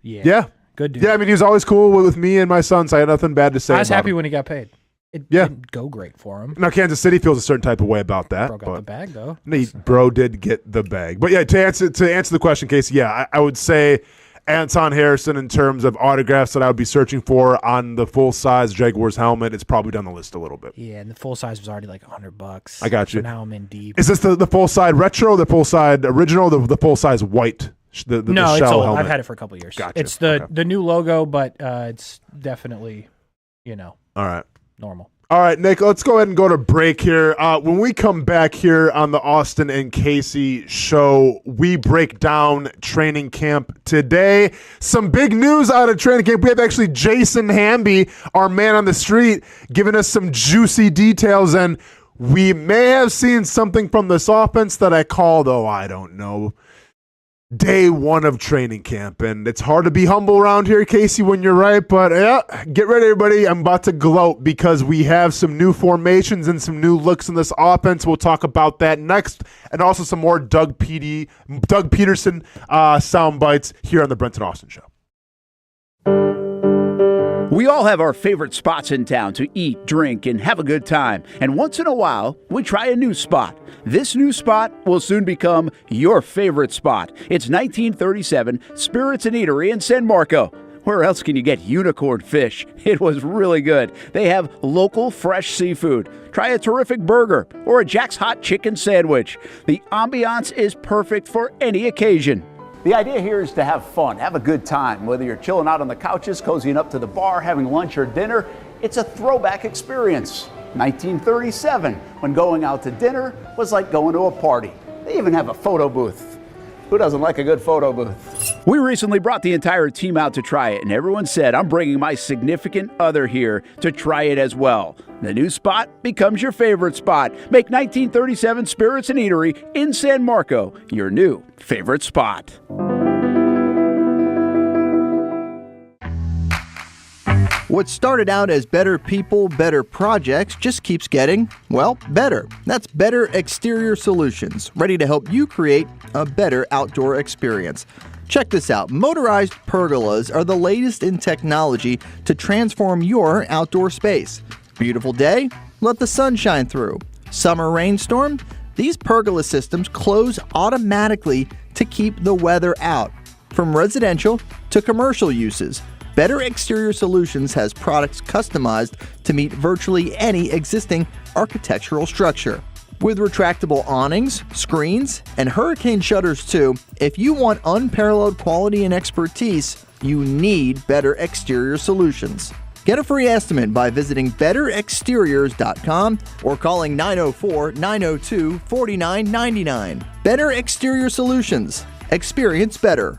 Yeah. Good dude. Yeah, I mean, he was always cool with me and my son, so I had nothing bad to say. I was happy him. when he got paid. It didn't go great for him. Now, Kansas City feels a certain type of way about that. Bro got the bag, though. Bro did get the bag. But yeah, to answer the question, Casey, yeah, I would say Anton Harrison in terms of autographs that I would be searching for on the full-size Jaguars helmet. It's probably down the list a little bit. Yeah, and the full size was already like $100. I got you. So now I'm in deep. Is this the full-size retro, the full-size original, the full-size white? The no, shell it's old. helmet? I've had it for a couple of years. Gotcha. It's the new logo, but it's definitely, all right, normal. All right, Nick, let's go ahead and go to break here. When we come back here on the Austin and Casey show, we break down training camp today. Some big news out of training camp. We have actually Jason Hamby, our man on the street, giving us some juicy details, and we may have seen something from this offense that I call, though, I don't know, day one of training camp. And it's hard to be humble around here, Casey, when you're right. But yeah, get ready, everybody. I'm about to gloat because we have some new formations and some new looks in this offense. We'll talk about that next. And also some more Doug Peterson sound bites here on the Brent Austen Show. We all have our favorite spots in town to eat, drink, and have a good time. And once in a while, we try a new spot. This new spot will soon become your favorite spot. It's 1937 Spirits and Eatery in San Marco. Where else can you get unicorn fish? It was really good. They have local fresh seafood. Try a terrific burger or a Jack's Hot Chicken sandwich. The ambiance is perfect for any occasion. The idea here is to have fun, have a good time. Whether you're chilling out on the couches, cozying up to the bar, having lunch or dinner, it's a throwback experience. 1937, when going out to dinner was like going to a party. They even have a photo booth. Who doesn't like a good photo booth? We recently brought the entire team out to try it, and everyone said, I'm bringing my significant other here to try it as well. The new spot becomes your favorite spot. Make 1937 Spirits and Eatery in San Marco your new favorite spot. What started out as better people, better projects just keeps getting, well, better. That's Better Exterior Solutions, ready to help you create a better outdoor experience. Check this out. Motorized pergolas are the latest in technology to transform your outdoor space. Beautiful day? Let the sun shine through. Summer rainstorm? These pergola systems close automatically to keep the weather out. From residential to commercial uses, Better Exterior Solutions has products customized to meet virtually any existing architectural structure. With retractable awnings, screens, and hurricane shutters too, if you want unparalleled quality and expertise, you need Better Exterior Solutions. Get a free estimate by visiting betterexteriors.com or calling 904-902-4999. Better Exterior Solutions. Experience better.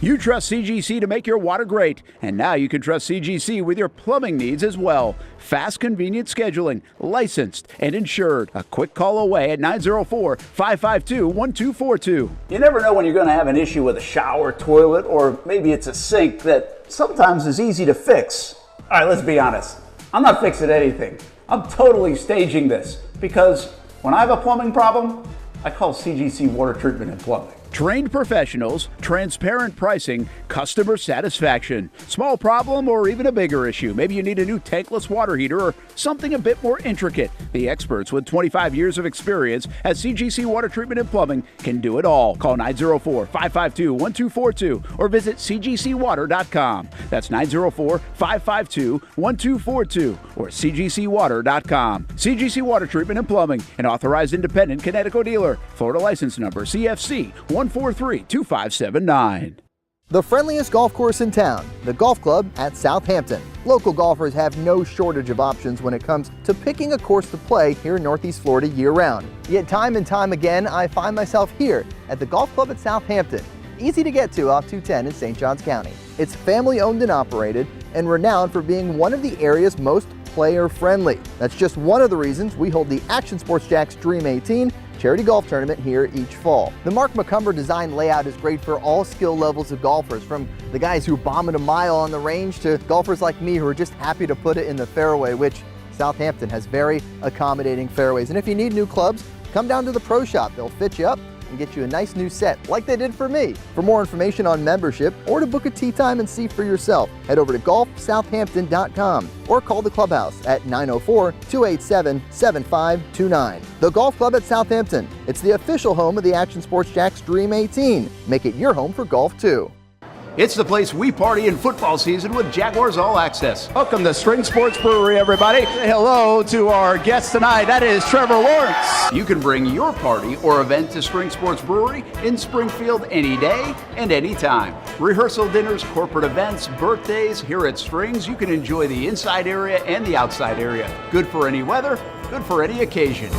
You trust CGC to make your water great, and now you can trust CGC with your plumbing needs as well. Fast, convenient scheduling, licensed and insured. A quick call away at 904-552-1242. You never know when you're going to have an issue with a shower, toilet, or maybe it's a sink that sometimes is easy to fix. All right, let's be honest. I'm not fixing anything. I'm totally staging this because when I have a plumbing problem, I call CGC Water Treatment and Plumbing. Trained professionals, transparent pricing, customer satisfaction. Small problem or even a bigger issue. Maybe you need a new tankless water heater or something a bit more intricate. The experts with 25 years of experience at CGC Water Treatment and Plumbing can do it all. Call 904-552-1242 or visit cgcwater.com. That's 904-552-1242 or cgcwater.com. CGC Water Treatment and Plumbing, an authorized independent Connecticut dealer. Florida license number CFC 1432579. The friendliest golf course in town, the Golf Club at Southampton. Local golfers have no shortage of options when it comes to picking a course to play here in Northeast Florida year-round. Yet time and time again, I find myself here at the Golf Club at Southampton. Easy to get to off 210 in St. Johns County. It's family-owned and operated and renowned for being one of the area's most player-friendly. That's just one of the reasons we hold the Action Sports Jax Dream 18 charity golf tournament here each fall. The Mark McCumber design layout is great for all skill levels of golfers, from the guys who bomb it a mile on the range to golfers like me who are just happy to put it in the fairway, which Southampton has very accommodating fairways. And if you need new clubs, come down to the pro shop. They'll fit you up and get you a nice new set like they did for me. For more information on membership or to book a tee time and see for yourself, head over to golfsouthampton.com or call the clubhouse at 904-287-7529. The Golf Club at Southampton. It's the official home of the Action Sports Jax Dream 18. Make it your home for golf too. It's the place we party in football season with Jaguars All Access. Welcome to String Sports Brewery, everybody. Say hello to our guest tonight. That is Trevor Lawrence. You can bring your party or event to String Sports Brewery in Springfield any day and any time. Rehearsal dinners, corporate events, birthdays. Here at Strings, you can enjoy the inside area and the outside area. Good for any weather, good for any occasion.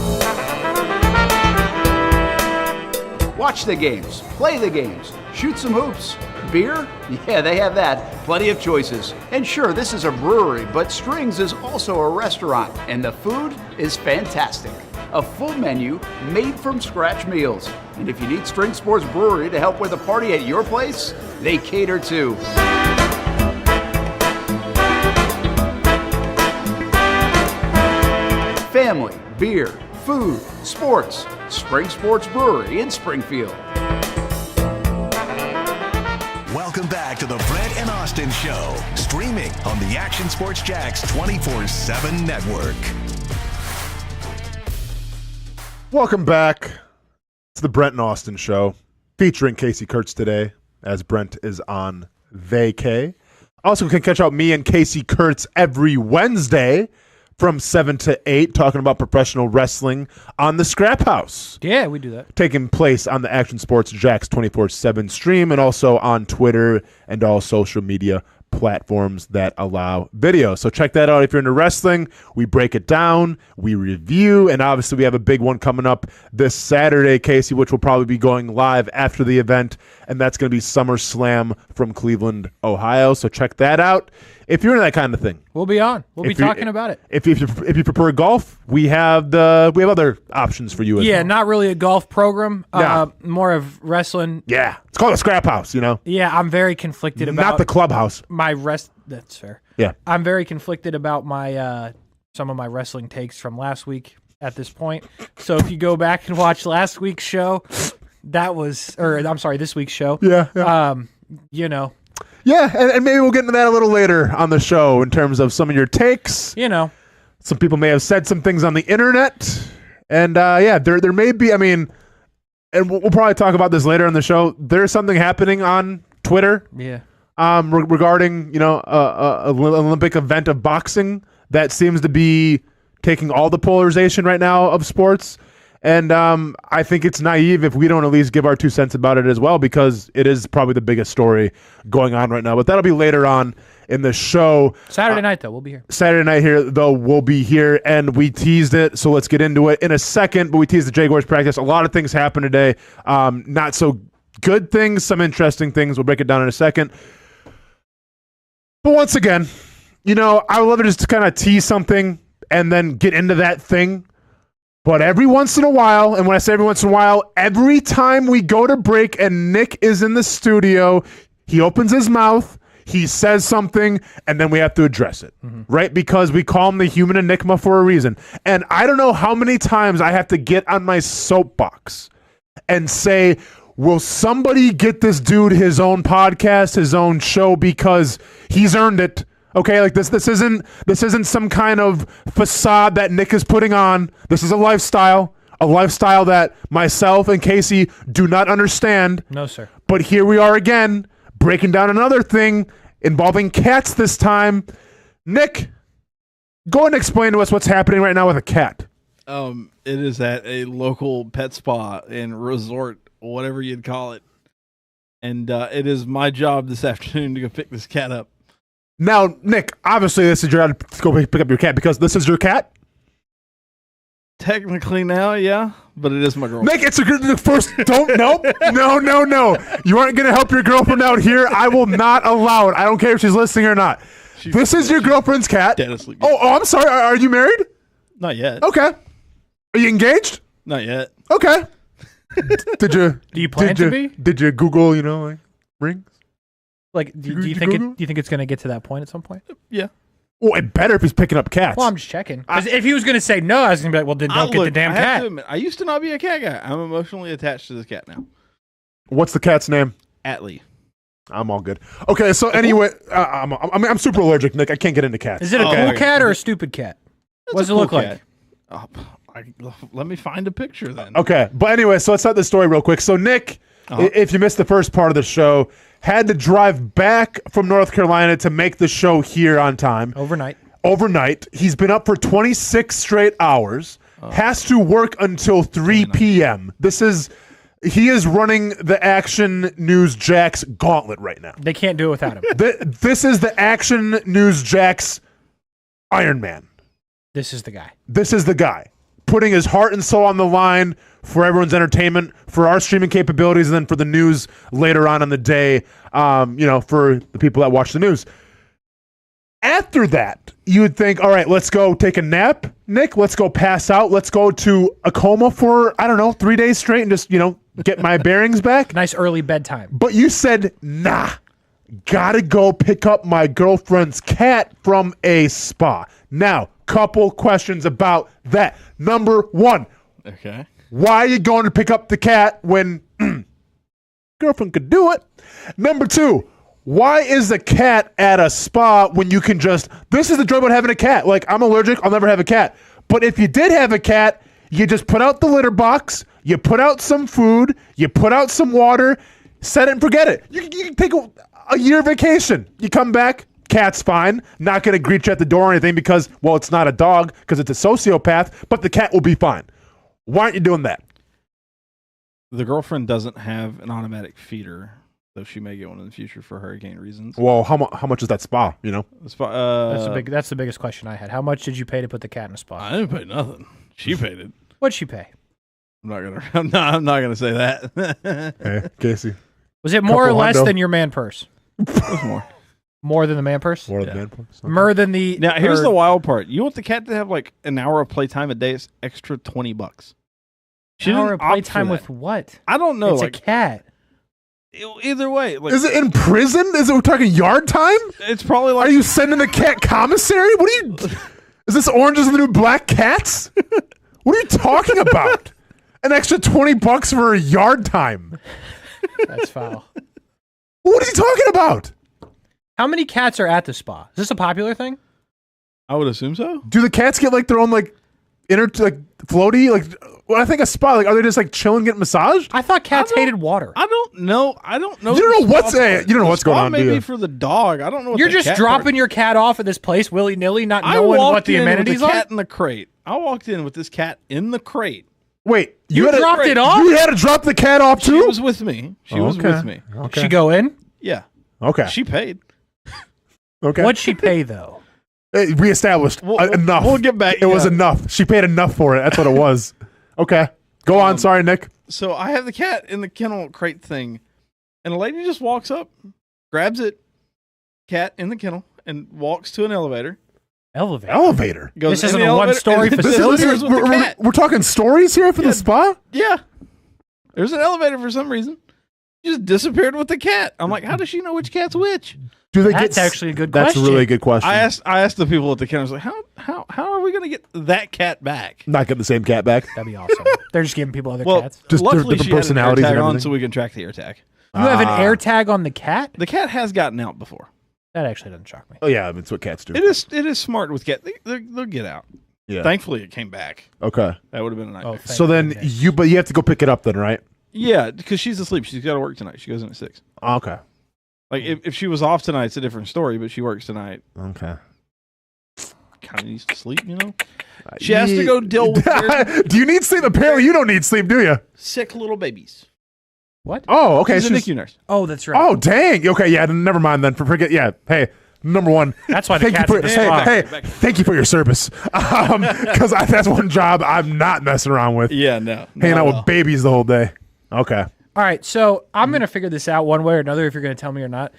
Watch the games, play the games, shoot some hoops. Beer? Yeah, they have that. Plenty of choices. And sure, this is a brewery, but Strings is also a restaurant, and the food is fantastic. A full menu made from scratch meals. And if you need String Sports Brewery to help with a party at your place, they cater too. Family, beer, food, sports. Spring Sports Brewery in Springfield. Welcome back to the Brent and Austin Show, streaming on the Action Sports Jax 24/7 network. Welcome back to the Brent and Austin Show, featuring Casey Kurtz today, as Brent is on vacay. Also, can catch out me and Casey Kurtz every Wednesday from 7 to 8, talking about professional wrestling on the Scrap House. Yeah, we do that. Taking place on the Action Sports Jax 24/7 stream, and also on Twitter and all social media platforms that allow video. So check that out if you're into wrestling. We break it down, we review, and obviously we have a big one coming up this Saturday, Casey, which will probably be going live after the event, and that's going to be SummerSlam from Cleveland, Ohio. So check that out. If you're into that kind of thing, we'll be on. We'll be talking about it. If you prefer golf, we have other options for you as well. Yeah, not really a golf program. More of wrestling. Yeah, it's called a Scrap House. You know. Yeah, I'm very conflicted about not the clubhouse. That's fair. Yeah, I'm very conflicted about my some of my wrestling takes from last week at this point. So if you go back and watch last week's show, this week's show. Yeah. You know. Yeah, and maybe we'll get into that a little later on the show in terms of some of your takes. You know. Some people may have said some things on the internet. And, there may be, and we'll probably talk about this later on the show. There's something happening on Twitter. Yeah. Regarding, an Olympic event of boxing that seems to be taking all the polarization right now of sports. And I think it's naive if we don't at least give our 2 cents about it as well, because it is probably the biggest story going on right now. But that'll be later on in the show. Saturday night, though, we'll be here. Saturday night here, though, we'll be here, and we teased it, so let's get into it in a second. But we teased the Jaguars practice. A lot of things happened today. Not so good things, some interesting things. We'll break it down in a second. But once again, I would love to just kind of tease something and then get into that thing. But every once in a while, and when I say every once in a while, every time we go to break and Nick is in the studio, he opens his mouth, he says something, and then we have to address it, right? Because we call him the human enigma for a reason. And I don't know how many times I have to get on my soapbox and say, will somebody get this dude his own podcast, his own show, because he's earned it. Okay, like this isn't some kind of facade that Nick is putting on. This is a lifestyle that myself and Casey do not understand. No, sir. But here we are again, breaking down another thing, involving cats this time. Nick, go and explain to us what's happening right now with a cat. It is at a local pet spa and resort, whatever you'd call it. And it is my job this afternoon to go pick this cat up. Now, Nick, obviously this is your job to go pick up your cat because this is your cat? Technically now, yeah, but it is my girlfriend. Nick, it's the first. Don't. Nope. No. You aren't going to help your girlfriend out here. I will not allow it. I don't care if she's listening or not. This is your girlfriend's cat. Dead asleep. Oh, I'm sorry. Are you married? Not yet. Okay. Are you engaged? Not yet. Okay. Did you? Do you plan to be? Did you Google? Like rings? Like, do you think it's going to get to that point at some point? Yeah. Oh, it better if he's picking up cats. Well, I'm just checking. Because if he was going to say no, I was going to be like, well, then don't get the damn I have cat. to admit, I used to not be a cat guy. I'm emotionally attached to this cat now. What's the cat's name? Atlee. I'm all good. Okay, so anyway, I'm super allergic, Nick. I can't get into cats. Is it a cool cat or a stupid cat? What does it look like? Let me find a picture then. Okay, but anyway, so let's start the story real quick. So Nick, if you missed the first part of the show, had to drive back from North Carolina to make the show here on time. Overnight. He's been up for 26 straight hours. Has to work until 3 p.m. He is running the Action News Jax gauntlet right now. They can't do it without him. This is the Action News Jax Iron Man. This is the guy. This is the guy. Putting his heart and soul on the line for everyone's entertainment, for our streaming capabilities, and then for the news later on in the day, for the people that watch the news. After that, you would think, all right, let's go take a nap, Nick. Let's go pass out. Let's go to a coma for, 3 days straight and just, get my bearings back. Nice early bedtime. But you said, nah, gotta go pick up my girlfriend's cat from a spa. Now, couple questions about that. Number one. Okay. Why are you going to pick up the cat when girlfriend could do it? Number two. Why is the cat at a spa when you can this is the joy about having a cat. Like, I'm allergic, I'll never have a cat. But if you did have a cat, you just put out the litter box, you put out some food, you put out some water, set it and forget it. You can take a year vacation. You come back, cat's fine. Not going to greet you at the door or anything because, well, it's not a dog because it's a sociopath, but the cat will be fine. Why aren't you doing that? The girlfriend doesn't have an automatic feeder. So she may get one in the future for hurricane reasons. Well, how much is that spa? The spa. That's the biggest question I had. How much did you pay to put the cat in a spa? I didn't pay nothing. She paid it. What'd she pay? I'm not gonna say that. Hey, Casey. Was it more or less than your man purse? It was more. More than the man purse? More than the man purse. Okay. More than the. Now here's the wild part. You want the cat to have like an hour of playtime a day? It's extra $20. An hour of playtime with what? I don't know. It's a cat. Either way, is it in prison? We're talking yard time? It's probably like. Are you sending the cat commissary? What are you? Is this Orange is the New Black Cats? What are you talking about? An extra $20 for a yard time? That's foul. What are you talking about? How many cats are at the spa? Is this a popular thing? I would assume so. Do the cats get like their own floaty When I think a spa, are they just chilling, getting massaged? I thought cats hated water. I don't know. You don't know what's going on. Maybe for the dog. I don't know. You're just dropping your cat off at this place willy nilly, not knowing what the amenities are. Cat in the crate. I walked in with this cat in the crate. Wait, you dropped it off? You had to drop the cat off too? She was with me. Okay. Did she go in? Yeah. Okay. She paid. Okay. What'd she pay though? Reestablished enough. We'll get back. It was enough. She paid enough for it. That's what it was. Okay. Go on. Sorry, Nick. So I have the cat in the kennel crate thing, and a lady just walks up, grabs it, cat in the kennel, and walks to an elevator. Elevator? This isn't a one-story facility? We're talking stories here for the spa? Yeah. There's an elevator for some reason. She just disappeared with the cat. I'm like, how does she know which cat's which? That's actually a good question. That's a really good question. I asked the people at the kennel, I was like, how are we going to get that cat back? Not get the same cat back? That'd be awesome. They're just giving people other cats. Just luckily different she had personalities an and AirTag on everything. so we can track the AirTag. You have an AirTag on the cat? The cat has gotten out before. That actually doesn't shock me. Oh yeah, it's what cats do. It is smart with cats. They'll get out. Yeah. Thankfully, it came back. Okay. That would have been a nightmare. So then you have to go pick it up then, right? Yeah, because she's asleep. She's got to work tonight. She goes in at 6. Okay. Like if she was off tonight, it's a different story. But she works tonight. Okay. Kind of needs to sleep, you know. She has to go deal with Do you need sleep? Apparently, you don't need sleep, do you? sick little babies. What? Oh, okay. She's a NICU nurse. Oh, that's right. Oh, dang. Okay, yeah. Never mind then. Forget. Yeah. Hey, number one. That's why the cat's in the spot. Hey, thank you for your service. Because that's one job I'm not messing around with. Yeah, no. Hanging out with babies the whole day. Okay. All right, so I'm going to figure this out one way or another if you're going to tell me or not.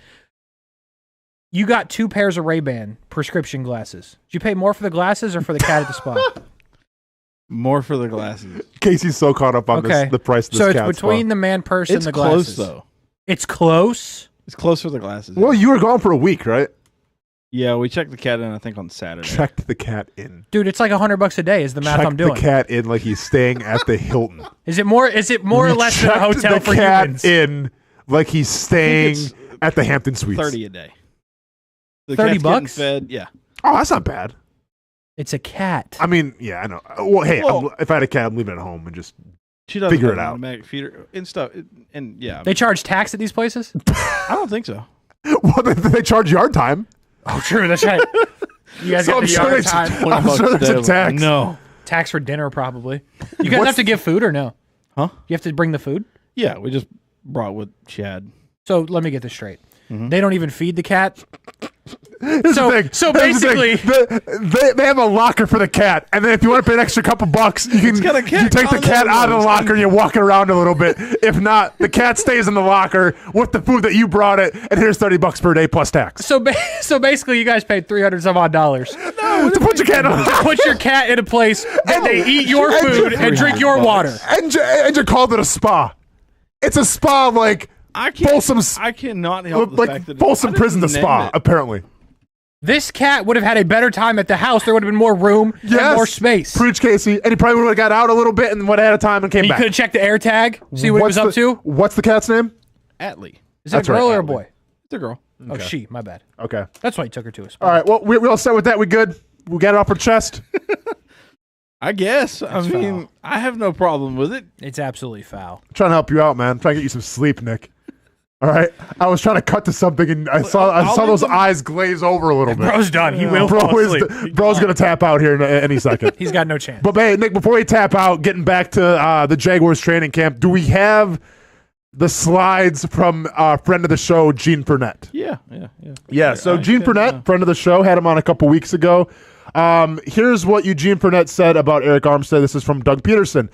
You got 2 pairs of Ray-Ban prescription glasses. Did you pay more for the glasses or for the cat at the spa? More for the glasses. Casey's so caught up on the price of this So cat it's between spa. the man purse and the glasses. It's close, though. It's close? It's close for the glasses. Well, you were gone for a week, right? Yeah, we checked the cat in, I think, on Saturday. Checked the cat in. Dude, it's like $100 a day is the math I'm doing. Checked the cat in like he's staying at the Hilton. Is it more or less than a hotel the for cat humans? in like he's staying at the Hampton Suites. 30 a day. The $30? cat's getting fed, yeah. Oh, that's not bad. It's a cat. I mean, yeah, I know. Well, hey, if I had a cat, I'm leaving it at home and just She doesn't figure have it an out. automatic feeder and stuff. And yeah. They charge tax at these places? I don't think so. Well, they charge yard time. Oh, true. That's right. You guys So get the yard time. I'm sure there's a tax. No. Tax for dinner, probably. You guys have to give food or no? Huh? You have to bring the food? Yeah, we just brought what she had. So let me get this straight. They don't even feed the cat? Here's the thing. So Here's the basically, thing. They have a locker for the cat, and then if you want to pay an extra couple bucks, you can got a cat you take the cat out of the locker and you walk it around a little bit. If not, the cat stays in the locker with the food that you brought it, and here's $30 per day plus tax. so basically, you guys paid $300 some odd dollars To put your cat on. to put your cat in a place that they eat your food and drink your water. And you called it a spa. It's a spa like Folsom. I cannot help the Like fact that Folsom Prison, the name spa, it. apparently. This cat would have had a better time at the house. There would have been more room and more space. Preach, Casey. And he probably would have got out a little bit and went ahead of time and came You back. could have checked the air tag, see what he was up to. What's the cat's name? Atlee. Is it a girl or a boy? It's a girl. Oh, she. My bad. Okay. That's why he took her to a spa. All right. Well, we all set with that. We good? We got it off our chest? I guess. I mean, I have no problem with it. It's absolutely foul. I'm trying to help you out, man. I'm trying to get you some sleep, Nick. All right. I was trying to cut to something, and I saw those eyes glaze over a little bit. Bro's done. He will fall asleep. Bro's going to tap out here in any second. He's got no chance. But, hey, Nick, before we tap out, getting back to the Jaguars training camp, do we have the slides from friend of the show, Gene Purnett? Yeah. So Gene Purnett, friend of the show, had him on a couple weeks ago. Here's what Eugene Purnett said about Eric Armstead. This is from Doug Peterson.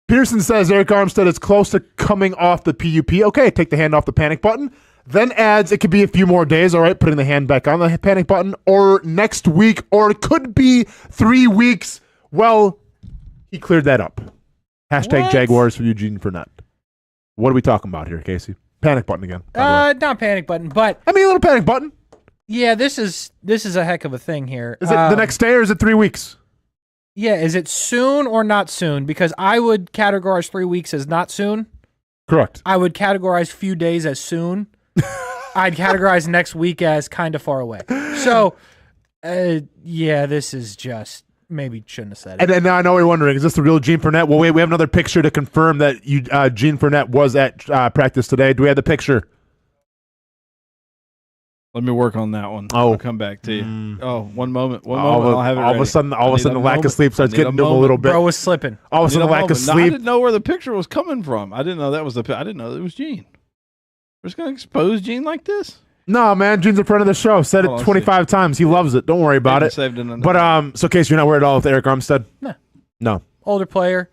Peterson says Eric Armstead is close to coming off the PUP. Okay, take the hand off the panic button. Then adds it could be a few more days, all right, putting the hand back on the panic button, or next week, or it could be 3 weeks. Well, he cleared that up. Hashtag Jaguars for Eugene Purnett. What are we talking about here, Casey? Panic button again. Not panic button, but I mean a little panic button. yeah, this is a heck of a thing here. Is it the next day or is it 3 weeks? Yeah, is it soon or not soon? Because I would categorize 3 weeks as not soon. Correct. I would categorize few days as soon. I'd categorize next week as kind of far away. So, yeah, this is just maybe shouldn't have said it. And now I know you're wondering, is this the real Gene Purnett? Well, wait, we have another picture to confirm that Gene Purnett was at practice today. Do we have the picture? Let me work on that one. Oh. I'll come back to you. Oh, one moment. I'll have it all of a sudden, the lack of sleep starts getting to him a little bit. Bro was slipping. All of a sudden, the lack of No, I sleep. didn't know where the picture was coming from. I didn't know that was I didn't know it was Gene. We're just gonna expose Gene like this? No, man, Gene's a friend of the show. Said it 25 times. He loves it. Don't worry about it. Saved it. But so, Case, you're not worried at all with Eric Armstead? No. Older player.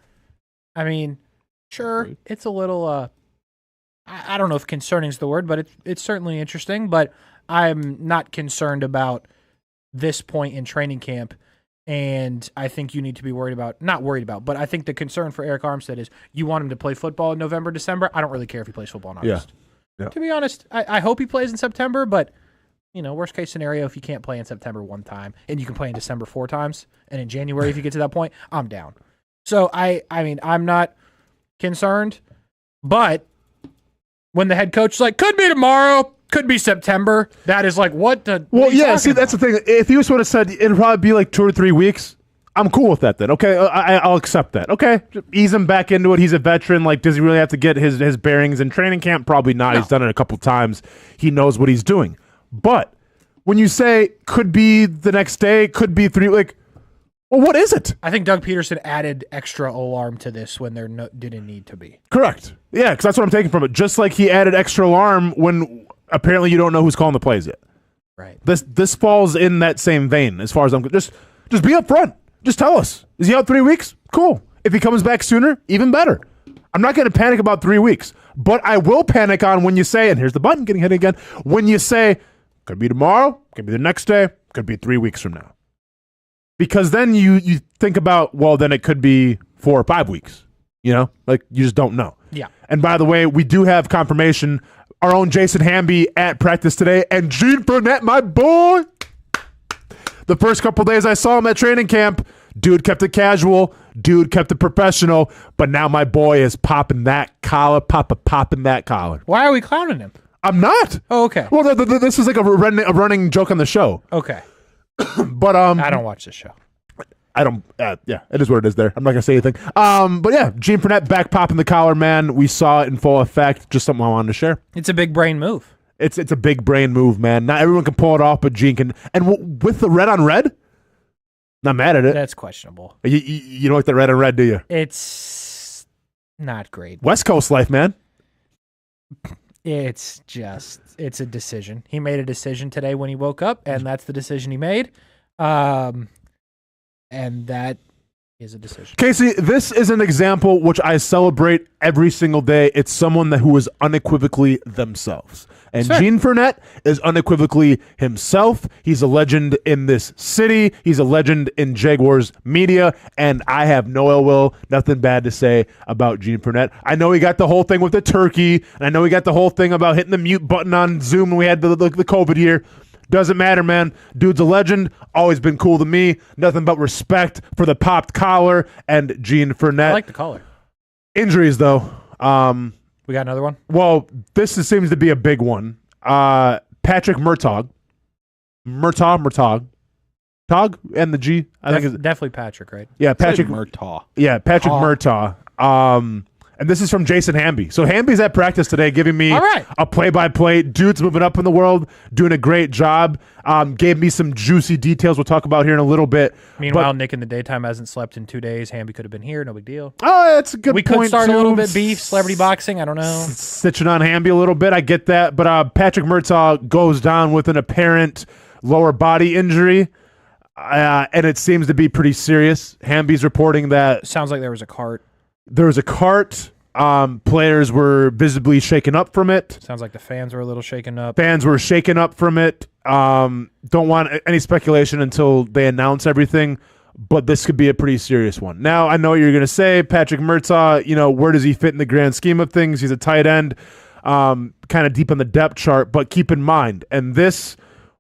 I mean, sure, it's a little. I don't know if concerning is the word, but it's certainly interesting. But I'm not concerned about this point in training camp, and I think you need to be not worried about, but I think the concern for Eric Armstead is you want him to play football in November, December. I don't really care if he plays football in August. Yeah. To be honest, I hope he plays in September, but worst case scenario, if you can't play in September one time and you can play in December 4 times, and in January if you get to that point, I'm down. So I mean, I'm not concerned, but when the head coach is like, could be tomorrow, could be September, that is like, what the... Well, yeah, see, that's the thing. If he was would have said it'd probably be like 2 or 3 weeks, I'm cool with that then. Okay, I'll accept that. Okay, ease him back into it. He's a veteran. Like, does he really have to get his bearings in training camp? Probably not. No. He's done it a couple times. He knows what he's doing. But when you say could be the next day, could be 3, like, well, what is it? I think Doug Peterson added extra alarm to this when there didn't need to be. Correct. Yeah, because that's what I'm taking from it. Just like he added extra alarm when apparently you don't know who's calling the plays yet. Right. This falls in that same vein as far as I'm just be upfront. Just tell us. Is he out 3 weeks? Cool. If he comes back sooner, even better. I'm not going to panic about 3 weeks, but I will panic on when you say, and here's the button getting hit again, when you say, could be tomorrow, could be the next day, could be 3 weeks from now. Because then you think about, well, then it could be 4 or 5 weeks. You know, like you just don't know. Yeah. And by the way, we do have confirmation. Our own Jason Hamby at practice today, and Gene Burnett, my boy. The first couple days I saw him at training camp, dude kept it casual, dude kept it professional, but now my boy is popping that collar, popping that collar. Why are we clowning him? I'm not. Oh, okay. Well, this is like a running joke on the show. Okay. But I don't watch this show. I don't. Yeah, it is what it is. There, I'm not gonna say anything. But yeah, Gene Burnett back popping the collar, man. We saw it in full effect. Just something I wanted to share. It's a big brain move. It's a big brain move, man. Not everyone can pull it off, but Gene can. And with the red on red, not mad at it. That's questionable. You don't like that red on red, do you? It's not great. West Coast life, man. It's a decision. He made a decision today when he woke up, and that's the decision he made. And that is a decision. Casey, this is an example which I celebrate every single day. It's someone who is unequivocally themselves. And Sure. Gene Burnett is unequivocally himself. He's a legend in this city. He's a legend in Jaguars media. And I have no ill will, nothing bad to say about Gene Burnett. I know he got the whole thing with the turkey. And I know he got the whole thing about hitting the mute button on Zoom when we had the COVID year. Doesn't matter, man. Dude's a legend. Always been cool to me. Nothing but respect for the popped collar and Gene Burnett. I like the collar. Injuries, though. We got another one? Well, this seems to be a big one. Patrick Murtaugh. Tog and the G. I think it's definitely Patrick, right? Yeah, Patrick Murtaugh. Yeah, Patrick Murtaugh. And this is from Jason Hamby. So Hamby's at practice today giving me a play-by-play. Dude's moving up in the world, doing a great job. Gave me some juicy details we'll talk about here in a little bit. Meanwhile, Nick in the daytime hasn't slept in 2 days. Hamby could have been here. No big deal. Oh, that's a good point. We could start a little bit beef, celebrity boxing. I don't know. Stitching on Hamby a little bit. I get that. But Patrick Murtaugh goes down with an apparent lower body injury. And it seems to be pretty serious. Hamby's reporting that... Sounds like there was a cart. There was a cart. Players were visibly shaken up from it. Sounds like the fans were a little shaken up. Fans were shaken up from it. Don't want any speculation until they announce everything, but this could be a pretty serious one. Now, I know what you're going to say, Patrick Murtaugh, where does he fit in the grand scheme of things? He's a tight end, kind of deep on the depth chart, but keep in mind, and this,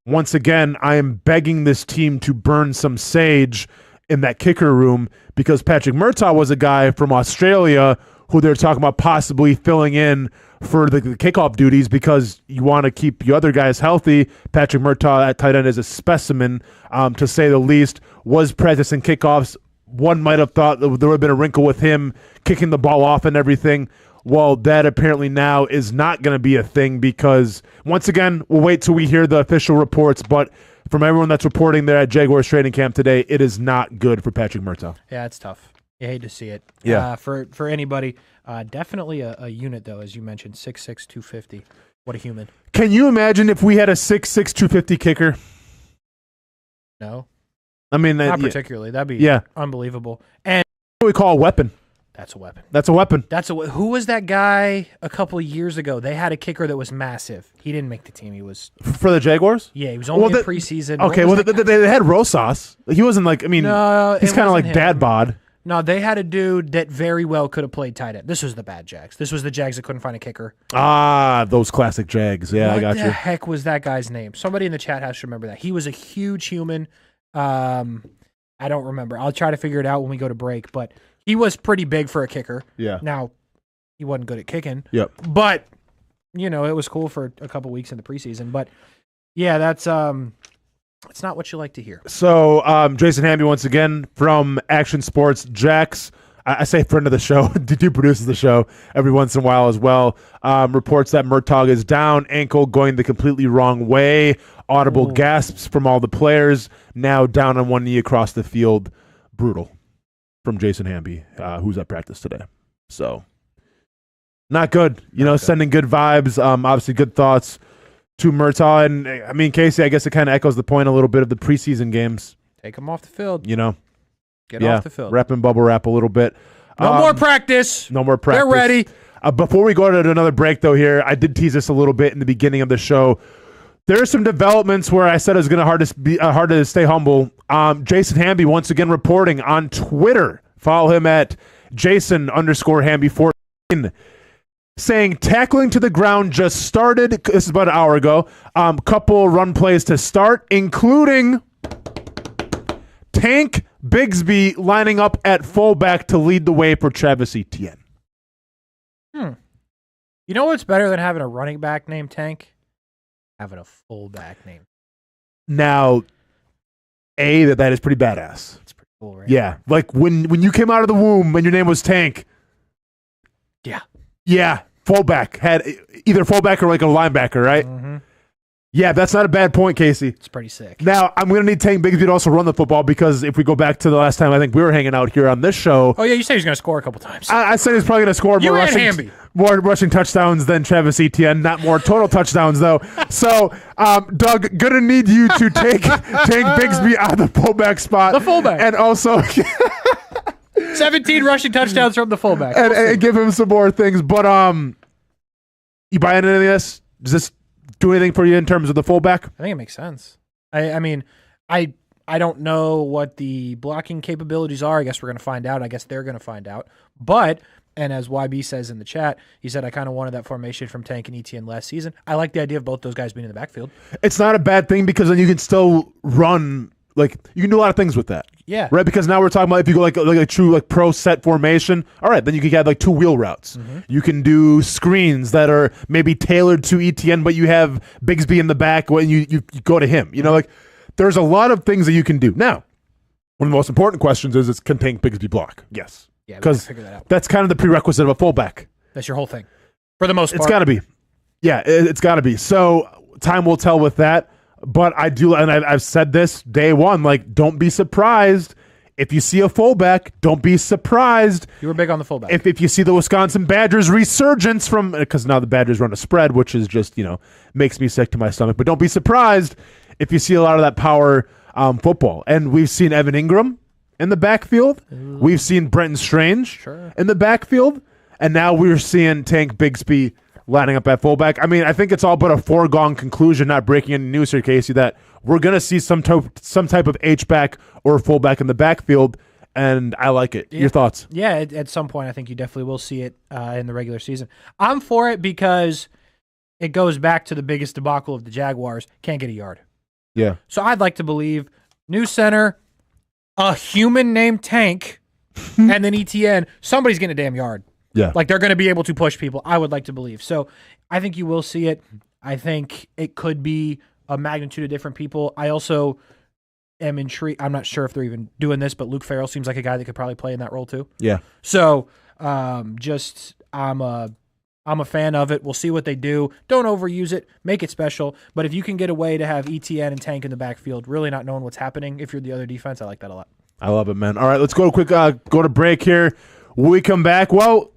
once again, I am begging this team to burn some sage in that kicker room because Patrick Murtaugh was a guy from Australia who they're talking about possibly filling in for the kickoff duties because you want to keep your other guys healthy. Patrick Murtaugh at tight end is a specimen, to say the least, was practicing kickoffs. One might have thought there would have been a wrinkle with him kicking the ball off and everything. Well, that apparently now is not going to be a thing because, once again, we'll wait till we hear the official reports, but from everyone that's reporting there at Jaguars training camp today, it is not good for Patrick Murtaugh. Yeah, it's tough. You hate to see it. Yeah. For anybody, definitely a unit, though, as you mentioned, 6'6", 250. What a human. Can you imagine if we had a 6'6", 250 kicker? No. I mean, not particularly. That'd be unbelievable. And what we call a weapon. That's a weapon. That's a weapon. Who was that guy a couple of years ago? They had a kicker that was massive. He didn't make the team. He was for the Jaguars. Yeah, he was only in preseason. Okay, they had Rosas. He wasn't like. I mean, no, he's kind of like him. dad bod. No, they had a dude that very well could have played tight end. This was the bad Jags. This was the Jags that couldn't find a kicker. Ah, those classic Jags. Yeah, I got you. What the heck was that guy's name? Somebody in the chat has to remember that. He was a huge human. I don't remember. I'll try to figure it out when we go to break, but he was pretty big for a kicker. Yeah. Now, he wasn't good at kicking. Yep. But, it was cool for a couple weeks in the preseason. But, yeah, that's It's not what you like to hear. So Jason Hamby, once again, from Action Sports Jax. I say friend of the show. Dude produces the show every once in a while as well. Reports that Murtaugh is down, ankle going the completely wrong way. Audible gasps from all the players. Now down on one knee across the field. Brutal from Jason Hamby, who's at practice today. So not good. Sending good vibes. Obviously good thoughts to Murtaugh. And I mean, Casey, I guess it kind of echoes the point a little bit of the preseason games. Take him off the field. Get off the field. Rep and bubble wrap a little bit. No more practice. No more practice. They're ready. Before we go to another break, though, here, I did tease this a little bit in the beginning of the show. There are some developments where I said it was going to be hard to stay humble. Jason Hamby once again reporting on Twitter. Follow him at Jason_Hamby14. Saying tackling to the ground just started. This is about an hour ago. Couple run plays to start, including Tank Bigsby lining up at fullback to lead the way for Travis Etienne. You know what's better than having a running back named Tank? Having a fullback name. Now, that is pretty badass. It's pretty cool, right? Yeah. Like when you came out of the womb and your name was Tank. Yeah. Yeah. Fullback. Had either fullback or like a linebacker, right? Mm-hmm. Yeah, that's not a bad point, Casey. It's pretty sick. Now, I'm going to need Tank Bigsby to also run the football because if we go back to the last time I think we were hanging out here on this show. Oh, yeah, you said he was going to score a couple times. I said he's probably going to score more rushing touchdowns than Travis Etienne. Not more total touchdowns, though. So, Doug, going to need you to take Tank Bigsby out of the fullback spot. The fullback. And also 17 rushing touchdowns from the fullback. And give him some more things. But you buy into this? Does this do anything for you in terms of the fullback? I think it makes sense. I mean, I don't know what the blocking capabilities are. I guess we're going to find out. I guess they're going to find out. But, and as YB says in the chat, he said, I kind of wanted that formation from Tank and Etienne last season. I like the idea of both those guys being in the backfield. It's not a bad thing because then you can still run. Like, you can do a lot of things with that. Yeah. Right? Because now we're talking about if you go like a true like pro set formation, all right, then you can have like two wheel routes. Mm-hmm. You can do screens that are maybe tailored to ETN, but you have Bigsby in the back when you go to him. Like there's a lot of things that you can do. Now, one of the most important questions is can Tank Bigsby block? Yes. Yeah, because that's kind of the prerequisite of a fullback. That's your whole thing. For the most part. It's got to be. Yeah, it's got to be. So time will tell with that. But I do, and I've said this day one, like, don't be surprised if you see a fullback. Don't be surprised. You were big on the fullback. If you see the Wisconsin Badgers resurgence because now the Badgers run a spread, which is just, makes me sick to my stomach. But don't be surprised if you see a lot of that power football. And we've seen Evan Ingram in the backfield. Ooh. We've seen Brenton Strange in the backfield. And now we're seeing Tank Bigsby lining up at fullback. I mean, I think it's all but a foregone conclusion, not breaking any news here, Casey, that we're going to see some type of H-back or fullback in the backfield, and I like it. Yeah. Your thoughts? Yeah, at some point, I think you definitely will see it in the regular season. I'm for it because it goes back to the biggest debacle of the Jaguars. Can't get a yard. Yeah. So I'd like to believe new center, a human named Tank, and then ETN, somebody's getting a damn yard. Yeah. Like they're going to be able to push people, I would like to believe. So I think you will see it. I think it could be a magnitude of different people. I also am intrigued. I'm not sure if they're even doing this, but Luke Farrell seems like a guy that could probably play in that role too. Yeah. So I'm a fan of it. We'll see what they do. Don't overuse it. Make it special. But if you can get a way to have ETN and Tank in the backfield, really not knowing what's happening if you're the other defense, I like that a lot. I love it, man. All right, let's go to break here. When we come back, well,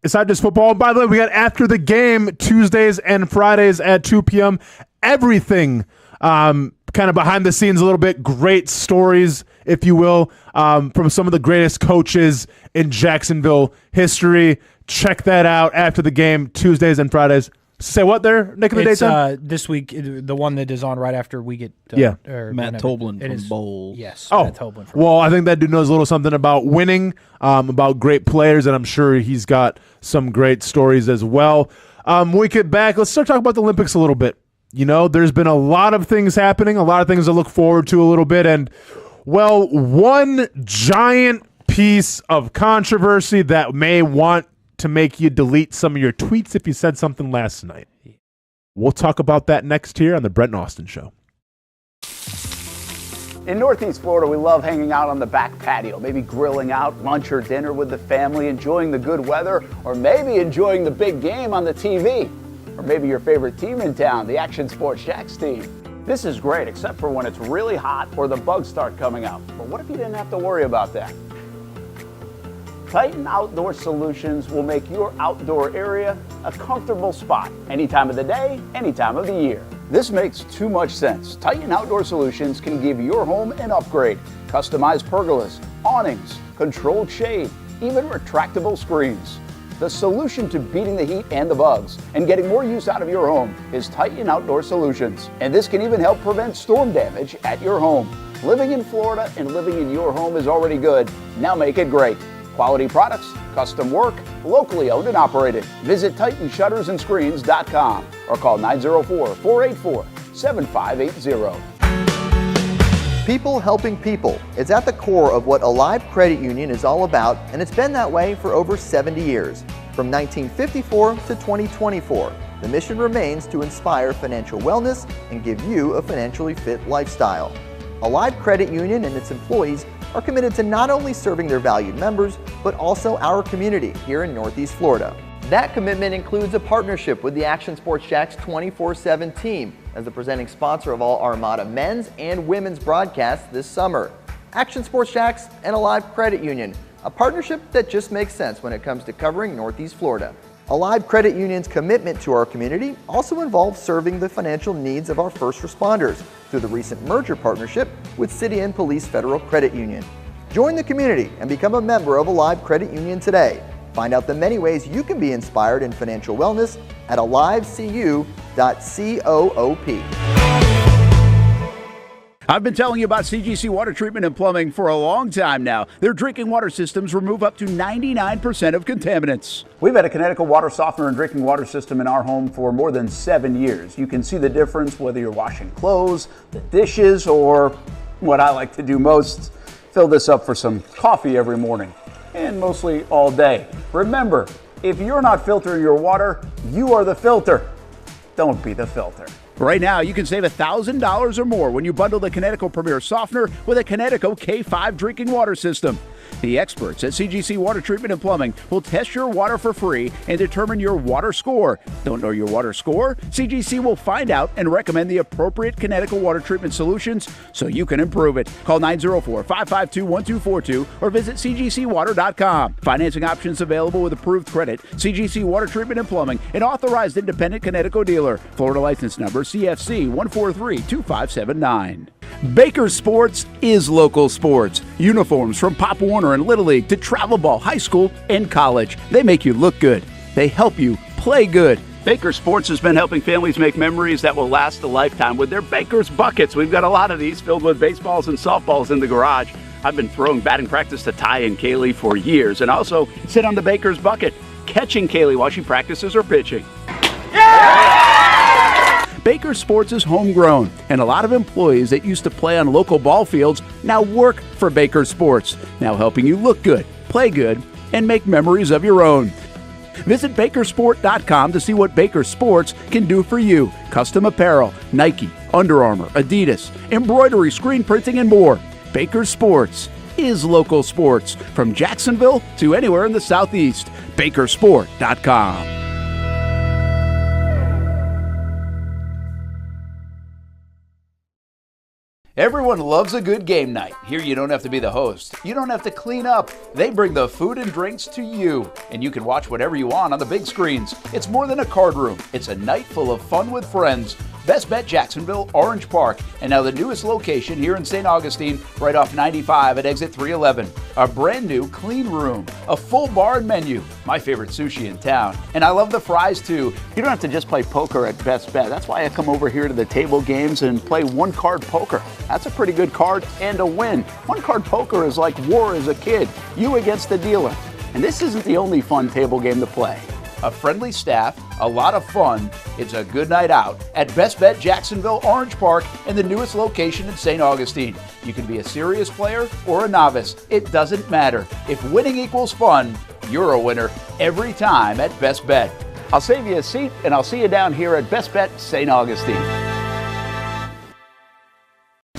it's not just football. By the way, we got after the game Tuesdays and Fridays at 2 p.m. Everything kind of behind the scenes a little bit. Great stories, if you will, from some of the greatest coaches in Jacksonville history. Check that out after the game Tuesdays and Fridays. Say what there, Nick, in the daytime? This week, the one that is on right after we get Matt Toblin from Bowles. Yes. Oh, Matt Toblin from well, I think that dude knows a little something about winning, about great players, and I'm sure he's got some great stories as well. When we get back, let's start talking about the Olympics a little bit. There's been a lot of things happening, a lot of things to look forward to a little bit, and, well, one giant piece of controversy that may want to make you delete some of your tweets if you said something last night. We'll talk about that next here on the Brent Austen Show. In Northeast Florida, we love hanging out on the back patio, maybe grilling out lunch or dinner with the family, enjoying the good weather, or maybe enjoying the big game on the TV. Or maybe your favorite team in town, the Action Sports Jacks team. This is great, except for when it's really hot or the bugs start coming out. But what if you didn't have to worry about that? Titan Outdoor Solutions will make your outdoor area a comfortable spot, any time of the day, any time of the year. This makes too much sense. Titan Outdoor Solutions can give your home an upgrade. Customized pergolas, awnings, controlled shade, even retractable screens. The solution to beating the heat and the bugs and getting more use out of your home is Titan Outdoor Solutions. And this can even help prevent storm damage at your home. Living in Florida and living in your home is already good. Now make it great. Quality products, custom work, locally owned and operated. Visit TitanShuttersAndScreens.com or call 904-484-7580. People helping people is at the core of what Alive Credit Union is all about, and it's been that way for over 70 years. From 1954 to 2024, the mission remains to inspire financial wellness and give you a financially fit lifestyle. Alive Credit Union and its employees are committed to not only serving their valued members, but also our community here in Northeast Florida. That commitment includes a partnership with the Action Sports Jacks 24/7 team as the presenting sponsor of all Armada men's and women's broadcasts this summer. Action Sports Jacks and Alive Credit Union, a partnership that just makes sense when it comes to covering Northeast Florida. Alive Credit Union's commitment to our community also involves serving the financial needs of our first responders through the recent merger partnership with City and Police Federal Credit Union. Join the community and become a member of Alive Credit Union today. Find out the many ways you can be inspired in financial wellness at alivecu.coop. I've been telling you about CGC Water Treatment and Plumbing for a long time now. Their drinking water systems remove up to 99% of contaminants. We've had a Connecticut water softener and drinking water system in our home for more than 7 years. You can see the difference whether you're washing clothes, the dishes, or what I like to do most, fill this up for some coffee every morning, and mostly all day. Remember, if you're not filtering your water, you are the filter. Don't be the filter. Right now, you can save $1,000 or more when you bundle the Connecticut Premier Softener with a Connecticut K5 drinking water system. The experts at CGC Water Treatment and Plumbing will test your water for free and determine your water score. Don't know your water score? CGC will find out and recommend the appropriate Connecticut water treatment solutions so you can improve it. Call 904-552-1242 or visit cgcwater.com. Financing options available with approved credit. CGC Water Treatment and Plumbing, an authorized independent Connecticut dealer. Florida license number CFC 1432579. Baker Sports is local sports. Uniforms from Pop Warner and Little League to travel ball, high school, and college. They make you look good. They help you play good. Baker Sports has been helping families make memories that will last a lifetime with their Baker's Buckets. We've got a lot of these filled with baseballs and softballs in the garage. I've been throwing batting practice to Ty and Kaylee for years and also sit on the Baker's Bucket, catching Kaylee while she practices or pitching. Baker Sports is homegrown, and a lot of employees that used to play on local ball fields now work for Baker Sports, now helping you look good, play good, and make memories of your own. Visit bakersport.com to see what Baker Sports can do for you. Custom apparel, Nike, Under Armour, Adidas, embroidery, screen printing, and more. Baker Sports is local sports from Jacksonville to anywhere in the Southeast. Bakersport.com. Everyone loves a good game night. Here you don't have to be the host. You don't have to clean up. They bring the food and drinks to you, and you can watch whatever you want on the big screens. It's more than a card room. It's a night full of fun with friends. Best Bet Jacksonville, Orange Park, and now the newest location here in St. Augustine, right off 95 at exit 311. A brand new clean room, a full bar and menu, my favorite sushi in town. And I love the fries too. You don't have to just play poker at Best Bet. That's why I come over here to the table games and play one card poker. That's a pretty good card and a win. One card poker is like war as a kid, you against the dealer. And this isn't the only fun table game to play. A friendly staff, a lot of fun. It's a good night out at Best Bet Jacksonville, Orange Park, and the newest location in St. Augustine. You can be a serious player or a novice. It doesn't matter. If winning equals fun, you're a winner every time at Best Bet. I'll save you a seat, and I'll see you down here at Best Bet St. Augustine.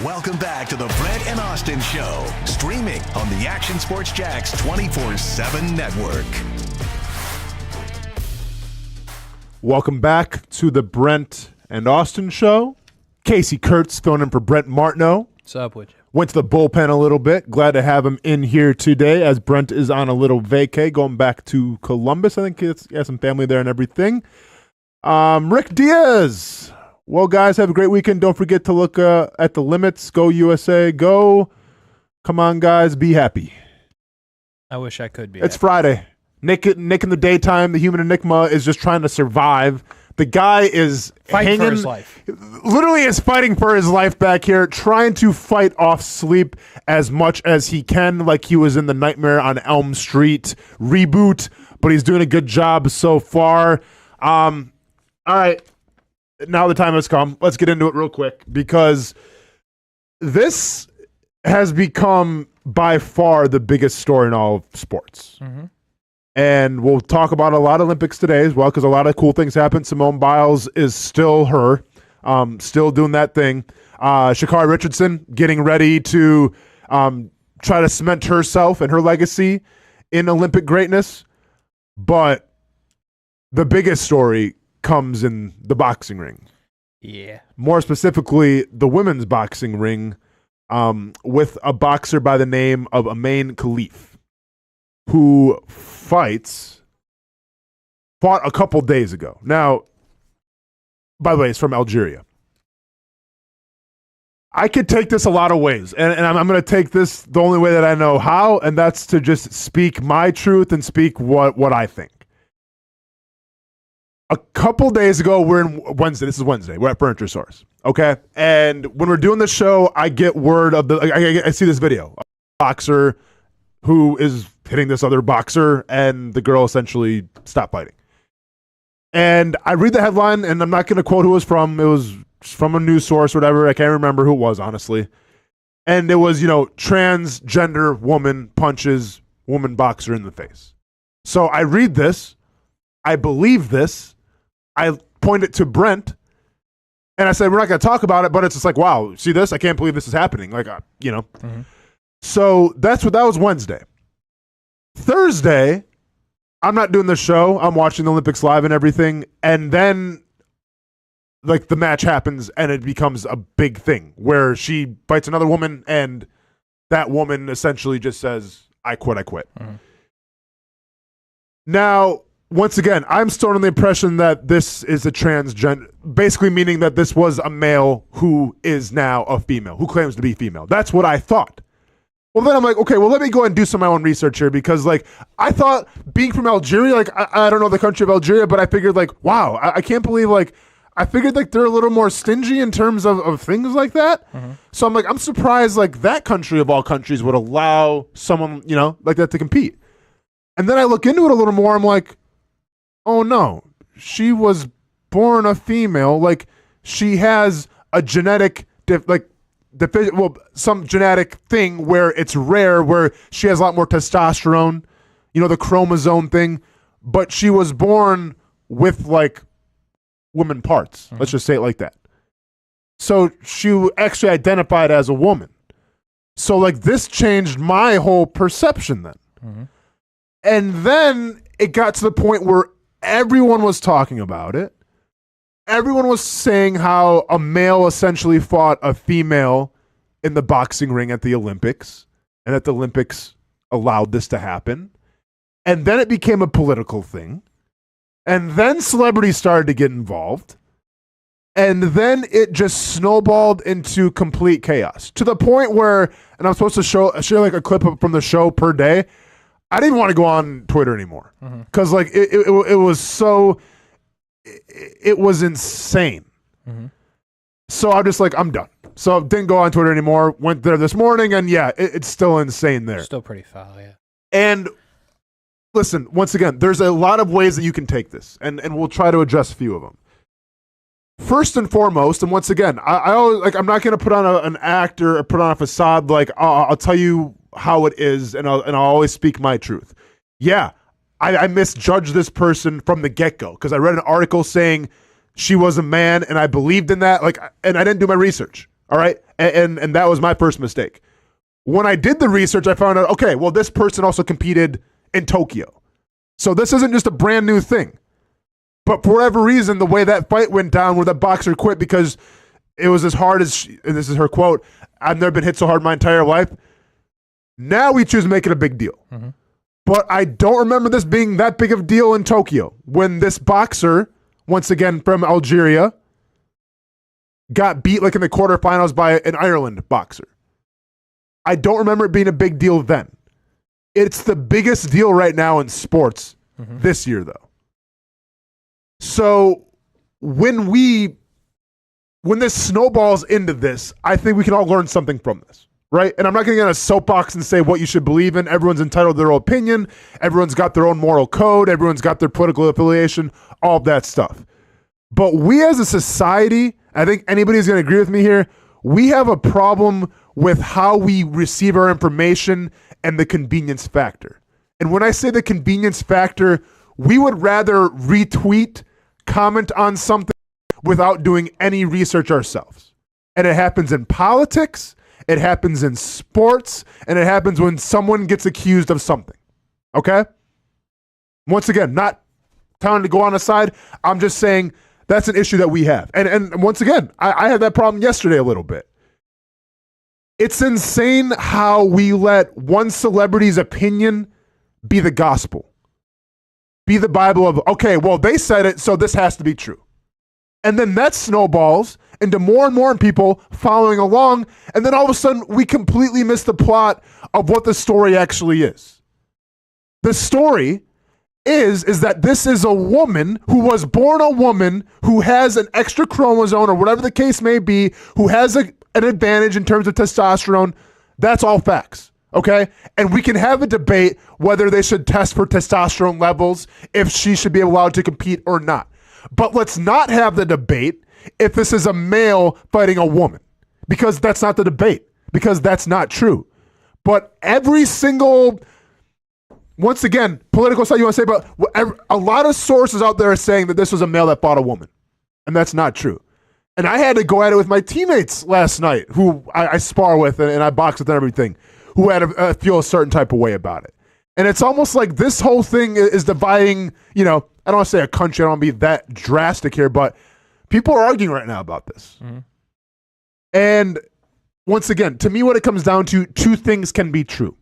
Welcome back to the Brent and Austin Show, streaming on the Action Sports Jax 24/7 network. Welcome back to the Brent and Austin Show. Casey Kurtz filling in for Brent Martineau. What's up with you? Went to the bullpen a little bit. Glad to have him in here today as Brent is on a little vacay, going back to Columbus. I think he has some family there and everything. Rick Diaz. Well, guys, have a great weekend. Don't forget to look at the limits. Go USA. Go. Come on, guys. Be happy. I wish I could be. It's Friday. Nick in the daytime, the human enigma, is just trying to survive. The guy is fighting for his life. Literally is fighting for his life back here, trying to fight off sleep as much as he can, like he was in the Nightmare on Elm Street reboot, but he's doing a good job so far. All right. Now the time has come. Let's get into it real quick because this has become by far the biggest story in all of sports. Mm-hmm. And we'll talk about a lot of Olympics today as well because a lot of cool things happen. Simone Biles is still her, still doing that thing. Sha'Carri Richardson getting ready to try to cement herself and her legacy in Olympic greatness. But the biggest story comes in the boxing ring. Yeah. More specifically, the women's boxing ring with a boxer by the name of Amain Khalif, who fought a couple days ago. Now, by the way, it's from Algeria. I could take this a lot of ways, and I'm going to take this the only way that I know how, and that's to just speak my truth and speak what I think. A couple days ago, we're in Wednesday. This is Wednesday. We're at Furniture Source, okay? And when we're doing the show, I get word of I see this video. A boxer who is hitting this other boxer, and the girl essentially stopped fighting. And I read the headline, and I'm not going to quote who it was from. It was from a news source or whatever. I can't remember who it was, honestly. And it was, transgender woman punches woman boxer in the face. So I read this. I believe this. I point it to Brent, and I said, we're not going to talk about it, but it's just like, wow, see this? I can't believe this is happening. Like, Mm-hmm. So that was Wednesday. Thursday, I'm not doing the show. I'm watching the Olympics live and everything. And then, the match happens, and it becomes a big thing where she fights another woman, and that woman essentially just says, I quit. Mm-hmm. Now, once again, I'm still under the impression that this is a transgender, basically meaning that this was a male who is now a female, who claims to be female. That's what I thought. Well, then I'm like, okay, well, let me go ahead and do some of my own research here because, I thought being from Algeria, I don't know the country of Algeria, but I figured, wow, I can't believe, I figured, they're a little more stingy in terms of things like that. Mm-hmm. So I'm like, I'm surprised, that country of all countries would allow someone, like that to compete. And then I look into it a little more. I'm like, oh, no, she was born a female. She has a genetic, some genetic thing where it's rare, where she has a lot more testosterone, the chromosome thing. But she was born with, woman parts. Mm-hmm. Let's just say it like that. So she actually identified as a woman. So, this changed my whole perception then. Mm-hmm. And then it got to the point where everyone was talking about it. Everyone was saying how a male essentially fought a female in the boxing ring at the Olympics, and that the Olympics allowed this to happen. And then it became a political thing. And then celebrities started to get involved. And then it just snowballed into complete chaos to the point where, and I'm supposed to share a clip from the show per day. I didn't want to go on Twitter anymore because it was so, it was insane. Mm-hmm. So I'm just I'm done. So didn't go on Twitter anymore. Went there this morning, and yeah, it's still insane there. Still pretty foul, yeah. And listen, once again, there's a lot of ways that you can take this, and we'll try to address a few of them. First and foremost, and once again, I always I'm not going to put on an act or put on a facade. I'll tell you how it is, and I'll always speak my truth. Yeah, I misjudged this person from the get-go because I read an article saying she was a man, and I believed in that. And I didn't do my research. All right. And that was my first mistake. When I did the research, I found out, okay, well, this person also competed in Tokyo. So this isn't just a brand new thing. But for whatever reason, the way that fight went down where that boxer quit because it was as hard as, and this is her quote, I've never been hit so hard my entire life. Now we choose to make it a big deal. Mm-hmm. But I don't remember this being that big of a deal in Tokyo when this boxer, once again from Algeria, got beat like in the quarterfinals by an Ireland boxer. I don't remember it being a big deal then. It's the biggest deal right now in sports this year, though. So when this snowballs into this, I think we can all learn something from this, right? And I'm not going to get on a soapbox and say what you should believe in. Everyone's entitled to their own opinion. Everyone's got their own moral code. Everyone's got their political affiliation, all of that stuff. But we as a society, I think anybody's going to agree with me here, we have a problem with how we receive our information and the convenience factor. And when I say the convenience factor, we would rather retweet, comment on something without doing any research ourselves. And it happens in politics, it happens in sports, and it happens when someone gets accused of something. Okay? Once again, not telling to go on a side, I'm just saying that's an issue that we have. And once again, I had that problem yesterday a little bit. It's insane how we let one celebrity's opinion be the gospel. Be the Bible of, okay, well, they said it, so this has to be true. And then that snowballs into more and more people following along, and then all of a sudden we completely miss the plot of what the story actually is. The story is that this is a woman who was born a woman who has an extra chromosome or whatever the case may be, who has an advantage in terms of testosterone. That's all facts, okay? And we can have a debate whether they should test for testosterone levels, if she should be allowed to compete or not. But let's not have the debate if this is a male fighting a woman, because that's not the debate, because that's not true. But every single... Once again, political side you want to say about a lot of sources out there are saying that this was a male that fought a woman, and that's not true. And I had to go at it with my teammates last night, who I spar with and I box with and everything, who had to feel a certain type of way about it. And it's almost like this whole thing is dividing, I don't want to say a country, I don't want to be that drastic here, but people are arguing right now about this. Mm-hmm. And once again, to me, what it comes down to, two things can be true.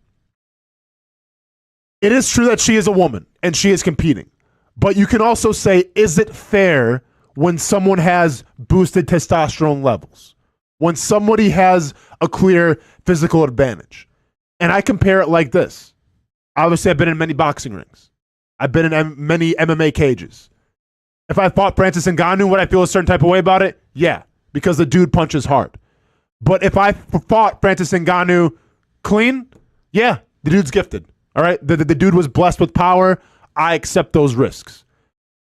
It is true that she is a woman and she is competing, but you can also say, is it fair when someone has boosted testosterone levels, when somebody has a clear physical advantage? And I compare it like this. Obviously, I've been in many boxing rings. I've been in many MMA cages. If I fought Francis Ngannou, would I feel a certain type of way about it? Yeah, because the dude punches hard. But if I fought Francis Ngannou clean, yeah, the dude's gifted. All right, the dude was blessed with power. I accept those risks.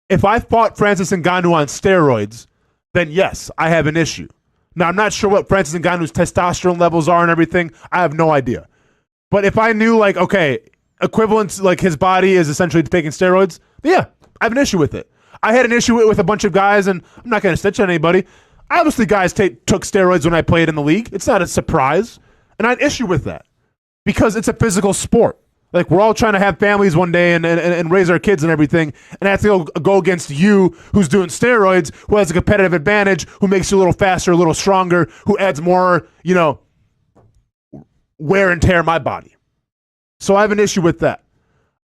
If I fought Francis Ngannou on steroids, then yes, I have an issue. Now, I'm not sure what Francis Ngannou's testosterone levels are and everything. I have no idea. But if I knew, like, okay, equivalence, like his body is essentially taking steroids, yeah, I have an issue with it. I had an issue with a bunch of guys, and I'm not going to stitch on anybody. Obviously, guys took steroids when I played in the league. It's not a surprise. And I had an issue with that because it's a physical sport. Like, we're all trying to have families one day and raise our kids and everything, and I have to go against you who's doing steroids, who has a competitive advantage, who makes you a little faster, a little stronger, who adds more, wear and tear in my body. So I have an issue with that.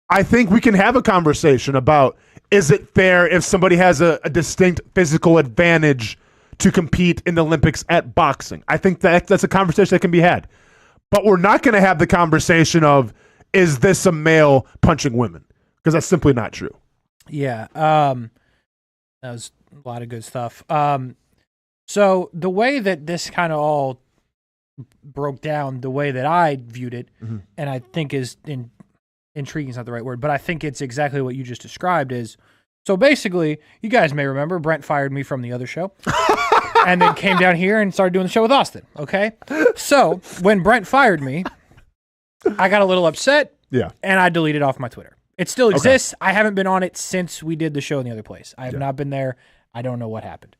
I think we can have a conversation about, is it fair if somebody has a distinct physical advantage to compete in the Olympics at boxing? I think that's a conversation that can be had. But we're not going to have the conversation of, is this a male punching women? Because that's simply not true. Yeah. That was a lot of good stuff. So the way that this kind of all broke down, the way that I viewed it, and I think is intriguing is not the right word, but I think it's exactly what you just described is, so basically, you guys may remember, Brent fired me from the other show and then came down here and started doing the show with Austin, okay? So when Brent fired me, I got a little upset, and I deleted off my Twitter. It still exists. Okay. I haven't been on it since we did the show in the other place. I have not been there. I don't know what happened.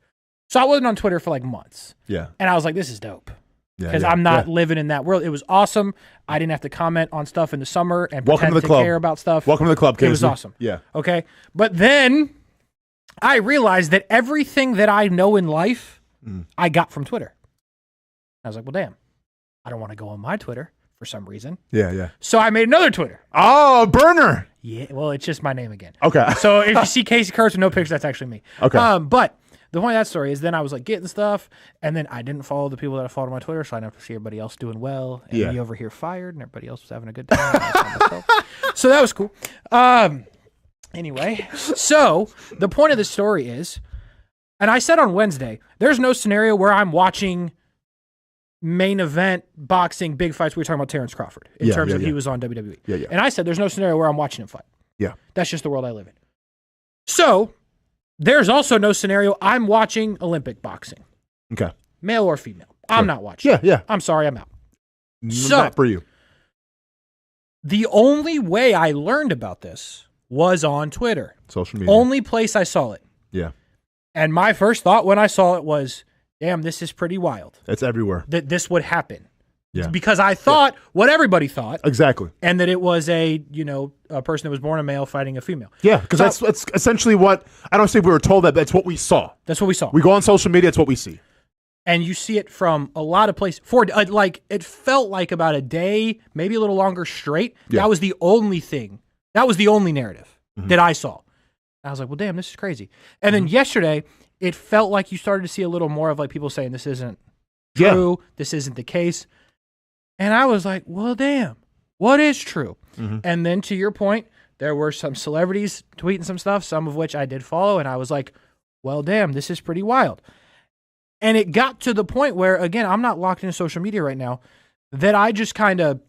So I wasn't on Twitter for like months. Yeah. And I was like, this is dope. Yeah, Because I'm not living in that world. It was awesome. I didn't have to comment on stuff in the summer and Welcome pretend to the club. care about stuff. Welcome to the club, Casey. It was awesome. Yeah. Okay. But then I realized that everything that I know in life, I got from Twitter. I was like, well, damn, I don't want to go on my Twitter for some reason. Yeah, yeah. So I made another Twitter. Oh, burner. Yeah, well, it's just my name again. Okay. So if you see Casey Kurtz with no picture, that's actually me. Okay. But the point of that story is then I was like getting stuff, and then I didn't follow the people that I followed on my Twitter, so I didn't have to see everybody else doing well, and me over here fired, and everybody else was having a good time. So that was cool. Anyway, so the point of the story is, and I said on Wednesday, there's no scenario where I'm watching main event boxing big fights. We were talking about Terrence Crawford in terms of he was on WWE. Yeah. And I said there's no scenario where I'm watching him fight. Yeah. That's just the world I live in. So there's also no scenario I'm watching Olympic boxing. Okay. Male or female. I'm not watching. Yeah. I'm sorry, I'm out. Not for you. The only way I learned about this was on Twitter. Social media. Only place I saw it. Yeah. And my first thought when I saw it was, damn, this is pretty wild. It's everywhere. That this would happen. Yeah. Because I thought what everybody thought. Exactly. And that it was a person that was born a male fighting a female. Yeah, because that's essentially what, I don't say we were told that, but it's what we saw. That's what we saw. We go on social media, it's what we see. And you see it from a lot of places. It felt like about a day, maybe a little longer straight. Yeah. That was the only thing. That was the only narrative that I saw. I was like, well, damn, this is crazy. And then yesterday, it felt like you started to see a little more of like people saying this isn't true, this isn't the case. And I was like, well, damn, what is true? And then to your point, there were some celebrities tweeting some stuff, some of which I did follow, and I was like, well, damn, this is pretty wild. And it got to the point where, again, I'm not locked into social media right now, that I just I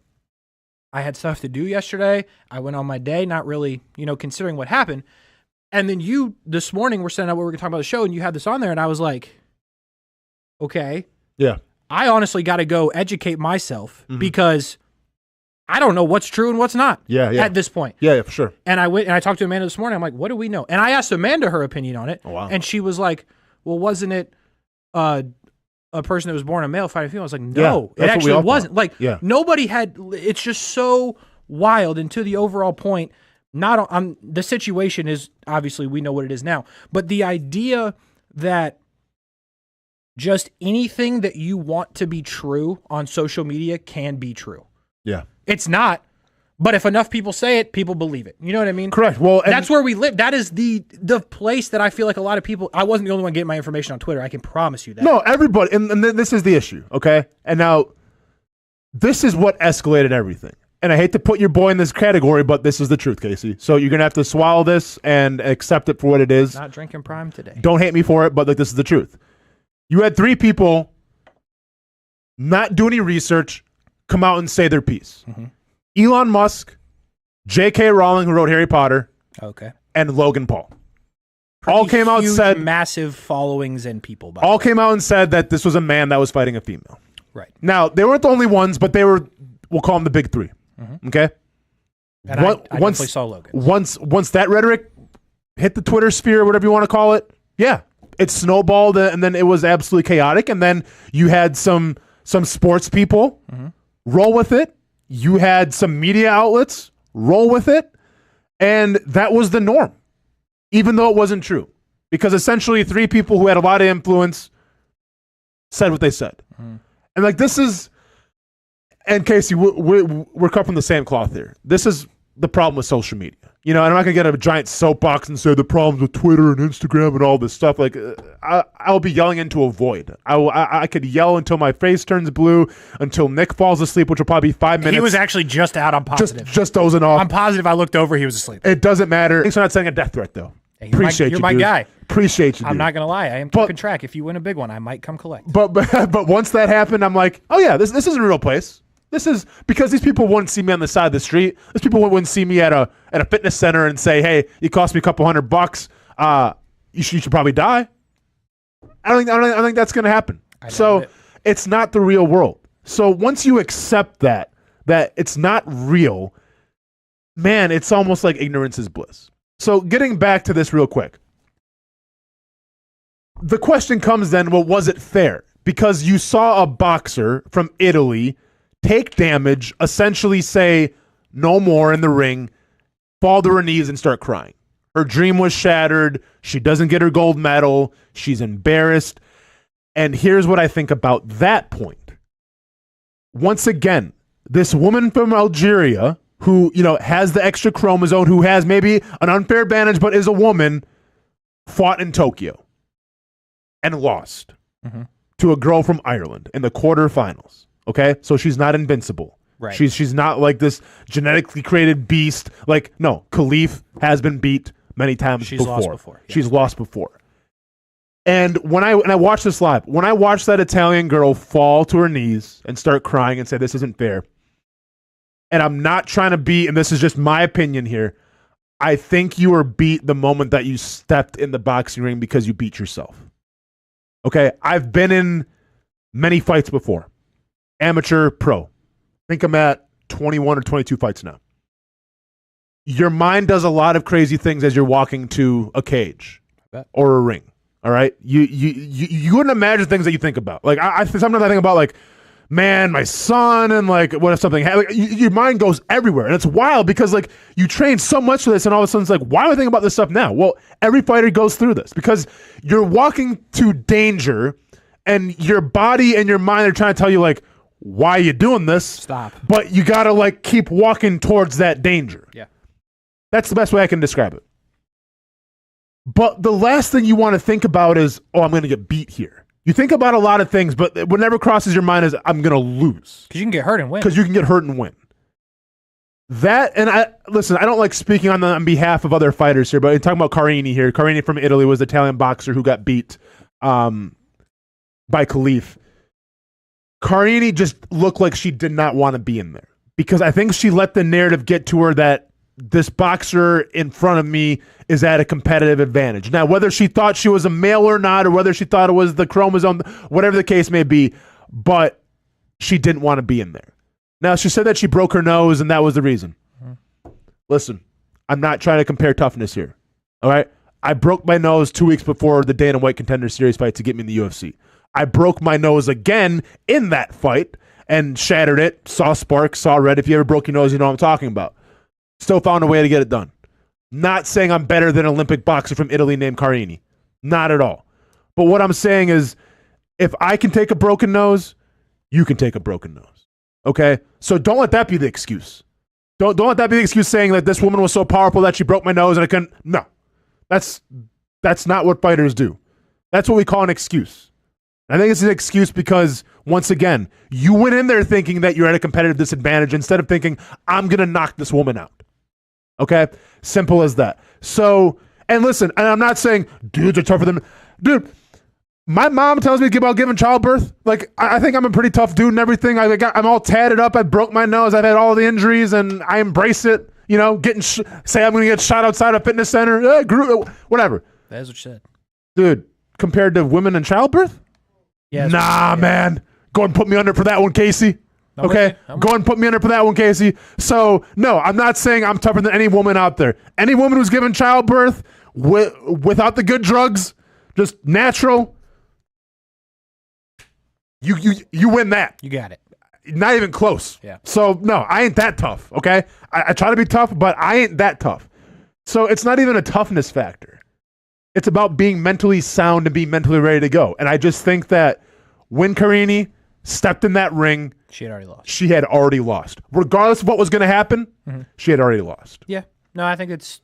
had stuff to do yesterday. I went on my day, not really, considering what happened. And then you, this morning, were setting up what we were going to talk about the show, and you had this on there, and I was like, okay. Yeah. I honestly got to go educate myself because I don't know what's true and what's not at this point. Yeah, for sure. And I went and I talked to Amanda this morning. I'm like, what do we know? And I asked Amanda her opinion on it. Oh, wow. And she was like, well, wasn't it a person that was born a male fighting a female? I was like, no, it actually wasn't. Like, nobody had, it's just so wild. And to the overall point, not on the situation is obviously we know what it is now, but the idea that just anything that you want to be true on social media can be true. Yeah. It's not, but if enough people say it, people believe it. You know what I mean? Correct. Well, that's where we live. That is the place that I feel like a lot of people, I wasn't the only one getting my information on Twitter. I can promise you that. No, everybody, and this is the issue, okay? And now, this is what escalated everything. And I hate to put your boy in this category, but this is the truth, Casey. So you're going to have to swallow this and accept it for what it is. Not drinking Prime today. Don't hate me for it, but this is the truth. You had 3 people not do any research come out and say their piece. Elon Musk, J.K. Rowling, who wrote Harry Potter, and Logan Paul. All came out and said massive followings and people. All came out and said that this was a man that was fighting a female. Right. Now, they weren't the only ones, but they were, we'll call them the big 3. Okay? And I definitely saw Logan. Once that rhetoric hit the Twitter sphere, whatever you want to call it, it snowballed, and then it was absolutely chaotic. And then you had some sports people roll with it. You had some media outlets roll with it. And that was the norm, even though it wasn't true. Because essentially 3 people who had a lot of influence said what they said. And like this is, and Casey, we're cut from the same cloth here. This is the problem with social media. And I'm not going to get a giant soapbox and say the problems with Twitter and Instagram and all this stuff. Like, I'll be yelling into a void. I could yell until my face turns blue, until Nick falls asleep, which will probably be 5 minutes. He was actually just out. I'm positive. Just dozing off. I'm positive I looked over. He was asleep. It doesn't matter. Thanks for not sending a death threat, though. Hey, Appreciate you're you, my dude. guy. Appreciate you, dude. I'm not going to lie. I am keeping track. If you win a big one, I might come collect. But once that happened, I'm like, oh, yeah, this isn't a real place. This is because these people wouldn't see me on the side of the street. These people wouldn't see me at a fitness center and say, "Hey, it cost me a couple $100. You should probably die." I don't think that's going to happen. So it's not the real world. So once you accept that it's not real, man, it's almost like ignorance is bliss. So getting back to this real quick, the question comes then, well, was it fair? Because you saw a boxer from Italy take damage, essentially say no more in the ring, fall to her knees and start crying. Her dream was shattered. She doesn't get her gold medal. She's embarrassed. And here's what I think about that point. Once again, this woman from Algeria who, has the extra chromosome, who has maybe an unfair advantage, but is a woman, fought in Tokyo and lost to a girl from Ireland in the quarterfinals. Okay? So she's not invincible. Right. She's not like this genetically created beast. Like, no, Khalif has been beat many times before. Lost before. Yeah. She's lost before. And when I watched this live, when I watched that Italian girl fall to her knees and start crying and say, this isn't fair, and I'm not trying to be, and this is just my opinion here, I think you were beat the moment that you stepped in the boxing ring because you beat yourself. Okay? I've been in many fights before. Amateur, pro. I think I'm at 21 or 22 fights now. Your mind does a lot of crazy things as you're walking to a cage or a ring. All right? You wouldn't imagine things that you think about. Like, sometimes I think about, like, man, my son, and like, what if something happened? Like, your mind goes everywhere. And it's wild because, like, you train so much for this, and all of a sudden it's like, why am I thinking about this stuff now? Well, every fighter goes through this because you're walking to danger, and your body and your mind are trying to tell you, like, why are you doing this? Stop. But you got to, like, keep walking towards that danger. Yeah. That's the best way I can describe it. But the last thing you want to think about is, oh, I'm going to get beat here. You think about a lot of things, but whatever crosses your mind is, I'm going to lose. Because you can get hurt and win. Because you can get hurt and win. That, and I don't like speaking on behalf of other fighters here, but I'm talking about Carini here. Carini from Italy was the Italian boxer who got beat by Khalif. Carini just looked like she did not want to be in there. Because I think she let the narrative get to her that this boxer in front of me is at a competitive advantage. Now, whether she thought she was a male or not, or whether she thought it was the chromosome, whatever the case may be, but she didn't want to be in there. Now, she said that she broke her nose and that was the reason. Listen, I'm not trying to compare toughness here. All right? I broke my nose 2 weeks before the Dana White Contender Series fight to get me in the UFC. I broke my nose again in that fight and shattered it, saw sparks, saw red. If you ever broke your nose, you know what I'm talking about. Still found a way to get it done. Not saying I'm better than an Olympic boxer from Italy named Carini. Not at all. But what I'm saying is, if I can take a broken nose, you can take a broken nose. Okay? So don't let that be the excuse. Don't let that be the excuse saying that this woman was so powerful that she broke my nose and I couldn't. No. That's not what fighters do. That's what we call an excuse. I think it's an excuse because, once again, you went in there thinking that you're at a competitive disadvantage instead of thinking, I'm going to knock this woman out. Okay? Simple as that. So, and listen, and I'm not saying dudes are tougher than... Dude, my mom tells me about giving childbirth. Like, I think I'm a pretty tough dude and everything. I'm all tatted up. I broke my nose. I've had all the injuries, and I embrace it. You know, say I'm going to get shot outside a fitness center. Whatever. That is what you said. Dude, compared to women in childbirth? Yeah, nah, man. Go and put me under for that one, Casey. Okay? Go and put me under for that one, Casey. So, no, I'm not saying I'm tougher than any woman out there. Any woman who's given childbirth without the good drugs, just natural, you win that. You got it. Not even close. Yeah. So, no, I ain't that tough, okay? I try to be tough, but I ain't that tough. So, it's not even a toughness factor. It's about being mentally sound and being mentally ready to go. And I just think that when Carini stepped in that ring, she had already lost. She had already lost. Regardless of what was going to happen, she had already lost. Yeah. No, I think it's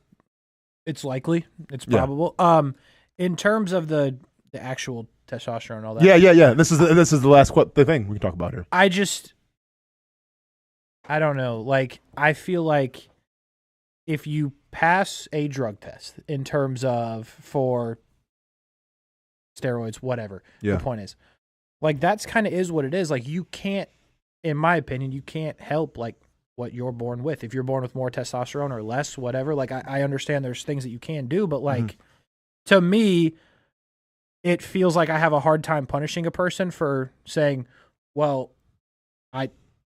likely. It's probable. Yeah. In terms of the actual testosterone and all that. Yeah. This is the last the thing we can talk about here. I don't know. Like, I feel like if you pass a drug test in terms of for steroids, whatever, the point is, like, that's kind of is what it is. Like, you can't, in my opinion, you can't help, like, what you're born with. If you're born with more testosterone or less, whatever, like, I understand there's things that you can do, but, like, to me, it feels like I have a hard time punishing a person for saying, well,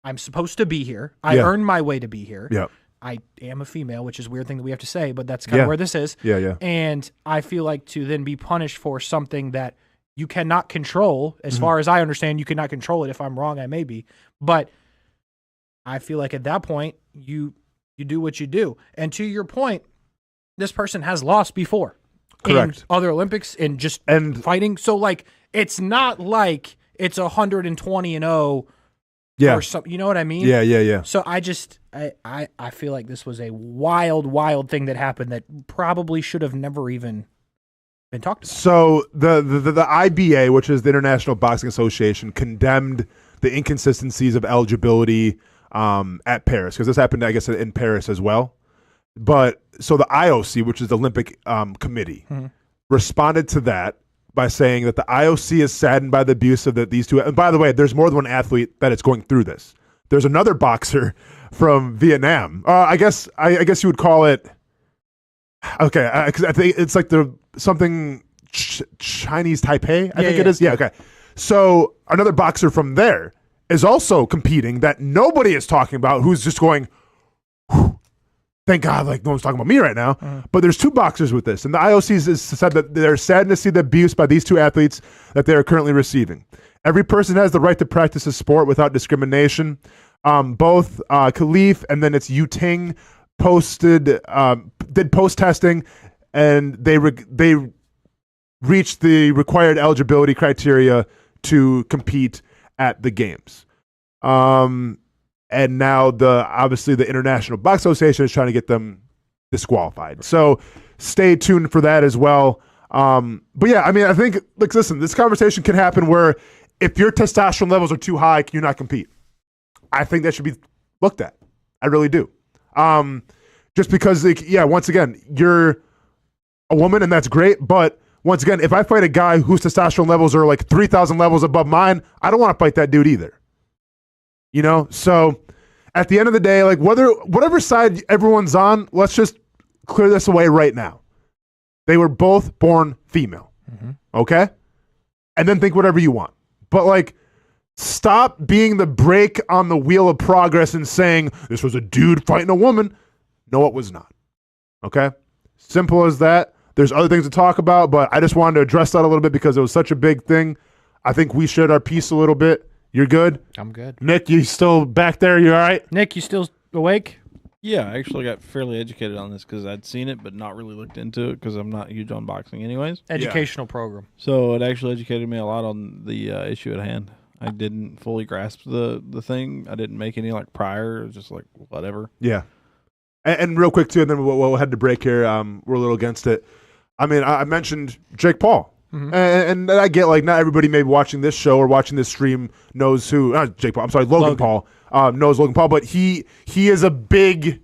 I'm supposed to be here. I earned my way to be here. Yeah. I am a female, which is a weird thing that we have to say, but that's kind of where this is. Yeah. And I feel like to then be punished for something that you cannot control, as far as I understand, you cannot control it. If I'm wrong, I may be. But I feel like at that point, you do what you do. And to your point, this person has lost before. Correct. In other Olympics and just fighting. So, like, it's not like it's 120-0 or something. You know what I mean? Yeah. So I feel like this was a wild thing that happened that probably should have never even been talked about. So the IBA, which is the International Boxing Association, condemned the inconsistencies of eligibility at Paris, because this happened, I guess, in Paris as well. But so the IOC, which is the Olympic Committee, responded to that by saying that the IOC is saddened by the abuse of these two. And by the way, there's more than one athlete that is going through this. There's another boxer from Vietnam. I guess you would call it. Okay, because I think it's like something Chinese Taipei. I think it is. Yeah. Okay. So another boxer from there is also competing that nobody is talking about. Who's just going, thank God, like no one's talking about me right now. But there's two boxers with this, and the IOC has said that they're saddened to see the abuse by these two athletes that they are currently receiving. Every person has the right to practice a sport without discrimination. Both Khalif and then it's Yu Ting did post testing, and they reached the required eligibility criteria to compete at the games. And now obviously the International Box Association is trying to get them disqualified. So stay tuned for that as well. But yeah, I mean, I think, like, listen, this conversation can happen where if your testosterone levels are too high, can you not compete? I think that should be looked at. I really do. Just because, like, yeah, once again, you're a woman and that's great. But once again, if I fight a guy whose testosterone levels are like 3,000 levels above mine, I don't want to fight that dude either. You know, so at the end of the day, like whatever side everyone's on, let's just clear this away right now. They were both born female. Okay? And then think whatever you want. But like, stop being the brake on the wheel of progress and saying this was a dude fighting a woman. No, it was not. Okay? Simple as that. There's other things to talk about, but I just wanted to address that a little bit because it was such a big thing. I think we shared our piece a little bit. You're good? I'm good. Nick, you still back there? You all right? Nick, you still awake? Yeah, I actually got fairly educated on this because I'd seen it but not really looked into it because I'm not huge on boxing anyways. Educational program. So it actually educated me a lot on the issue at hand. I didn't fully grasp the thing. I didn't make any like prior. It was just like whatever. Yeah. And real quick too, and then we'll head to break here. We're a little against it. I mean, I mentioned Jake Paul. And I get, like, not everybody maybe watching this show or watching this stream knows who Jake Paul. I'm sorry, Logan Paul knows Logan Paul, but he is a big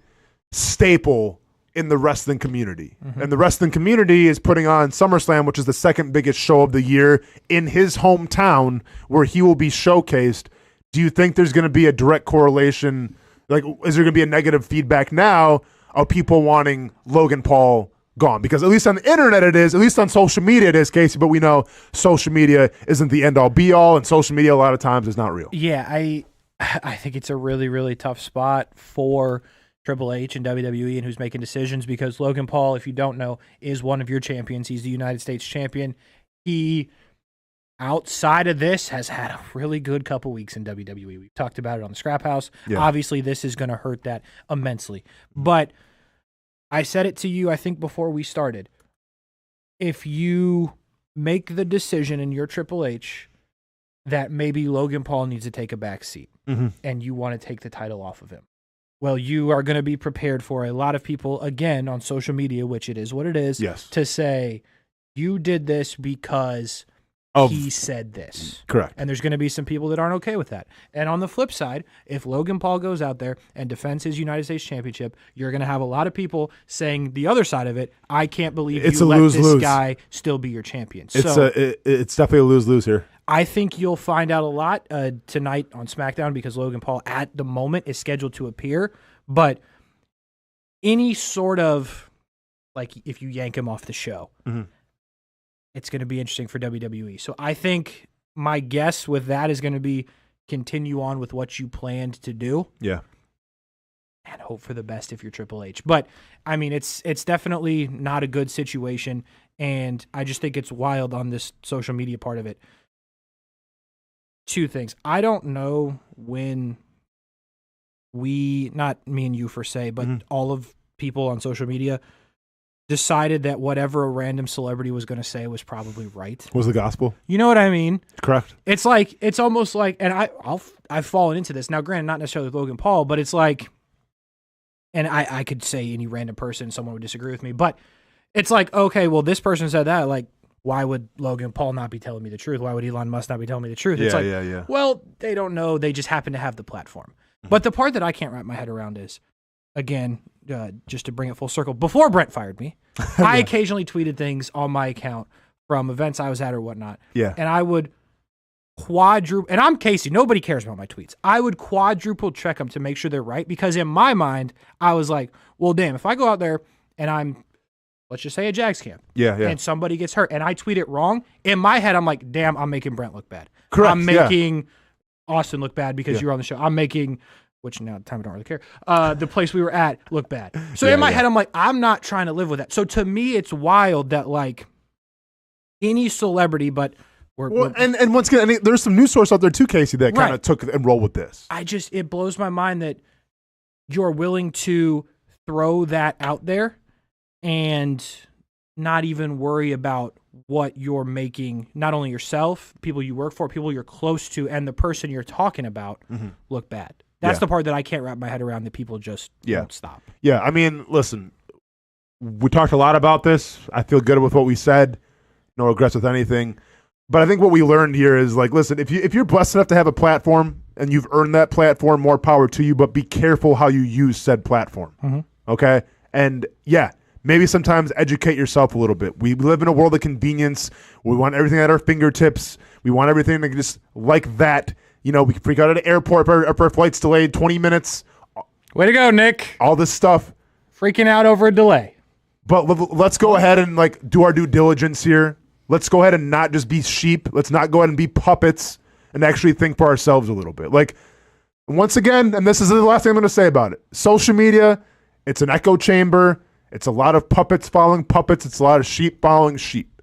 staple in the wrestling community. And the wrestling community is putting on SummerSlam, which is the second biggest show of the year in his hometown, where he will be showcased. Do you think there's going to be a direct correlation? Like, is there going to be a negative feedback now of people wanting Logan Paul gone? Because at least on the internet it is, at least on social media it is, Casey, but we know social media isn't the end-all be-all, and social media a lot of times is not real. Yeah, I think it's a really, really tough spot for Triple H and WWE and who's making decisions, because Logan Paul, if you don't know, is one of your champions. He's the United States champion. He, outside of this, has had a really good couple weeks in WWE. We've talked about it on the Scrap House. Yeah. Obviously, this is going to hurt that immensely. But I said it to you, I think, before we started. If you make the decision in your Triple H that maybe Logan Paul needs to take a back seat and you want to take the title off of him, well, you are going to be prepared for a lot of people, again, on social media, which it is what it is, to say, you did this because he said this. Correct. And there's going to be some people that aren't okay with that. And on the flip side, if Logan Paul goes out there and defends his United States championship, you're going to have a lot of people saying the other side of it, I can't believe you let this guy still be your champion. It's definitely a lose-lose here. I think you'll find out a lot tonight on SmackDown, because Logan Paul at the moment is scheduled to appear. But any sort of, like, if you yank him off the show, it's going to be interesting for WWE. So I think my guess with that is going to be continue on with what you planned to do. Yeah. and hope for the best if you're Triple H. But I mean, it's definitely not a good situation, and I just think it's wild on this social media part of it. Two things. I don't know when not me and you per se, but all of people on social media decided that whatever a random celebrity was going to say was probably right. Was the gospel? You know what I mean? Correct. It's like, it's almost like, and I've fallen into this. Now, granted, not necessarily with Logan Paul, but it's like, and I could say any random person, someone would disagree with me, but it's like, okay, well, this person said that, like, why would Logan Paul not be telling me the truth? Why would Elon Musk not be telling me the truth? It's like, well, they don't know. They just happen to have the platform. But the part that I can't wrap my head around is, again, just to bring it full circle, before Brent fired me, I occasionally tweeted things on my account from events I was at or whatnot. Yeah. And I would quadruple, and I'm Casey, nobody cares about my tweets. I would quadruple check them to make sure they're right, because in my mind, I was like, well, damn, if I go out there and I'm, let's just say a Jags camp, and somebody gets hurt and I tweet it wrong, in my head, I'm like, damn, I'm making Brent look bad. Correct. I'm making Austin look bad because you're on the show. I'm making, which now time I don't really care, the place we were at look bad. So in my head, I'm like, I'm not trying to live with that. So to me, it's wild that like any celebrity, but and once again, there's some news source out there too, Casey, that kind of took and rolled with this. It blows my mind that you're willing to throw that out there and not even worry about what you're making, not only yourself, people you work for, people you're close to, and the person you're talking about look bad. That's the part that I can't wrap my head around, that people just won't stop. Yeah, I mean, listen, we talked a lot about this. I feel good with what we said. No regrets with anything. But I think what we learned here is, like, listen, if you're blessed enough to have a platform and you've earned that platform, more power to you, but be careful how you use said platform. Okay? And maybe sometimes educate yourself a little bit. We live in a world of convenience. We want everything at our fingertips. We want everything to just like that. You know, we can freak out at an airport if our flight's delayed 20 minutes. Way to go, Nick. All this stuff. Freaking out over a delay. But let's go ahead and like do our due diligence here. Let's go ahead and not just be sheep. Let's not go ahead and be puppets and actually think for ourselves a little bit. Like, once again, and this is the last thing I'm going to say about it, social media, it's an echo chamber. It's a lot of puppets following puppets. It's a lot of sheep following sheep.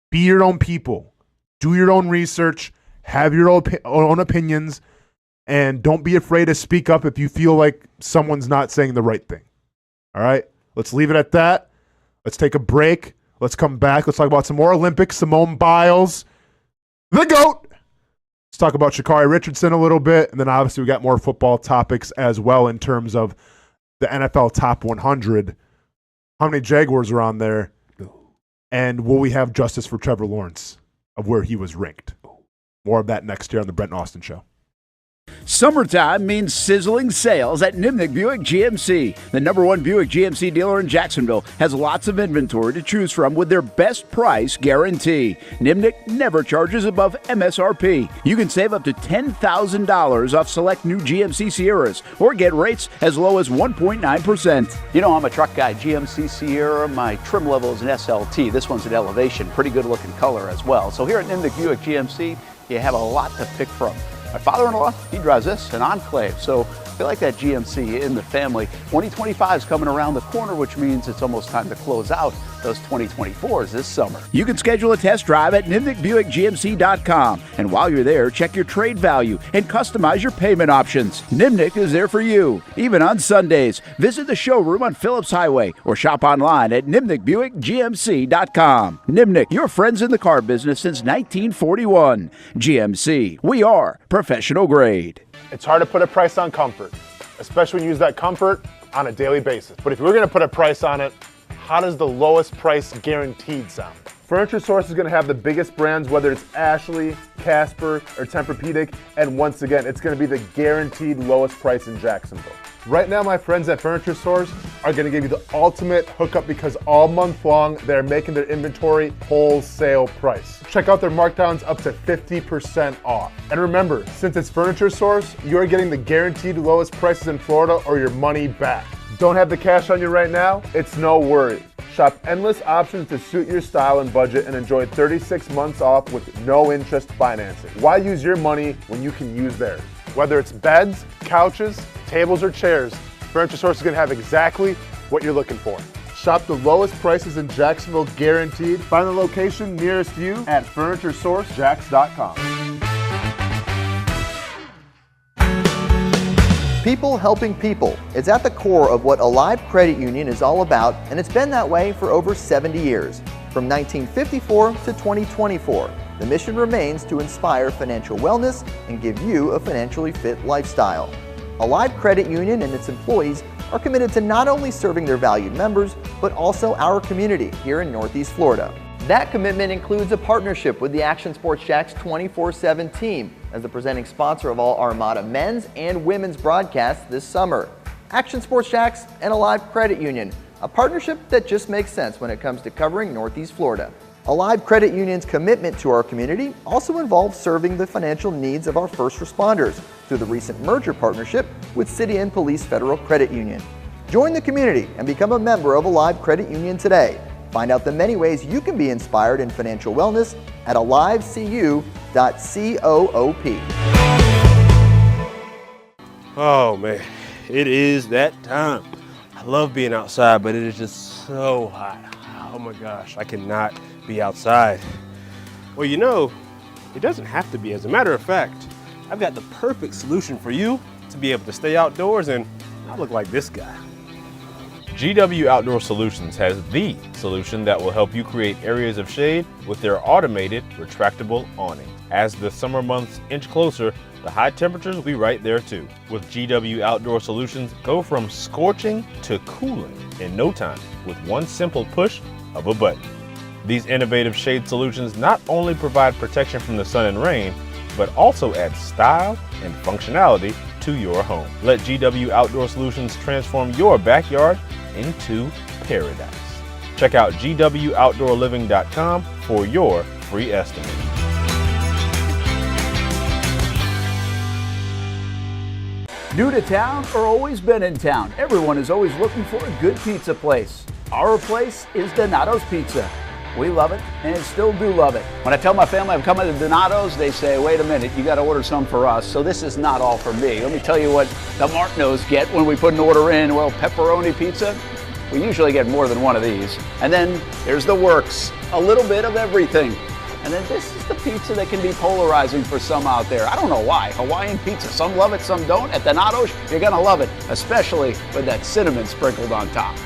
Be your own people. Do your own research. Have your own opinions. And don't be afraid to speak up if you feel like someone's not saying the right thing. All right? Let's leave it at that. Let's take a break. Let's come back. Let's talk about some more Olympics. Simone Biles, the GOAT. Let's talk about Sha'Carri Richardson a little bit. And then obviously we got more football topics as well in terms of the NFL Top 100. How many Jaguars are on there? And will we have justice for Trevor Lawrence of where he was ranked? More of that next year on the Brent Austen Show. Summertime means sizzling sales at Nimnick Buick GMC. The #1 Buick GMC dealer in Jacksonville has lots of inventory to choose from with their best price guarantee. Nimnick never charges above MSRP. You can save up to $10,000 off select new GMC Sierras or get rates as low as 1.9%. You know, I'm a truck guy. GMC Sierra, my trim level is an SLT. This one's an Elevation. Pretty good looking color as well. So here at Nimnick Buick GMC, you have a lot to pick from. My father-in-law, he drives this, an Enclave, so I feel like that GMC in the family. 2025 is coming around the corner, which means it's almost time to close out those 2024s this summer. You can schedule a test drive at NimnickBuickGMC.com. And while you're there, check your trade value and customize your payment options. Nimnick is there for you, even on Sundays. Visit the showroom on Phillips Highway or shop online at NimnickBuickGMC.com. Nimnick, your friends in the car business since 1941. GMC, we are professional grade. It's hard to put a price on comfort, especially when you use that comfort on a daily basis. But if we're going to put a price on it, how does the lowest price guaranteed sound? Furniture Source is going to have the biggest brands, whether it's Ashley, Casper, or Tempur-Pedic, and once again, it's going to be the guaranteed lowest price in Jacksonville. Right now, my friends at Furniture Source are going to give you the ultimate hookup because all month long, they're making their inventory wholesale price. Check out their markdowns up to 50% off. And remember, since it's Furniture Source, you're getting the guaranteed lowest prices in Florida or your money back. Don't have the cash on you right now? It's no worry. Shop endless options to suit your style and budget and enjoy 36 months off with no interest financing. Why use your money when you can use theirs? Whether it's beds, couches, tables, or chairs, Furniture Source is going to have exactly what you're looking for. Shop the lowest prices in Jacksonville guaranteed. Find the location nearest you at FurnitureSourceJacks.com. People helping people. It's at the core of what Alive Credit Union is all about, and it's been that way for over 70 years. From 1954 to 2024, the mission remains to inspire financial wellness and give you a financially fit lifestyle. Alive Credit Union and its employees are committed to not only serving their valued members, but also our community here in Northeast Florida. That commitment includes a partnership with the Action Sports Jacks 24/7 team as the presenting sponsor of all Armada men's and women's broadcasts this summer. Action Sports Jacks and Alive Credit Union, a partnership that just makes sense when it comes to covering Northeast Florida. Alive Credit Union's commitment to our community also involves serving the financial needs of our first responders through the recent merger partnership with City and Police Federal Credit Union. Join the community and become a member of Alive Credit Union today. Find out the many ways you can be inspired in financial wellness at alivecu.coop. Oh man, it is that time. I love being outside, but it is just so hot. Oh my gosh, I cannot be outside. Well, you know, it doesn't have to be. As a matter of fact, I've got the perfect solution for you to be able to stay outdoors and not look like this guy. GW Outdoor Solutions has the solution that will help you create areas of shade with their automated retractable awning. As the summer months inch closer, the high temperatures will be right there too. With GW Outdoor Solutions, go from scorching to cooling in no time with one simple push of a button. These innovative shade solutions not only provide protection from the sun and rain, but also add style and functionality to your home. Let GW Outdoor Solutions transform your backyard into paradise. Check out gwoutdoorliving.com for your free estimate. New to town or always been in town, everyone is always looking for a good pizza place. Our place is Donato's Pizza. We love it and still do love it. When I tell my family I'm coming to Donato's, they say, wait a minute, you got to order some for us. So this is not all for me. Let me tell you what the Martinos get when we put an order in. Well, pepperoni pizza, we usually get more than one of these. And then there's the works, a little bit of everything. And then this is the pizza that can be polarizing for some out there. I don't know why. Hawaiian pizza, some love it, some don't. At Donato's, you're gonna love it, especially with that cinnamon sprinkled on top.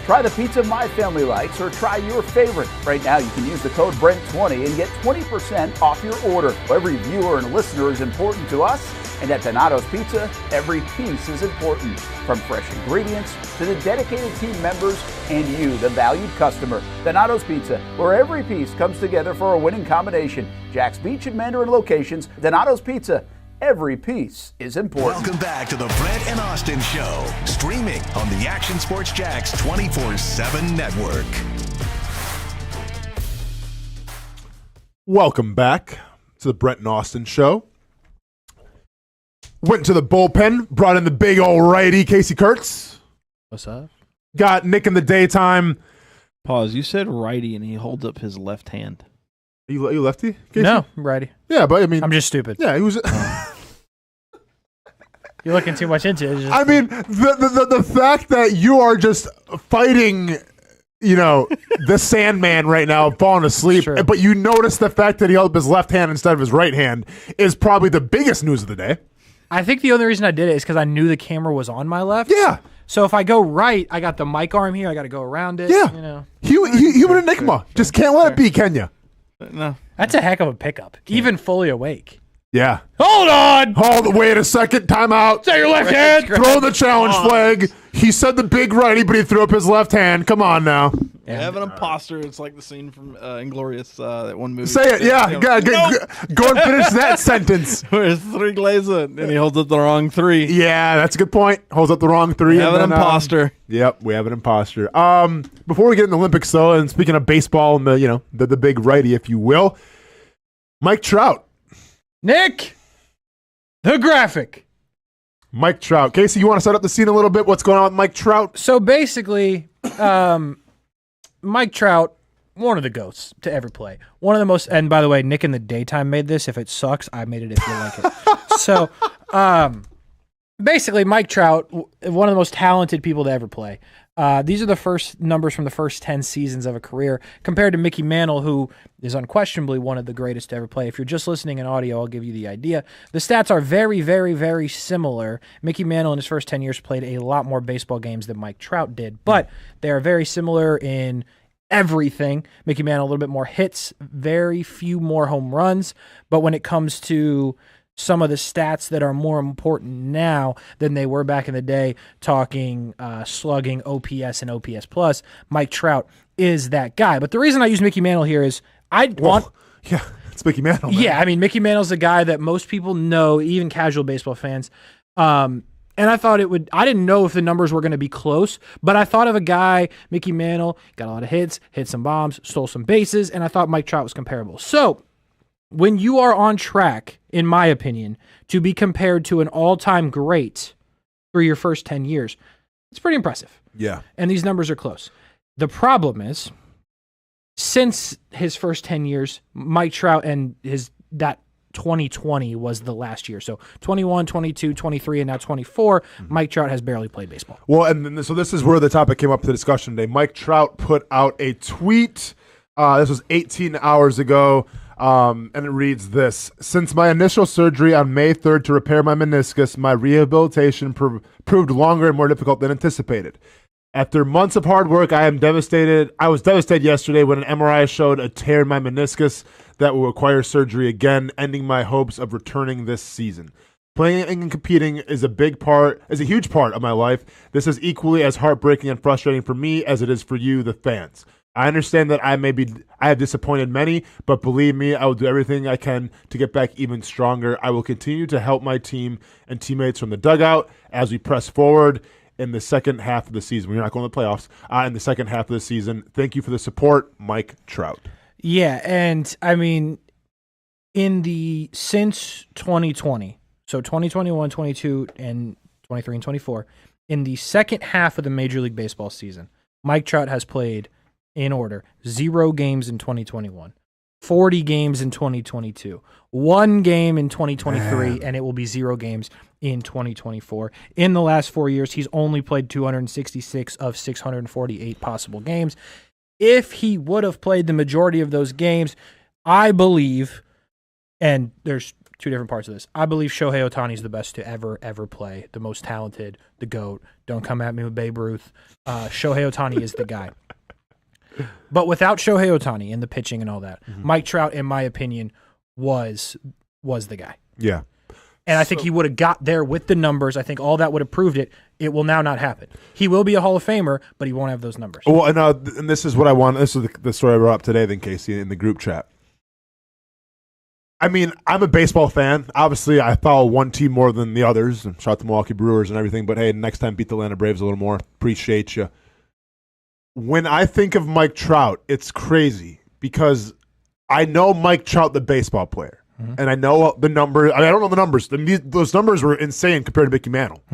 Try the pizza my family likes or try your favorite. Right now you can use the code Brent20 and get 20% off your order. Every viewer and listener is important to us, and at Donato's Pizza, every piece is important. From fresh ingredients to the dedicated team members and you, the valued customer. Donato's Pizza, where every piece comes together for a winning combination. Jack's Beach and Mandarin locations, Donato's Pizza. Every piece is important. Welcome back to the Brent and Austen Show, streaming on the Action Sports Jacks 24/7 network. Welcome back to the Brent and Austen Show. Went to the bullpen, brought in the big old righty, Casey Kurtz. What's up? Got Nick in the daytime. Pause. You said righty, and he holds up his left hand. You lefty, Casey? No, I'm righty. Yeah, but I mean, I'm just stupid. Yeah, he was. You're looking too much into it. I mean, the fact that you are just fighting, the Sandman right now, falling asleep, but you notice the fact that he held up his left hand instead of his right hand is probably the biggest news of the day. I think the only reason I did it is because I knew the camera was on my left. Yeah. So if I go right, I got the mic arm here. I got to go around it. Yeah. Human enigma. Just can't let it be, can you? No. That's a heck of a pickup. Even fully awake. Yeah. Hold on. Wait a second. Time out. Say your left hand. Throw the challenge flag. He said the big righty, but he threw up his left hand. Come on now. Yeah. Have an imposter. It's like the scene from Inglourious, that one movie. Say it. Yeah. Go and finish that sentence. Where's three glazer? And he holds up the wrong three. Yeah, that's a good point. Holds up the wrong three. We have an imposter. Yep, we have an imposter. Before we get in the Olympics, though, and speaking of baseball and the big righty, if you will, Mike Trout. Nick, the graphic. Mike Trout. Casey, you want to set up the scene a little bit? What's going on with Mike Trout? So basically, Mike Trout, one of the GOATs to ever play. One of the most, and by the way, Nick in the daytime made this. If it sucks, I made it if you like it. So, Basically, Mike Trout, one of the most talented people to ever play. These are the first numbers from the first 10 seasons of a career compared to Mickey Mantle, who is unquestionably one of the greatest to ever play. If you're just listening in audio, I'll give you the idea. The stats are very, very, very similar. Mickey Mantle in his first 10 years played a lot more baseball games than Mike Trout did, but they are very similar in everything. Mickey Mantle, a little bit more hits, very few more home runs, but when it comes to some of the stats that are more important now than they were back in the day, talking slugging, OPS, and OPS plus, Mike Trout is that guy. But the reason I use Mickey Mantle here is yeah, it's Mickey Mantle. Man. Yeah, I mean, Mickey Mantle's a guy that most people know, even casual baseball fans. And I thought I didn't know if the numbers were going to be close, but I thought of a guy, Mickey Mantle, got a lot of hits, hit some bombs, stole some bases, and I thought Mike Trout was comparable. So, when you are on track, in my opinion, to be compared to an all-time great for your first 10 years, it's pretty impressive. Yeah. And these numbers are close. The problem is, since his first 10 years, Mike Trout and that 2020 was the last year. So 21, 22, 23, and now 24, Mike Trout has barely played baseball. Well, so this is where the topic came up for the discussion today. Mike Trout put out a tweet. This was 18 hours ago. And it reads this: since my initial surgery on May 3rd to repair my meniscus, my rehabilitation proved longer and more difficult than anticipated. After months of hard work, I am devastated. I was devastated yesterday when an MRI showed a tear in my meniscus that will require surgery again, ending my hopes of returning this season. Playing and competing is a huge part of my life. This is equally as heartbreaking and frustrating for me as it is for you, the fans. I understand that I have disappointed many, but believe me, I will do everything I can to get back even stronger. I will continue to help my team and teammates from the dugout as we press forward in the second half of the season. We're not going to the playoffs. In the second half of the season. Thank you for the support, Mike Trout. Yeah, and I mean, since 2020, so 2021, 22, and 23 and 24, in the second half of the Major League Baseball season, Mike Trout has played, in order, 0 games in 2021, 40 games in 2022, 1 game in 2023, and it will be 0 games in 2024. In the last 4 years, he's only played 266 of 648 possible games. If he would have played the majority of those games, I believe, and there's two different parts of this, I believe Shohei Ohtani is the best to ever play, the most talented, the GOAT. Don't come at me with Babe Ruth. Shohei Ohtani is the guy. But without Shohei Ohtani and the pitching and all that, Mike Trout, in my opinion, was the guy. Yeah. And I think he would have got there with the numbers. I think all that would have proved it. It will now not happen. He will be a Hall of Famer, but he won't have those numbers. Well, and this is what I want. This is the story I brought up today, then, Casey, in the group chat. I mean, I'm a baseball fan. Obviously, I follow one team more than the others. Shout out to Milwaukee Brewers and everything. But, hey, next time, beat the Atlanta Braves a little more. Appreciate you. When I think of Mike Trout, it's crazy because I know Mike Trout, the baseball player, and I know the numbers. I don't know the numbers. Those numbers were insane compared to Mickey Mantle.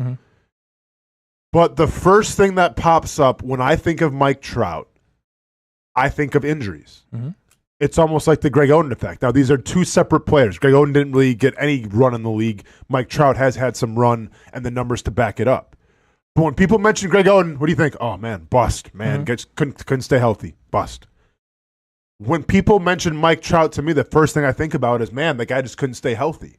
But the first thing that pops up when I think of Mike Trout, I think of injuries. It's almost like the Greg Oden effect. Now, these are two separate players. Greg Oden didn't really get any run in the league. Mike Trout has had some run and the numbers to back it up. But when people mention Greg Oden, what do you think? Oh, man, bust. Man, couldn't stay healthy. Bust. When people mention Mike Trout, to me, the first thing I think about is, man, the guy just couldn't stay healthy.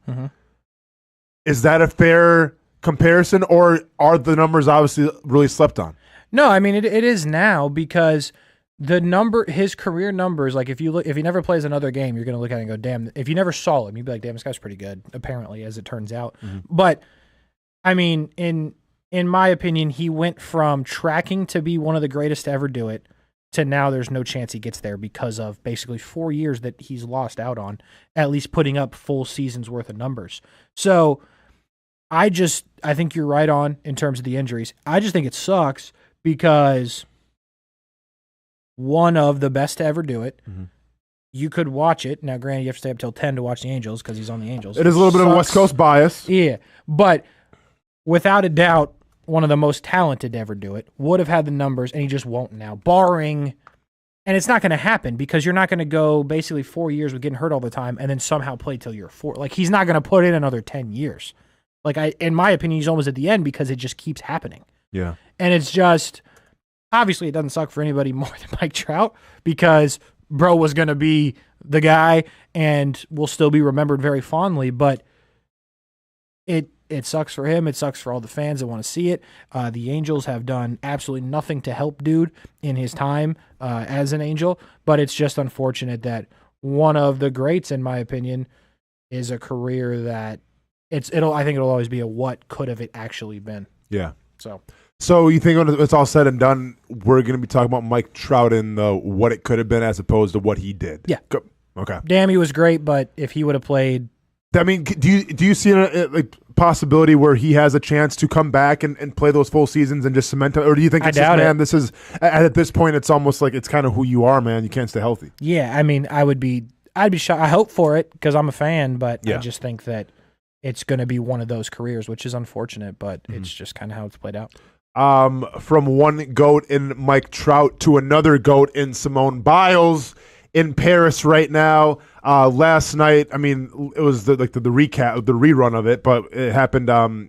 Is that a fair comparison, or are the numbers obviously really slept on? No, I mean, it is now because his career numbers, like if he never plays another game, you're going to look at it and go, damn. If you never saw him, you'd be like, damn, this guy's pretty good, apparently, as it turns out. But, I mean, in my opinion, he went from tracking to be one of the greatest to ever do it to now there's no chance he gets there because of basically 4 years that he's lost out on, at least putting up full season's worth of numbers. So I think you're right on in terms of the injuries. I just think it sucks because one of the best to ever do it. You could watch it. Now, granted, you have to stay up till 10 to watch the Angels because he's on the Angels. It is a little bit of West Coast bias. Yeah, but without a doubt, one of the most talented to ever do it, would have had the numbers, and he just won't now, barring, and it's not going to happen because you're not going to go basically 4 years with getting hurt all the time and then somehow play till you're 4. Like, he's not going to put in another 10 years. Like in my opinion, he's almost at the end because it just keeps happening. Yeah. And it's just, obviously it doesn't suck for anybody more than Mike Trout because bro was going to be the guy and will still be remembered very fondly, but it sucks for him. It sucks for all the fans that want to see it. The Angels have done absolutely nothing to help dude in his time as an Angel, but it's just unfortunate that one of the greats, in my opinion, is a career that I think it'll always be a what could have it actually been. Yeah. So you think when it's all said and done, we're going to be talking about Mike Trout and the what it could have been as opposed to what he did? Yeah. Okay. Damn, he was great, but if he would have played, I mean, do you see a possibility where he has a chance to come back and play those full seasons and just cement it? Or do you think it's just, man, this is at this point it's almost like it's kind of who you are, man. You can't stay healthy. Yeah, I mean, I'd be shocked. I hope for it because I'm a fan, but I just think that it's going to be one of those careers, which is unfortunate, but it's just kind of how it's played out. From one GOAT in Mike Trout to another GOAT in Simone Biles in Paris right now. Last night, I mean, it was the recap, the rerun of it, but it happened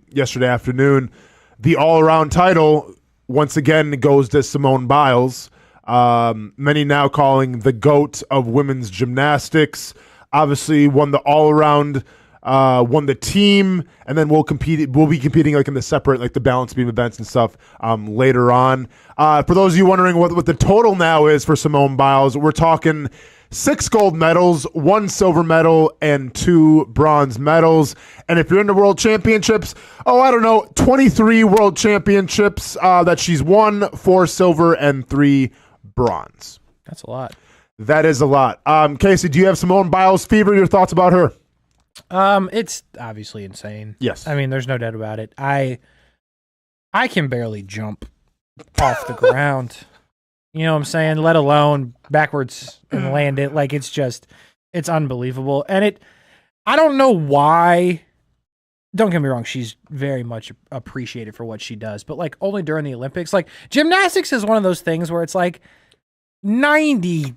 yesterday afternoon. The all-around title once again goes to Simone Biles. Many now calling the GOAT of women's gymnastics. Obviously, won the all-around. Won the team, and then we'll be competing like in the separate, like the balance beam events and stuff later on. For those of you wondering what the total now is for Simone Biles, we're talking 6 gold medals, 1 silver medal, and 2 bronze medals. And if you're in the world championships, 23 world championships that she's won, 4 silver and 3 bronze. That's a lot. That is a lot. Casey, do you have Simone Biles fever? Your thoughts about her? It's obviously insane. Yes. I mean, there's no doubt about it. I can barely jump off the ground. You know what I'm saying? Let alone backwards and land it. Like, it's unbelievable. And I don't know why. Don't get me wrong. She's very much appreciated for what she does. But, like, only during the Olympics. Like, gymnastics is one of those things where it's like 98%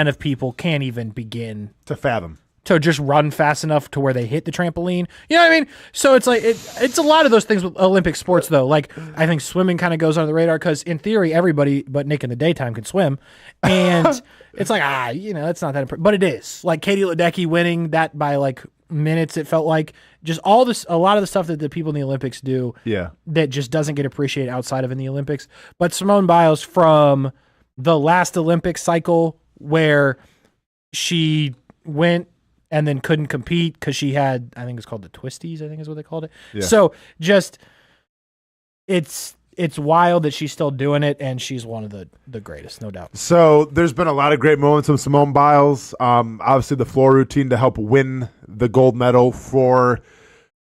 of people can't even begin to fathom. To just run fast enough to where they hit the trampoline. You know what I mean? So it's like, it's a lot of those things with Olympic sports, though. Like, I think swimming kind of goes under the radar because, in theory, everybody but Nick in the daytime can swim. And it's like, it's not that important. But it is. Like, Katie Ledecky winning that by, like, minutes, it felt like. Just all this, a lot of the stuff that the people in the Olympics do that just doesn't get appreciated outside of in the Olympics. But Simone Biles, from the last Olympic cycle where she went and then couldn't compete because she had, I think it's called the twisties, I think is what they called it. Yeah. So just, it's wild that she's still doing it, and she's one of the greatest, no doubt. So there's been a lot of great moments with Simone Biles. Obviously the floor routine to help win the gold medal for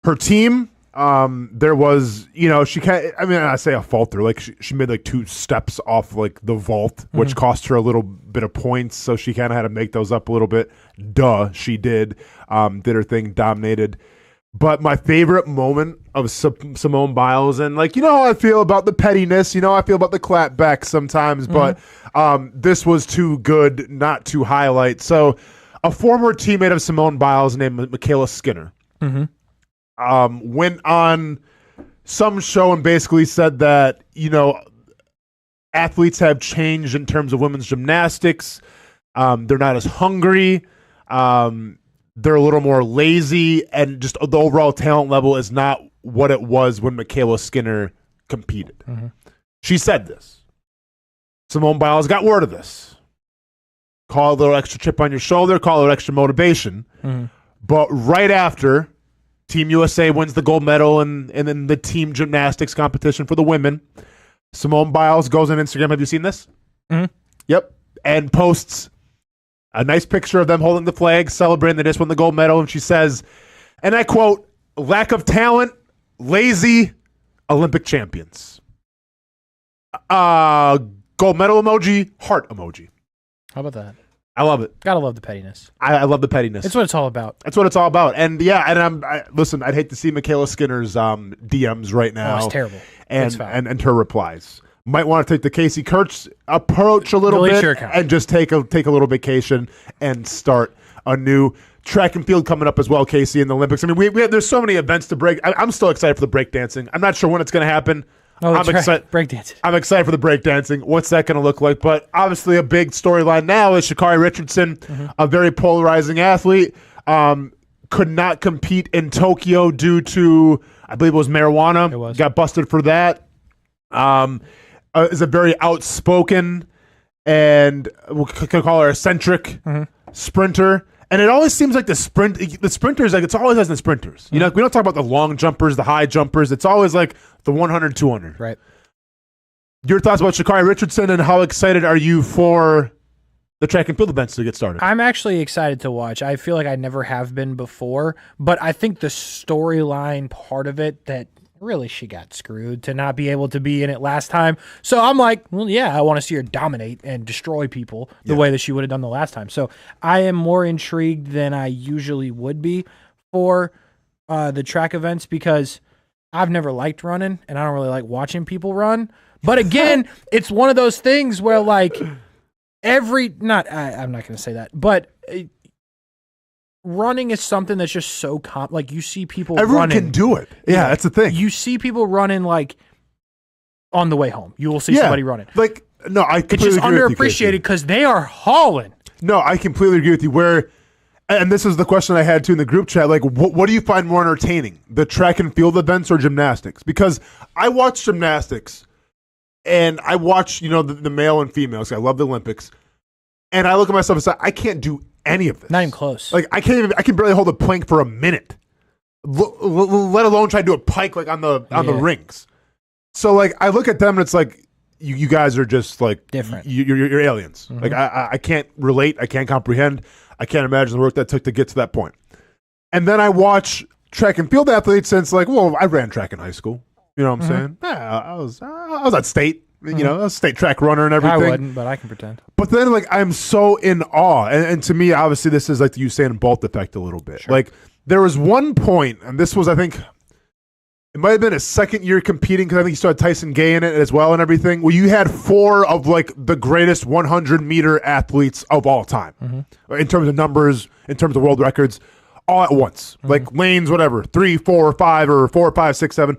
her team. There was, she can't, I say a falter, like she made like 2 steps off like the vault, which cost her a little bit of points. So she kind of had to make those up a little bit. She did her thing, dominated. But my favorite moment of Simone Biles, and like, how I feel about the pettiness, I feel about the clapback sometimes, but this was too good not to highlight. So a former teammate of Simone Biles named Michaela Skinner, went on some show and basically said that, athletes have changed in terms of women's gymnastics. They're not as hungry. They're a little more lazy, and just the overall talent level is not what it was when Michaela Skinner competed. She said this. Simone Biles got word of this. Call it a little extra chip on your shoulder, call it extra motivation. But right after Team USA wins the gold medal and then the team gymnastics competition for the women, Simone Biles goes on Instagram. Have you seen this? Yep. And posts a nice picture of them holding the flag, celebrating they just won the gold medal. And she says, and I quote, "Lack of talent, lazy, Olympic champions." Gold medal emoji, heart emoji. How about that? I love it. Gotta love the pettiness. I love the pettiness. It's what it's all about. That's what it's all about. And listen, I'd hate to see Michaela Skinner's DMs right now. Oh, it's terrible. And her replies. Might want to take the Casey Kurtz approach a little bit and just take a little vacation and start anew. track and field coming up as well, Casey, in the Olympics. I mean, there's so many events to break. I'm still excited for the breakdancing. I'm not sure when it's going to happen. I'm excited. Breakdancing. I'm excited for the breakdancing. What's that going to look like? But obviously, a big storyline now is Sha'Carri Richardson, a very polarizing athlete, could not compete in Tokyo due to, I believe it was marijuana. It was. Got busted for that. Is a very outspoken and we could call her eccentric sprinter. And it always seems like the sprinters, like it's always as the sprinters. You know, we don't talk about the long jumpers, the high jumpers. It's always like the 100, 200. Right. Your thoughts about Sha'Carri Richardson and how excited are you for the track and field events to get started? I'm actually excited to watch. I feel like I never have been before, but I think the storyline part of it that really she got screwed to not be able to be in it last time. So I'm like, well, yeah, I want to see her dominate and destroy people the way that she would have done the last time. So I am more intrigued than I usually would be for the track events because I've never liked running and I don't really like watching people run. But again, it's one of those things where like I'm not going to say that, but running is something that's just so like you see people Everyone running. can do it. Yeah, that's the thing. You see people running like on the way home. You will see somebody running. Like, no, I completely It's just agree with you, underappreciated Casey. because they are hauling. No, I completely agree with you. And this is the question I had too in the group chat. Like, what do you find more entertaining, the track and field events or gymnastics? Because I watch gymnastics, and I watch the male and females. I love the Olympics, and I look at myself and say, I can't do any of this. Not even close. Like I can barely hold a plank for a minute, let alone try to do a pike like on the rings. So like I look at them and it's like you guys are just like different. You're aliens. Like I can't relate. I can't comprehend. I can't imagine the work that took to get to that point. And then I watch track and field athletes and it's like, well, I ran track in high school. You know what I'm saying? Yeah, I was at state. I was a state track runner and everything. I wouldn't, but I can pretend. But then, like, I'm so in awe. And to me, obviously, this is like the Usain Bolt effect a little bit. Sure. Like, there was one point, and this was, I think, it might have been his second year competing because I think he started Tyson Gay in it as well and everything, where you had 4 of, like, the greatest 100-meter athletes of all time in terms of numbers, in terms of world records, all at once. Like, lanes, whatever, 3, 4, 5, or 4, 5, 6, 7.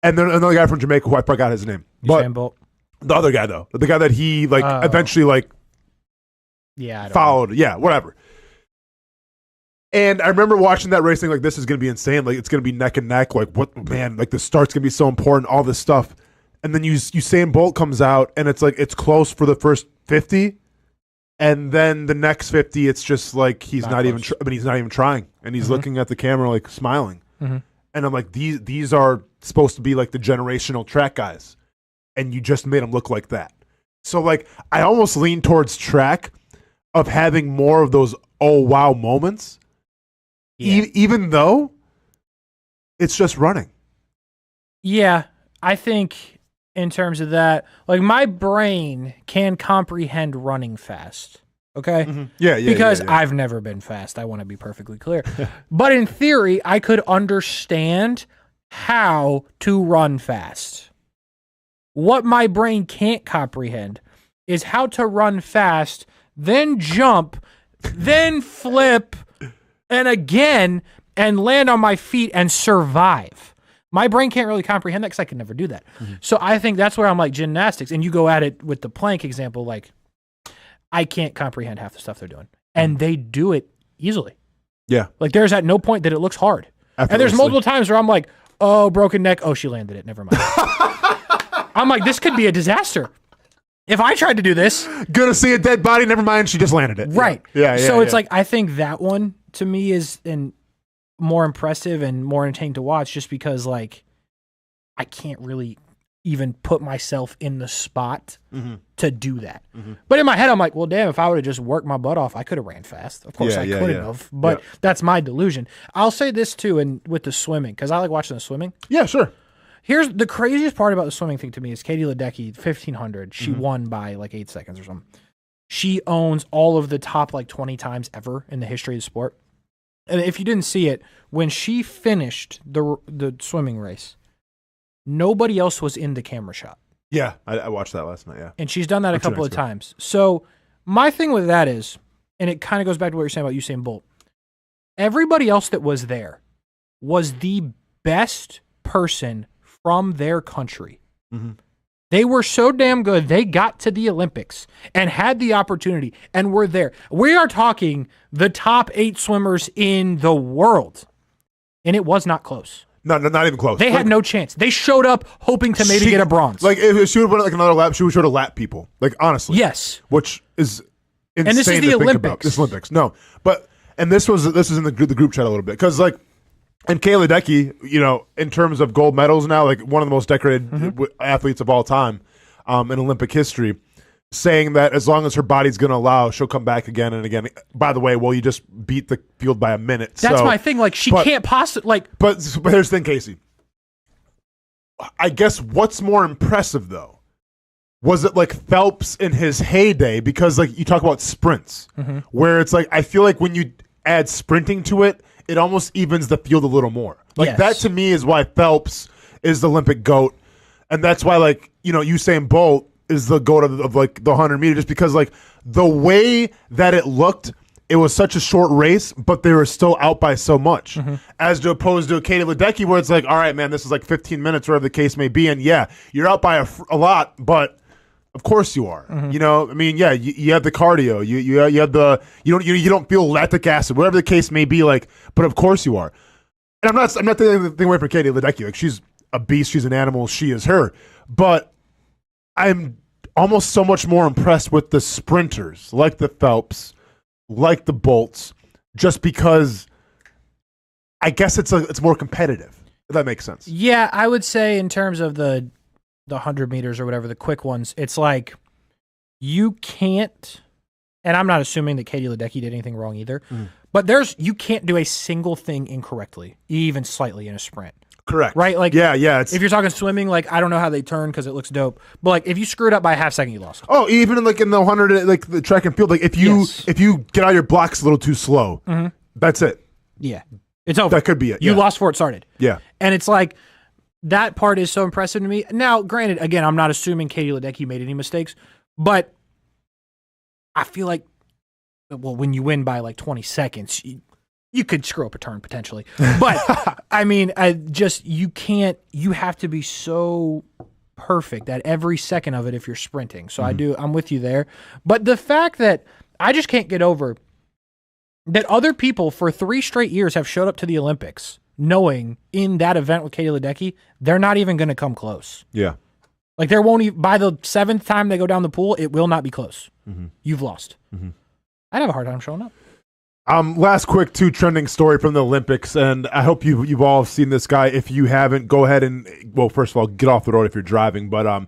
And then another guy from Jamaica who I forgot his name. Usain Bolt. The other guy, though. The guy that he, eventually, I followed. Yeah, whatever. And I remember watching that race thinking, like, this is going to be insane. Like, it's going to be neck and neck. Like, what, man, like, the start's going to be so important, all this stuff. And then Usain Bolt comes out, and it's like, it's close for the first 50. And then the next 50, it's just like, he's not even trying. And he's looking at the camera, like, smiling. And I'm like, these are supposed to be, like, the generational track guys. And you just made them look like that. So, like, I almost lean towards track of having more of those oh, wow moments, even though it's just running. Yeah, I think in terms of that, like, my brain can comprehend running fast, okay? Yeah. Because I've never been fast. I want to be perfectly clear. But in theory, I could understand how to run fast. What my brain can't comprehend is how to run fast, then jump, then flip, and again, and land on my feet and survive. My brain can't really comprehend that because I could never do that. So I think that's where I'm like gymnastics, and you go at it with the plank example, like I can't comprehend half the stuff they're doing. And they do it easily. Yeah. Like there's at no point that it looks hard. And there's multiple times where I'm like, oh, broken neck. Oh, she landed it. Never mind. I'm like, this could be a disaster. If I tried to do this. Gonna see a dead body. Never mind. She just landed it. Right. Yeah. So it's like, I think that one to me is more impressive and more entertaining to watch just because like I can't really even put myself in the spot to do that. But in my head, I'm like, well, damn, if I would have just worked my butt off, I could have ran fast. Of course I couldn't have, but that's my delusion. I'll say this too, and with the swimming, because I like watching the swimming. Yeah, sure. Here's the craziest part about the swimming thing to me is Katie Ledecky, 1500. She won by like 8 seconds or something. She owns all of the top like 20 times ever in the history of the sport. And if you didn't see it, when she finished the swimming race, nobody else was in the camera shot. Yeah, I watched that last night, yeah. And she's done that a couple of times. So my thing with that is, and it kind of goes back to what you're saying about Usain Bolt, everybody else that was there was the best person from their country. Mm-hmm. They were so damn good. They got to the Olympics and had the opportunity and were there. We are talking the top 8 swimmers in the world, and it was not close. No, not even close. They had no chance. They showed up hoping to maybe get a bronze. Like, if she would win like another lap, she would show to lap people. Like, honestly. Yes. Which is insane. And this is the to think Olympics. about. This Olympics. No. But, and this was in the group chat a little bit. Because, like, and Kayla Ledecky, you know, in terms of gold medals now, like one of the most decorated athletes of all time in Olympic history, saying that as long as her body's going to allow, she'll come back again and again. By the way, well, you just beat the field by a minute. That's my thing. Like, she can't possibly, like. But here's the thing, Casey. I guess what's more impressive, though, was it like Phelps in his heyday? Because, like, you talk about sprints, where it's like, I feel like when you add sprinting to it, it almost evens the field a little more. Like, that to me is why Phelps is the Olympic GOAT. And that's why, like, you know, Usain Bolt is the GOAT of like the 100 meter, just because, like, the way that it looked, it was such a short race, but they were still out by so much. As opposed to Katie Ledecky, where it's like, all right, man, this is like 15 minutes, whatever the case may be. And yeah, you're out by a lot, but of course you are. You know, I mean, yeah, you have the cardio, you have the you don't feel lactic acid, whatever the case may be. Like, but of course you are. And I'm not taking anything away from Katie Ledecky. Like, she's a beast, she's an animal, she is her. But I'm almost so much more impressed with the sprinters, like the Phelps, like the Bolts, just because I guess it's more competitive. If that makes sense. Yeah, I would say in terms of the 100 meters or whatever, the quick ones, it's like you can't, and I'm not assuming that Katie Ledecky did anything wrong either, but you can't do a single thing incorrectly, even slightly in a sprint. Correct. Right? Like, yeah. If you're talking swimming, like, I don't know how they turn because it looks dope, but like if you screwed up by a half second, you lost. Oh, even like in the 100, like the track and field, like if you get out your blocks a little too slow, that's it. Yeah, it's over. That could be it. You yeah. lost before it started. Yeah, and it's like that part is so impressive to me. Now, granted, again, I'm not assuming Katie Ledecky made any mistakes, but I feel like, well, when you win by like 20 seconds, you could screw up a turn potentially. But I mean, you have to be so perfect at every second of it if you're sprinting. So I'm with you there. But the fact that I just can't get over that other people for 3 straight years have showed up to the Olympics knowing in that event with Katie Ledecky, they're not even going to come close. Yeah. Like, there won't even, by the 7th time they go down the pool, it will not be close. You've lost. I'd have a hard time showing up. Last quick 2 trending story from the Olympics, and I hope you've all seen this guy. If you haven't, go ahead and, well, first of all, get off the road if you're driving. But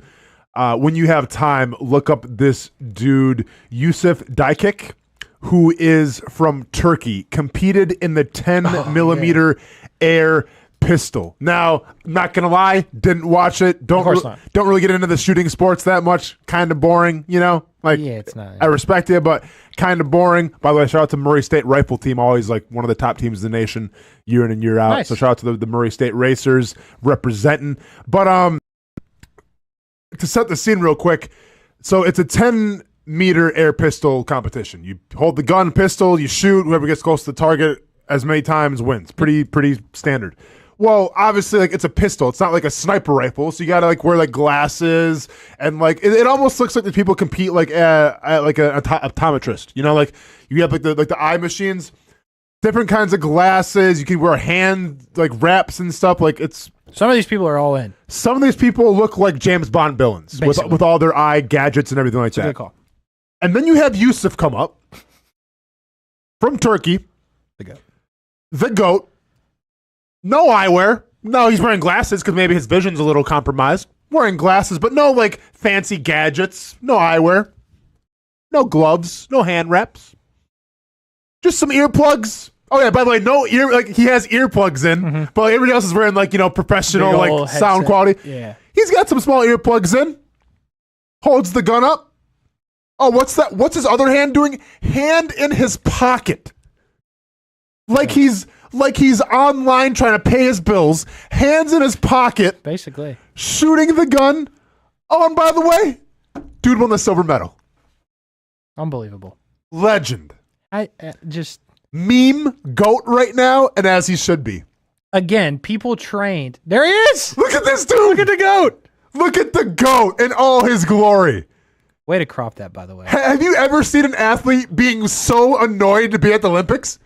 when you have time, look up this dude, Yusuf Dikik, who is from Turkey, competed in the 10-millimeter air pistol. Now, I'm not gonna lie, didn't watch it. Don't really get into the shooting sports that much. Kind of boring, you know. Like, yeah, it's not. I respect it, but kind of boring. By the way, shout out to Murray State rifle team, always like one of the top teams in the nation, year in and year out. Nice. So shout out to the Murray State Racers representing. But to set the scene real quick, so it's a 10-meter air pistol competition. You hold the gun, pistol, you shoot. Whoever gets close to the target as many times wins. Pretty standard. Well, obviously, like, it's a pistol. It's not like a sniper rifle, so you gotta like wear like glasses and like it almost looks like the people compete like like an optometrist. You know, like you have like the eye machines, different kinds of glasses. You can wear hand like wraps and stuff. Like, it's some of these people are all in. Some of these people look like James Bond villains with all their eye gadgets and everything like that. Good call. And then you have Yusuf come up from Turkey, the GOAT. No eyewear. No, he's wearing glasses because maybe his vision's a little compromised. Wearing glasses, but no like fancy gadgets. No eyewear. No gloves. No hand wraps. Just some earplugs. Oh yeah, by the way, no ear. Like, he has earplugs in, but everybody else is wearing like, you know, professional like sound quality. Yeah, he's got some small earplugs in. Holds the gun up. Oh, what's that? What's his other hand doing? Hand in his pocket. Like he's online trying to pay his bills, hands in his pocket, basically shooting the gun. Oh, and by the way, dude won the silver medal. Unbelievable. Legend. I just meme GOAT right now, and as he should be. Again, people trained. There he is. Look at this dude. Look at the GOAT. Look at the GOAT in all his glory. Way to crop that, by the way. Have you ever seen an athlete being so annoyed to be at the Olympics?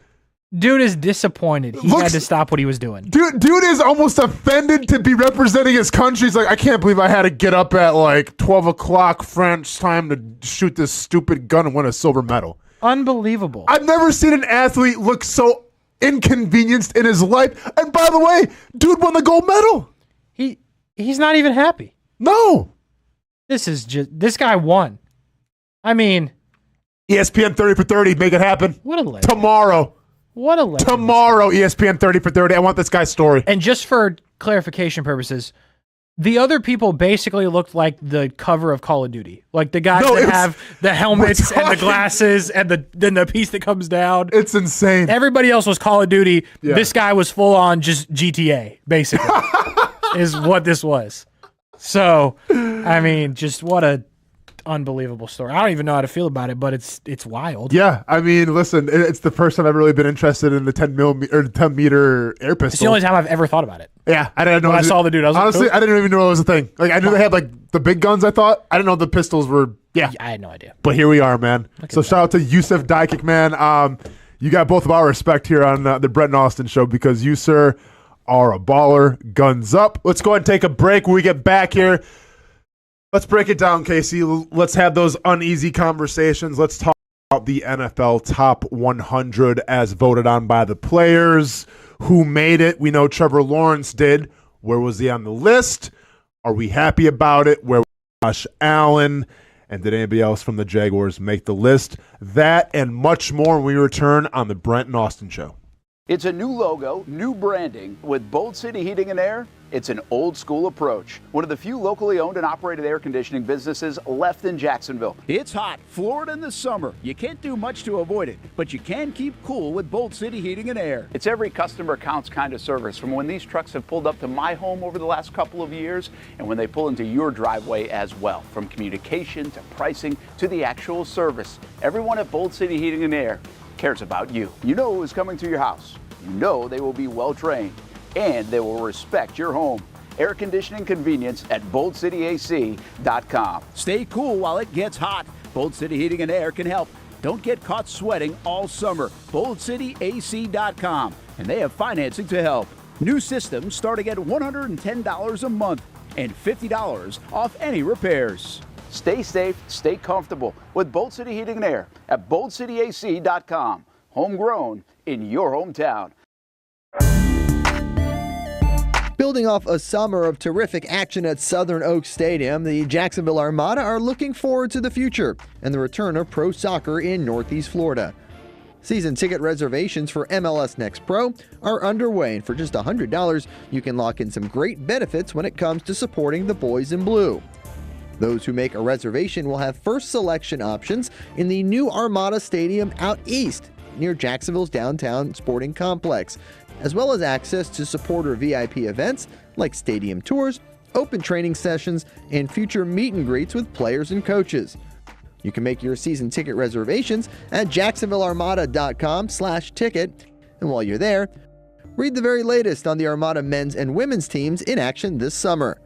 Dude is disappointed. He had to stop what he was doing. Dude is almost offended to be representing his country. He's like, I can't believe I had to get up at like 12 o'clock French time to shoot this stupid gun and win a silver medal. Unbelievable. I've never seen an athlete look so inconvenienced in his life. And by the way, dude won the gold medal. He's not even happy. No. This guy won. I mean, ESPN 30 for 30, make it happen. What a legend. Tomorrow. What a legend. Tomorrow, ESPN 30 for 30. I want this guy's story. And just for clarification purposes, the other people basically looked like the cover of Call of Duty. Like the guys that have the helmets and the glasses and then the piece that comes down. It's insane. Everybody else was Call of Duty. Yeah. This guy was full on just GTA, basically, is what this was. So, I mean, just what a unbelievable story. I don't even know how to feel about it, but it's wild. Yeah, I mean, listen, it's the first time I've really been interested in the 10 meter air pistol. It's the only time I've ever thought about it. Yeah, I didn't know. When I saw the dude, I was honestly, like, I didn't even know it was a thing. Like, I knew they had like the big guns. I thought I didn't know the pistols were. Yeah, I had no idea. But here we are, man. So shout out to Yusuf Dykik, man. You got both of our respect here on the Brent Austen Show because you, sir, are a baller. Guns up. Let's go ahead and take a break. When we get back here, let's break it down, Casey. Let's have those uneasy conversations. Let's talk about the NFL Top 100 as voted on by the players. Who made it? We know Trevor Lawrence did. Where was he on the list? Are we happy about it? Where was Josh Allen? And did anybody else from the Jaguars make the list? That and much more when we return on the Brent and Austen Show. It's a new logo, new branding. With Bold City Heating and Air, it's an old school approach. One of the few locally owned and operated air conditioning businesses left in Jacksonville. It's hot, Florida in the summer. You can't do much to avoid it, but you can keep cool with Bold City Heating and Air. It's every customer counts kind of service, from when these trucks have pulled up to my home over the last couple of years and when they pull into your driveway as well. From communication to pricing to the actual service, everyone at Bold City Heating and Air cares about you. You know who is coming to your house. You know they will be well trained and they will respect your home. Air conditioning convenience at boldcityac.com. Stay cool while it gets hot. Bold City Heating and Air can help. Don't get caught sweating all summer. boldcityac.com. And they have financing to help. New systems starting at $110 a month and $50 off any repairs. Stay safe, stay comfortable with Bold City Heating and Air at boldcityac.com. Homegrown in your hometown. Building off a summer of terrific action at Southern Oaks Stadium, the Jacksonville Armada are looking forward to the future and the return of pro soccer in Northeast Florida. Season ticket reservations for MLS Next Pro are underway, and for just $100, you can lock in some great benefits when it comes to supporting the boys in blue. Those who make a reservation will have first selection options in the new Armada Stadium out east, near Jacksonville's downtown sporting complex, as well as access to supporter VIP events like stadium tours, open training sessions, and future meet and greets with players and coaches. You can make your season ticket reservations at jacksonvillearmada.com/ticket. And while you're there, read the very latest on the Armada men's and women's teams in action this summer.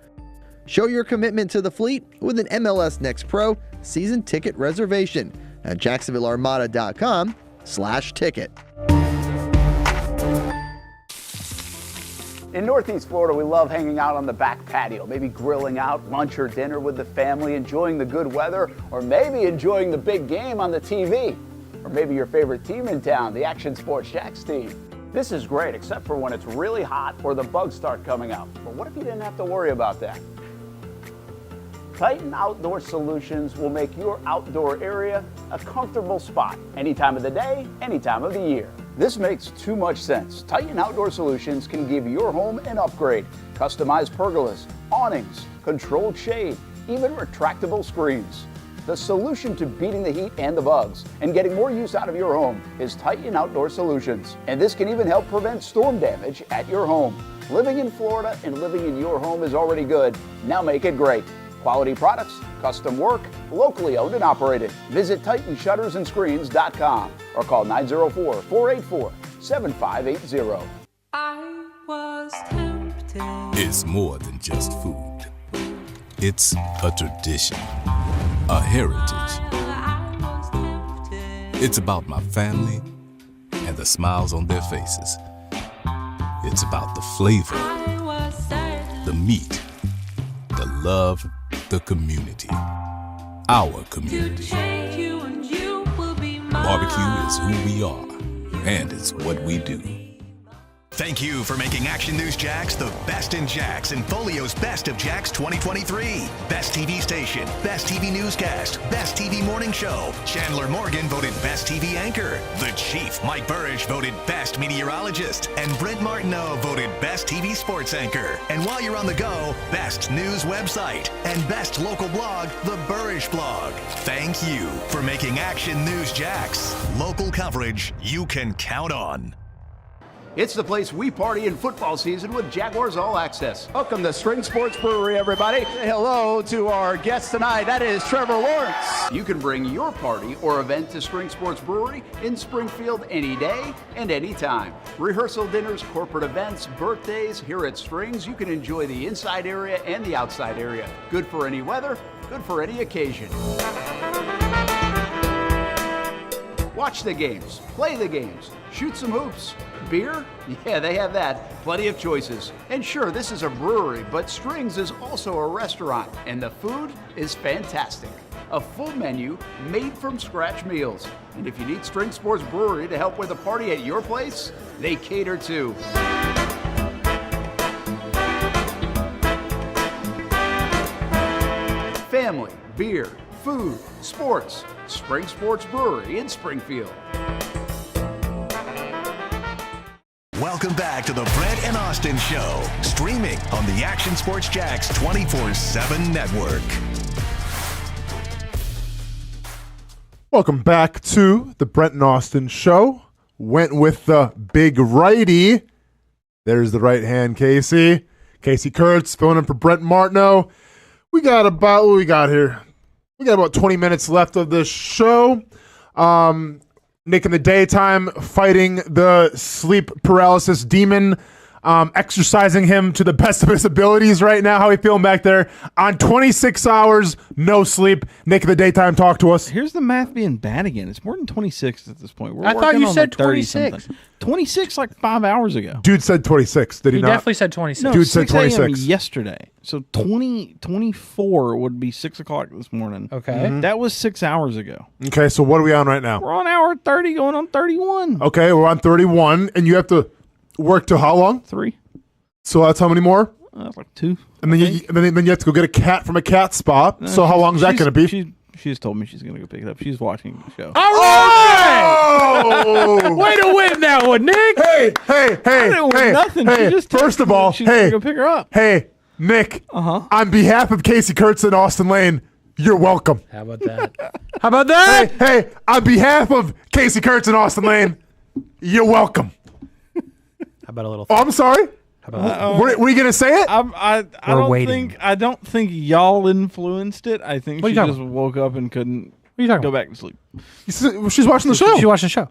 Show your commitment to the fleet with an MLS Next Pro season ticket reservation at jacksonvillearmada.com/ticket. In Northeast Florida, we love hanging out on the back patio, maybe grilling out lunch or dinner with the family, enjoying the good weather, or maybe enjoying the big game on the TV. Or maybe your favorite team in town, the Action Sports Jacks team. This is great, except for when it's really hot or the bugs start coming out. But what if you didn't have to worry about that? Titan Outdoor Solutions will make your outdoor area a comfortable spot, any time of the day, any time of the year. This makes too much sense. Titan Outdoor Solutions can give your home an upgrade. Customized pergolas, awnings, controlled shade, even retractable screens. The solution to beating the heat and the bugs and getting more use out of your home is Titan Outdoor Solutions. And this can even help prevent storm damage at your home. Living in Florida and living in your home is already good. Now make it great. Quality products, custom work, locally owned and operated. Visit TitanShuttersAndScreens.com or call 904-484-7580. I was tempted. It's more than just food. It's a tradition, a heritage. It's about my family and the smiles on their faces. It's about the flavor, the meat, the love, the community. Our community. Barbecue is who we are, and it's what we do. Thank you for making Action News Jax the best in Jax and Folio's Best of Jax 2023. Best TV station, Best TV newscast, Best TV morning show. Chandler Morgan voted Best TV anchor. The Chief, Mike Burrish, voted Best meteorologist. And Brent Martineau voted Best TV sports anchor. And while you're on the go, Best news website and Best local blog, The Burrish Blog. Thank you for making Action News Jax local coverage you can count on. It's the place we party in football season with Jaguars All Access. Welcome to Spring Sports Brewery, everybody. Say hello to our guest tonight. That is Trevor Lawrence. You can bring your party or event to Spring Sports Brewery in Springfield any day and any time. Rehearsal dinners, corporate events, birthdays. Here at Springs, you can enjoy the inside area and the outside area. Good for any weather, good for any occasion. Watch the games, play the games, shoot some hoops. Beer? Yeah, they have that. Plenty of choices. And sure, this is a brewery, but Strings is also a restaurant, and the food is fantastic. A full menu made from scratch meals. And if you need String Sports Brewery to help with a party at your place, they cater too. Family, beer, food, sports. Spring Sports Brewery in Springfield. Welcome back to the Brent and Austin Show, streaming on the Action Sports Jax 24/7 network. Welcome back to the Brent and Austin Show. Went with the big righty. There's the right hand, Casey. Casey Kurtz filling in for Brent Martineau. We got about, what we got here? We got about 20 minutes left of this show. Nick in the daytime fighting the sleep paralysis demon, exercising him to the best of his abilities right now. How are you feeling back there? On 26 hours, no sleep. Nick in the daytime, talk to us. Here's the math being bad again. It's more than 26 at this point. I thought you said 26. 26 like 5 hours ago. Dude said 26, did he not? He definitely said 26. No, Dude said 6 a.m. 26. yesterday. So 24 would be 6 o'clock this morning. Okay. Mm-hmm. That was 6 hours ago. Okay, so what are we on right now? We're on hour 30 going on 31. Okay, we're on 31, and you have to work till how long? 3. So that's how many more? Like 2. And then you have to go get a cat from a cat spa. So how long is that going to be? She's told me she's going to go pick it up. She's watching the show. All right! Oh! Way to win that one, Nick! Hey! I didn't win nothing. Hey, She just first of all, she's going to go pick her up. Hey, Nick, on behalf of Casey Kurtz and Austin Lane, you're welcome. How about that? How about that? Hey, on behalf of Casey Kurtz and Austin Lane, you're welcome. How about a little... Oh, I'm sorry? How about Were you going to say it? I don't think y'all influenced it. I think What are she you just talking woke up and couldn't What are you talking go about? back to sleep. She's watching the show. She watched the show.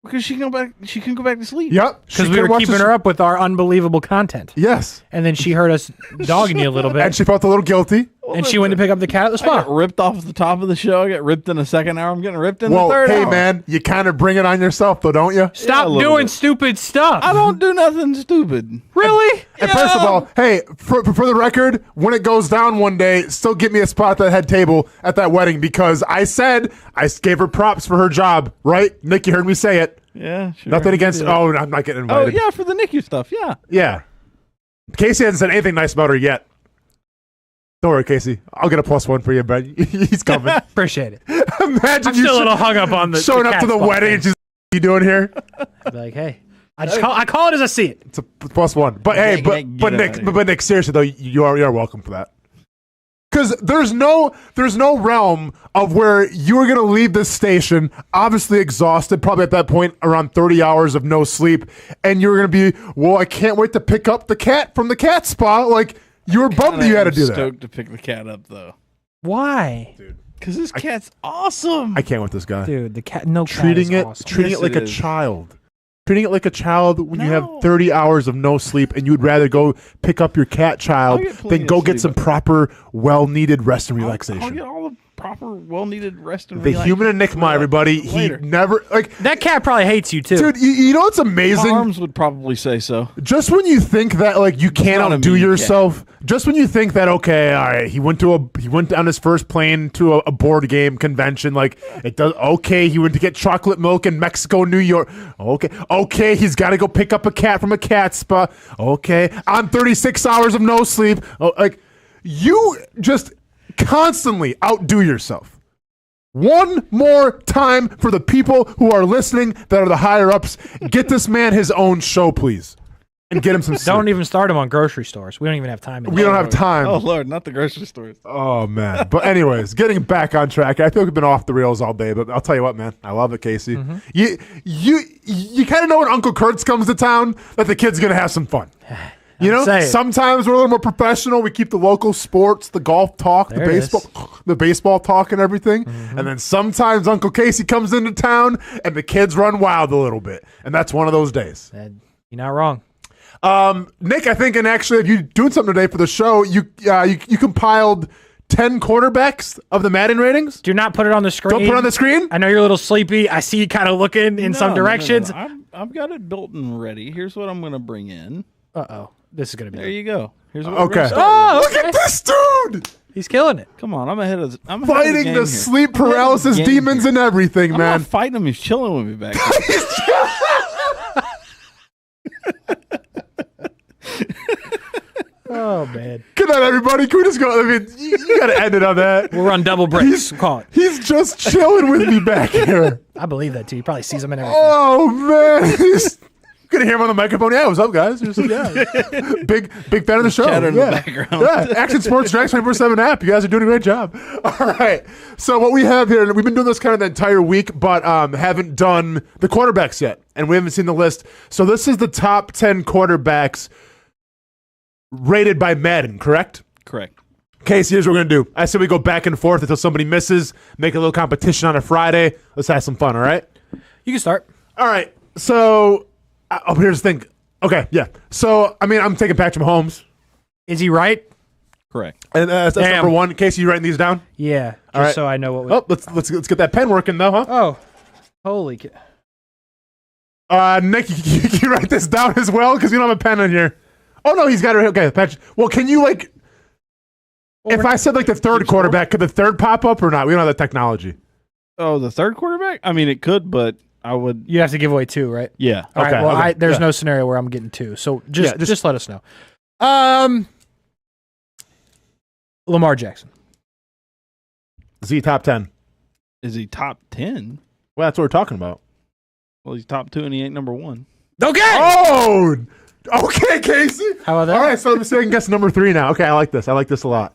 Because she couldn't go back to sleep. Yep. Because we were keeping her up with our unbelievable content. Yes. And then she heard us dogging you a little bit. And she felt a little guilty. And she went to pick up the cat at the I got spa. ripped off the top of the show. I got ripped in the second hour. I'm getting ripped in Well, the third hey, hour. man, you kind of bring it on yourself, though, don't you? Stop a little doing bit. stupid stuff. I don't do nothing stupid. Really? And first of all, hey, for the record, when it goes down one day, still get me a spot at that head table at that wedding, because I gave her props for her job, right? Nick, you heard me say it. Yeah, sure. Nothing against. Yeah. Oh, I'm not getting Oh, invited. yeah, for the NICU stuff. Yeah. Yeah. Casey hasn't said anything nice about her yet. Don't worry, Casey. I'll get a +1 for you, but he's coming. Appreciate it. Imagine I'm still a little hung up on the showing up cat to the spot wedding thing. and she's, what are you doing here? I'd be like, hey, I call it as I see it. It's a +1. But hey, but Nick, seriously though, you are welcome for that. Because there's no realm of where you're gonna leave this station, obviously exhausted, probably at that point around 30 hours of no sleep, and you're gonna be, well, I can't wait to pick up the cat from the cat spa. Like, you were bummed that you had to do that. Stoked to pick the cat up though. Why? Dude. Because this cat's awesome. I can't with this guy. Dude, the cat, no cat treating is it, awesome. treating Yes, it like it a is. child. Treating it like a child when you have No. 30 hours of no sleep and you'd rather go pick up your cat child I'll get plenty than go of get sleep. some proper, well-needed rest and I'll relaxation. get all the proper, well-needed rest and The human enigma, everybody. Later. He never like That cat probably hates you too. dude. You know what's amazing? Arms would probably say so. Just when you think that like you can't not a outdo mean yourself, just when you think that okay, all right, he went on his first plane to a board game convention, like it does. Okay, he went to get chocolate milk in Mexico, New York. Okay, he's got to go pick up a cat from a cat spa. Okay, on 36 hours of no sleep. Oh, like you just constantly outdo yourself. One more time for the people who are listening that are the higher ups. Get this man his own show, please. And get him some sleep. Don't even start him on grocery stores. We don't even have time. We don't have time. Oh, Lord, not the grocery stores. Oh, man. But anyways, getting back on track. I feel like we've been off the rails all day, but I'll tell you what, man. I love it, Casey. You kind of know when Uncle Kurtz comes to town that the kid's going to have some fun. You know, sometimes we're a little more professional. We keep the local sports, the golf talk, the baseball talk and everything. And then sometimes Uncle Casey comes into town and the kids run wild a little bit. And that's one of those days. You're not wrong. Nick, I think, and actually, if you're doing something today for the show, you compiled 10 quarterbacks of the Madden ratings. Do not put it on the screen. Don't put it on the screen? I know you're a little sleepy. I see you kind of looking in some directions. No. I've got it built and ready. Here's what I'm going to bring in. Uh-oh. This is going to be There you go. Here's what Okay. Oh, Look at this dude! He's killing it. Come on, I'm ahead Fighting of the sleep paralysis demons and everything, I'm man. not fighting him. He's chilling with me back here. Oh, man. Good night, everybody. Can we just go? I mean, you got to end it on that. We'll run double breaks. Call it. He's just chilling with me back here. I believe that, too. He probably sees them in everything. Oh, man. He's gonna hear him on the microphone. Yeah, what's up, guys? Just, big fan of the show. Chatter in the background. Yeah, Action Sports Jax 24/7 app. You guys are doing a great job. All right. So what we have here, and we've been doing this kind of the entire week, but haven't done the quarterbacks yet, and we haven't seen the list. So this is the top 10 quarterbacks rated by Madden, correct? Correct. Okay, so here's what we're gonna do. I said we go back and forth until somebody misses. Make a little competition on a Friday. Let's have some fun. All right. You can start. All right. So. Here's the thing. Okay, yeah. So, I mean, I'm taking Patrick Mahomes. Is he right? Correct. And that's number one. Casey, you writing these down? Yeah. Just All right. so I know what. Oh, let's get that pen working though, huh? Oh, holy. Nick, you write this down as well because we don't have a pen in here. Oh no, he's got it. Okay, Patrick. Well, can you like? Well, if I said like the third quarterback, could the third pop up or not? We don't have that technology. Oh, the third quarterback? I mean, it could, but I would. You have to give away two, right? Yeah. All right. Well, okay. There's no scenario where I'm getting two, so just let us know. Lamar Jackson. Is he top 10? Is he top 10? Well, that's what we're talking about. Well, he's top 2 and he ain't number 1. Okay. Oh, okay, Casey. How about that? All right, so I'm saying guess number 3 now. Okay, I like this. I like this a lot.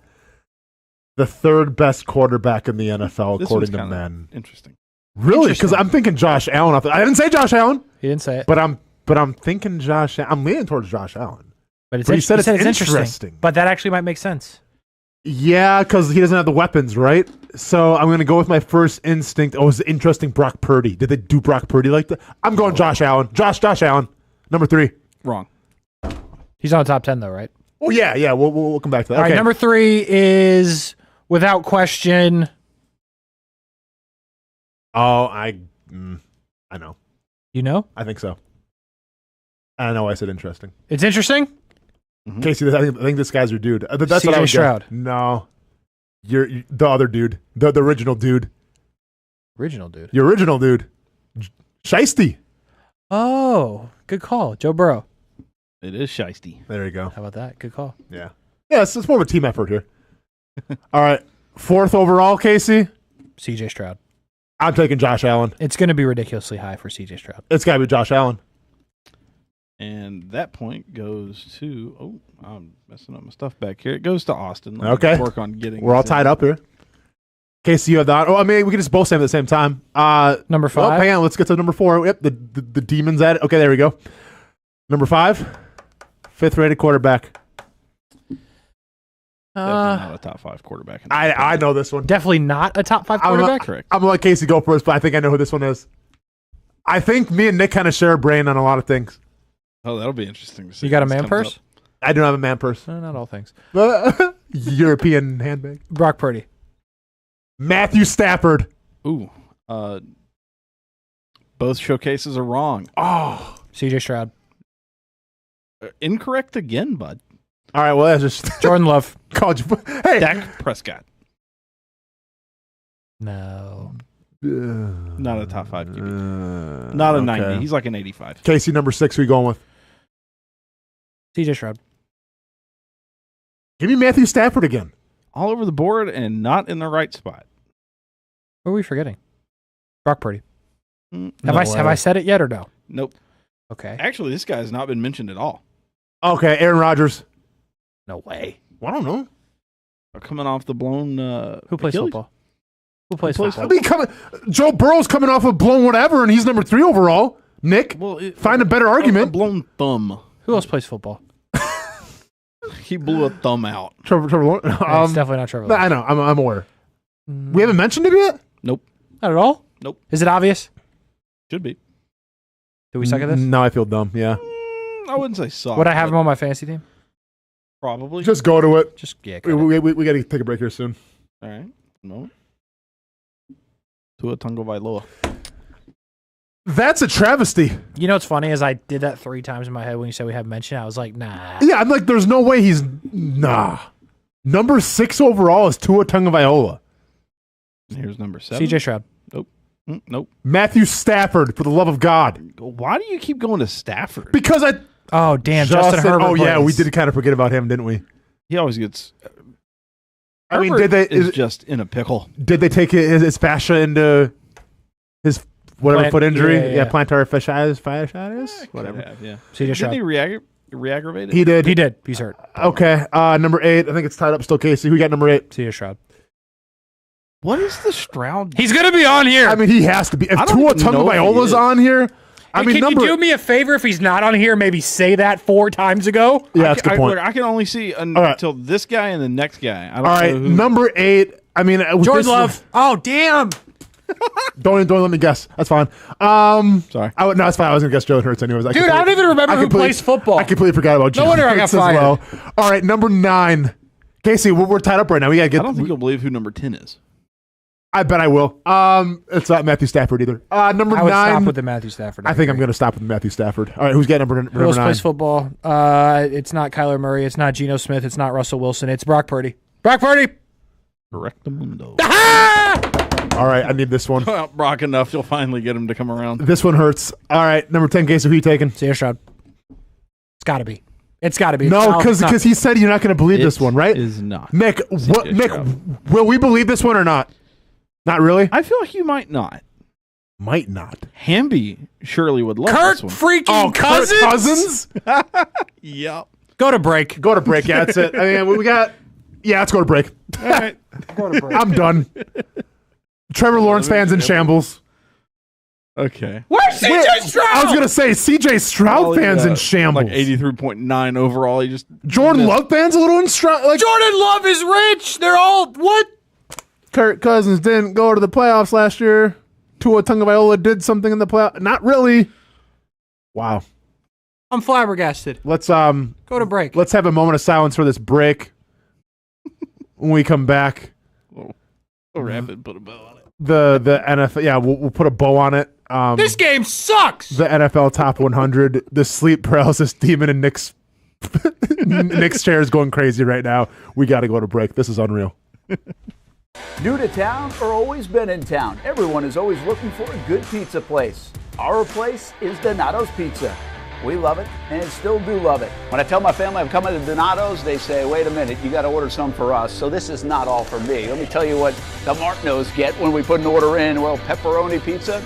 The third best quarterback in the NFL, according to Madden. Interesting. Really? Because I'm thinking Josh Allen. I didn't say Josh Allen. He didn't say it. But I'm thinking Josh. I'm leaning towards Josh Allen. But he said it's interesting. But that actually might make sense. Yeah, because he doesn't have the weapons, right? So I'm going to go with my first instinct. Oh, it's interesting. Brock Purdy. Did they do Brock Purdy like that? I'm going Josh Allen. Josh Allen. Number 3. Wrong. He's on the top 10 though, right? Oh yeah. We'll come back to that. All okay. right. Number 3 is without question. Oh, I know. You know? I think so. I know. I said interesting. It's interesting. Mm-hmm. Casey, I think this guy's your dude. That's what I would Stroud. Guess. No, you're the other dude, the original dude. Original dude. Your original dude, Shiesty. Oh, good call, Joe Burrow. It is Shiesty. There you go. How about that? Good call. Yeah. It's more of a team effort here. All right, 4th overall, Casey. CJ Stroud. I'm taking Josh Allen. It's going to be ridiculously high for CJ Stroud. It's got to be Josh Allen. And that point goes to... Oh, I'm messing up my stuff back here. It goes to Austin. Okay. Work on getting... We're all tied up here. Casey, you have that. Oh, I mean, we can just both say them at the same time. Number 5. Well, hang on. Let's get to number 4. Yep, the demons at it. Okay, there we go. Number 5, 5th rated quarterback. Definitely not a top 5 quarterback. I know this one. Definitely not a top 5 quarterback? Correct. I'm going to let Casey go first, but I think I know who this one is. I think me and Nick kind of share a brain on a lot of things. Oh, that'll be interesting to see. You got a man purse? I don't have a man purse. Not all things. European handbag. Brock Purdy. Matthew Stafford. Ooh. Both showcases are wrong. Oh. CJ Stroud. Incorrect again, bud. All right, well, that's just Jordan Love. Called you. Hey. Dak Prescott. No. Not a top 5 QB. Not a 90. He's like an 85. Casey, number 6, who you going with? CJ Stroud. Give me Matthew Stafford again. All over the board and not in the right spot. What are we forgetting? Brock Purdy. Have I said it yet or no? Nope. Okay. Actually, this guy has not been mentioned at all. Okay, Aaron Rodgers. No way. Well, I don't know. Coming off the blown. Who plays Achilles? football? Who plays football? I mean, Joe Burrow's coming off of blown whatever, and he's number 3 overall. Nick, find a better argument. A blown thumb. Who else plays football? He blew a thumb out. Trevor Lawrence. It's definitely not Trevor Lawrence. I know. I'm aware. We haven't mentioned him yet? Nope. Not at all? Nope. Is it obvious? Should be. Do we suck at this? No, I feel dumb. Yeah. I wouldn't say suck. Would I have him on my fantasy team? Probably. Just go to it. Just yeah. We got to take a break here soon. All right. No. Tua Tagovailoa. That's a travesty. You know what's funny is I did that 3 times in my head when you said we haven't mentioned it. I was like, nah. Yeah, I'm like, there's no way he's Number 6 overall is Tua Tagovailoa. Here's number 7. CJ Stroud. Nope. Nope. Matthew Stafford, for the love of God. Why do you keep going to Stafford? Because Oh, damn. Justin Herbert. Oh, yeah, plays. we did kind of forget about him, didn't we? He always gets. I mean, Herbert is just in a pickle. Did they take his fascia into his foot injury? Yeah. Plantar fasciitis. Whatever. Yeah. CJ Stroud. Didn't he re-aggravate it? He did. He did. He's hurt. Okay. Number 8. I think it's tied up still, Casey. Who got number 8? CJ Stroud. What is the Stroud? He's going to be on here. I mean, he has to be. If Tua Tagovailoa's on here, can you do me a favor if he's not on here? Maybe say that 4 times ago. Yeah, that's a good point. I can only see until this guy and the next guy. I don't All right, know who. number 8. I mean, Jordan Love. Oh, damn. Don't let me guess. That's fine. Sorry. No, it's fine. I was gonna guess Jalen Hurts anyways. Dude, I don't even remember who plays football. I completely forgot about Jalen No wonder I got Hurts as fired. well. All right, number 9. Casey, we're tied up right now. We gotta get. I don't think you'll believe who number 10 is. I bet I will. It's not Matthew Stafford either. Number 9. I would stop with the Matthew Stafford. I think I'm going to stop with Matthew Stafford. All right, who's got number 9? Who else plays football? It's not Kyler Murray. It's not Geno Smith. It's not Russell Wilson. It's Brock Purdy. Brock Purdy. Correctamundo. All right, I need this one. Brock enough, you'll finally get him to come around. This one hurts. All right, number 10, Casey, who you taking? CJ Stroud. It's got to be. It's got to be. No, because he said you're not going to believe this one, right? It is not. Nick, will we believe this one or not? Not really? I feel like you might not. Might not. Hamby surely would love Kirk this one. freaking Cousins? Kirk Cousins? Yep. Go to break. Go to break. Yeah, that's it. I mean, we got. Yeah, let's go to break. All right. Go to break. I'm done. Trevor Lawrence fans in shambles. Okay. Where's CJ Stroud? I was going to say CJ Stroud fans in shambles. Like 83.9 overall. He just Jordan Love fans a little in Stroud. Jordan Love is rich. They're all what? Kirk Cousins didn't go to the playoffs last year. Tua Tagovailoa did something in the playoffs. Not really. Wow. I'm flabbergasted. Let's go to break. Let's have a moment of silence for this break. When we come back, we'll wrap it, put a bow on it. The NFL, yeah, we'll put a bow on it. This game sucks. The NFL Top 100, the sleep paralysis demon in Nick's chair is going crazy right now. We got to go to break. This is unreal. New to town or always been in town? Everyone is always looking for a good pizza place. Our place is Donato's Pizza. We love it and still do love it. When I tell my family I'm coming to Donato's, they say, wait a minute, you got to order some for us. So this is not all for me. Let me tell you what the Martinos get when we put an order in. Well, pepperoni pizza,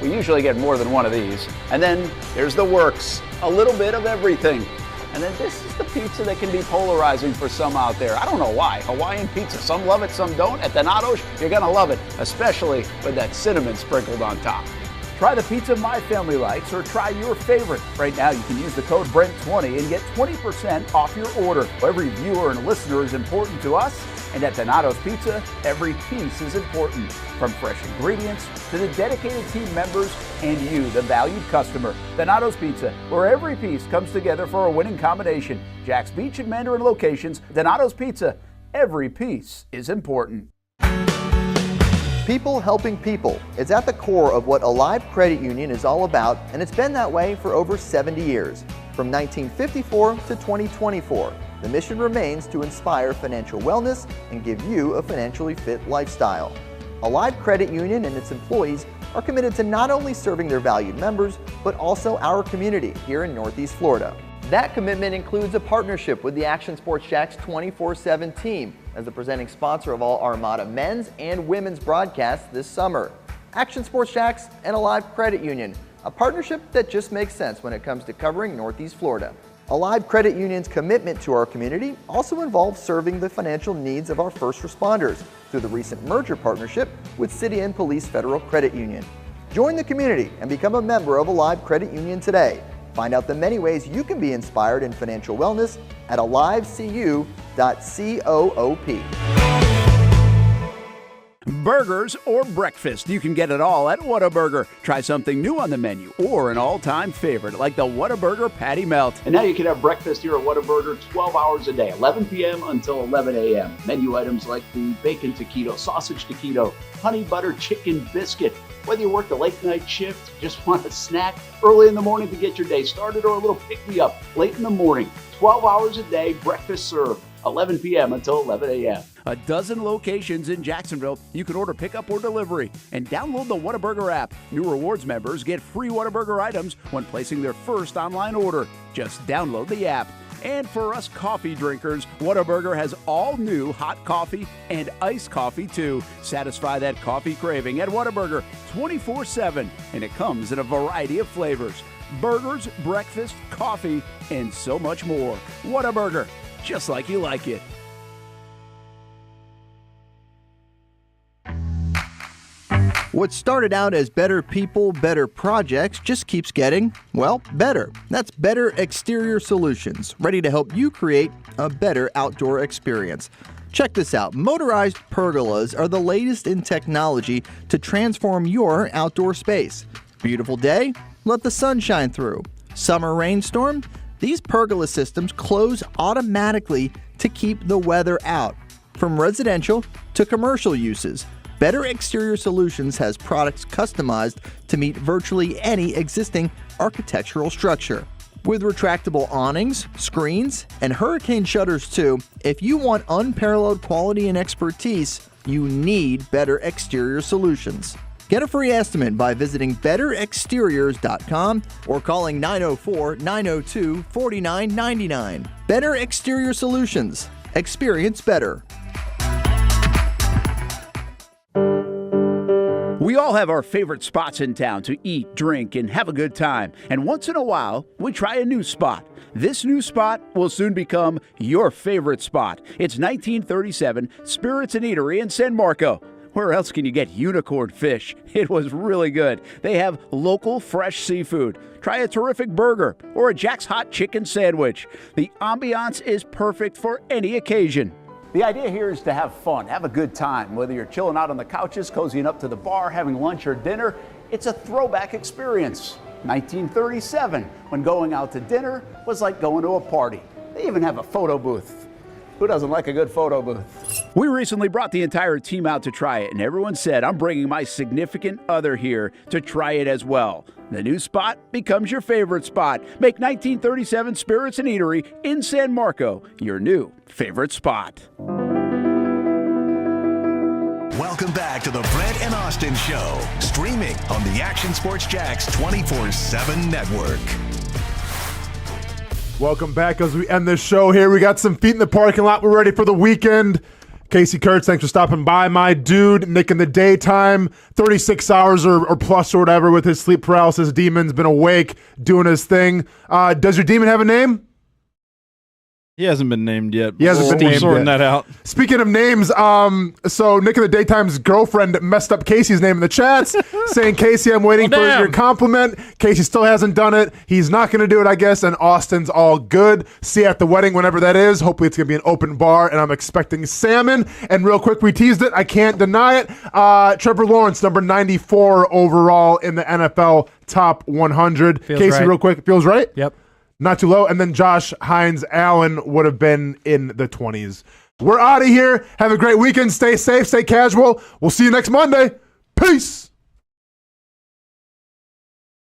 we usually get more than one of these. And then there's the works, a little bit of everything. And then this is the pizza that can be polarizing for some out there. I don't know why. Hawaiian pizza, some love it, some don't. At Donato's, you're going to love it, especially with that cinnamon sprinkled on top. Try the pizza my family likes or try your favorite. Right now, you can use the code Brent20 and get 20% off your order. Every viewer and listener is important to us, and at Donato's Pizza, every piece is important. From fresh ingredients to the dedicated team members and you, the valued customer. Donato's Pizza, where every piece comes together for a winning combination. Jack's Beach and Mandarin locations, Donato's Pizza, every piece is important. People helping people is at the core of what Alive Credit Union is all about, and it's been that way for over 70 years. From 1954 to 2024, the mission remains to inspire financial wellness and give you a financially fit lifestyle. Alive Credit Union and its employees are committed to not only serving their valued members, but also our community here in Northeast Florida. That commitment includes a partnership with the Action Sports Jax 24/7 team as the presenting sponsor of all Armada men's and women's broadcasts this summer. Action Sports Jax and Alive Credit Union, a partnership that just makes sense when it comes to covering Northeast Florida. Alive Credit Union's commitment to our community also involves serving the financial needs of our first responders through the recent merger partnership with City and Police Federal Credit Union. Join the community and become a member of Alive Credit Union today. Find out the many ways you can be inspired in financial wellness at alivecu.coop. Burgers or breakfast, you can get it all at Whataburger. Try something new on the menu or an all-time favorite like the Whataburger Patty Melt. And now you can have breakfast here at Whataburger 12 hours a day, 11 p.m. until 11 a.m. Menu items like the bacon taquito, sausage taquito, honey butter chicken biscuit. Whether you work the late night shift, just want a snack early in the morning to get your day started, or a little pick-me-up late in the morning, 12 hours a day, breakfast served, 11 p.m. until 11 a.m. A dozen locations in Jacksonville. You can order pickup or delivery and download the Whataburger app. New rewards members get free Whataburger items when placing their first online order. Just download the app. And for us coffee drinkers, Whataburger has all new hot coffee and iced coffee too. Satisfy that coffee craving at Whataburger 24/7, and it comes in a variety of flavors. Burgers, breakfast, coffee, and so much more. Whataburger, just like you like it. What started out as better people, better projects just keeps getting, well, better. That's Better Exterior Solutions, ready to help you create a better outdoor experience. Check this out. Motorized pergolas are the latest in technology to transform your outdoor space. Beautiful day? Let the sun shine through. Summer rainstorm? These pergola systems close automatically to keep the weather out. From residential to commercial uses, Better Exterior Solutions has products customized to meet virtually any existing architectural structure. With retractable awnings, screens, and hurricane shutters too, if you want unparalleled quality and expertise, you need Better Exterior Solutions. Get a free estimate by visiting betterexteriors.com or calling 904-902-4999. Better Exterior Solutions. Experience better. We all have our favorite spots in town to eat, drink, and have a good time. And once in a while, we try a new spot. This new spot will soon become your favorite spot. It's 1937 Spirits and Eatery in San Marco. Where else can you get unicorn fish? It was really good. They have local fresh seafood. Try a terrific burger or a Jack's Hot Chicken sandwich. The ambiance is perfect for any occasion. The idea here is to have fun, have a good time. Whether you're chilling out on the couches, cozying up to the bar, having lunch or dinner, it's a throwback experience. 1937, when going out to dinner was like going to a party. They even have a photo booth. Who doesn't like a good photo booth? We recently brought the entire team out to try it, and everyone said, I'm bringing my significant other here to try it as well. The new spot becomes your favorite spot. Make 1937 Spirits and Eatery in San Marco your new favorite spot. Welcome back to the Brent and Austen Show, streaming on the Action Sports Jax 24/7 network. Welcome back as we end this show here. We got some feet in the parking lot. We're ready for the weekend. Casey Kurtz, thanks for stopping by. My dude, Nick in the daytime, 36 hours or plus or whatever with his sleep paralysis demon's been awake, doing his thing. Does your demon have a name? He hasn't been named yet. He hasn't been named sorting yet. that out. Speaking of names, so Nick of the Daytime's girlfriend messed up Casey's name in the chats, saying, Casey, I'm waiting for your compliment. Casey still hasn't done it. He's not going to do it, I guess, and Austin's all good. See you at the wedding whenever that is. Hopefully it's going to be an open bar, and I'm expecting salmon. And real quick, we teased it. I can't deny it. Trevor Lawrence, number 94 overall in the NFL Top 100. Feels Casey, right. real quick, feels right? Yep. Not too low. And then Josh Hines Allen would have been in the 20s. We're out of here. Have a great weekend. Stay safe. Stay casual. We'll see you next Monday. Peace.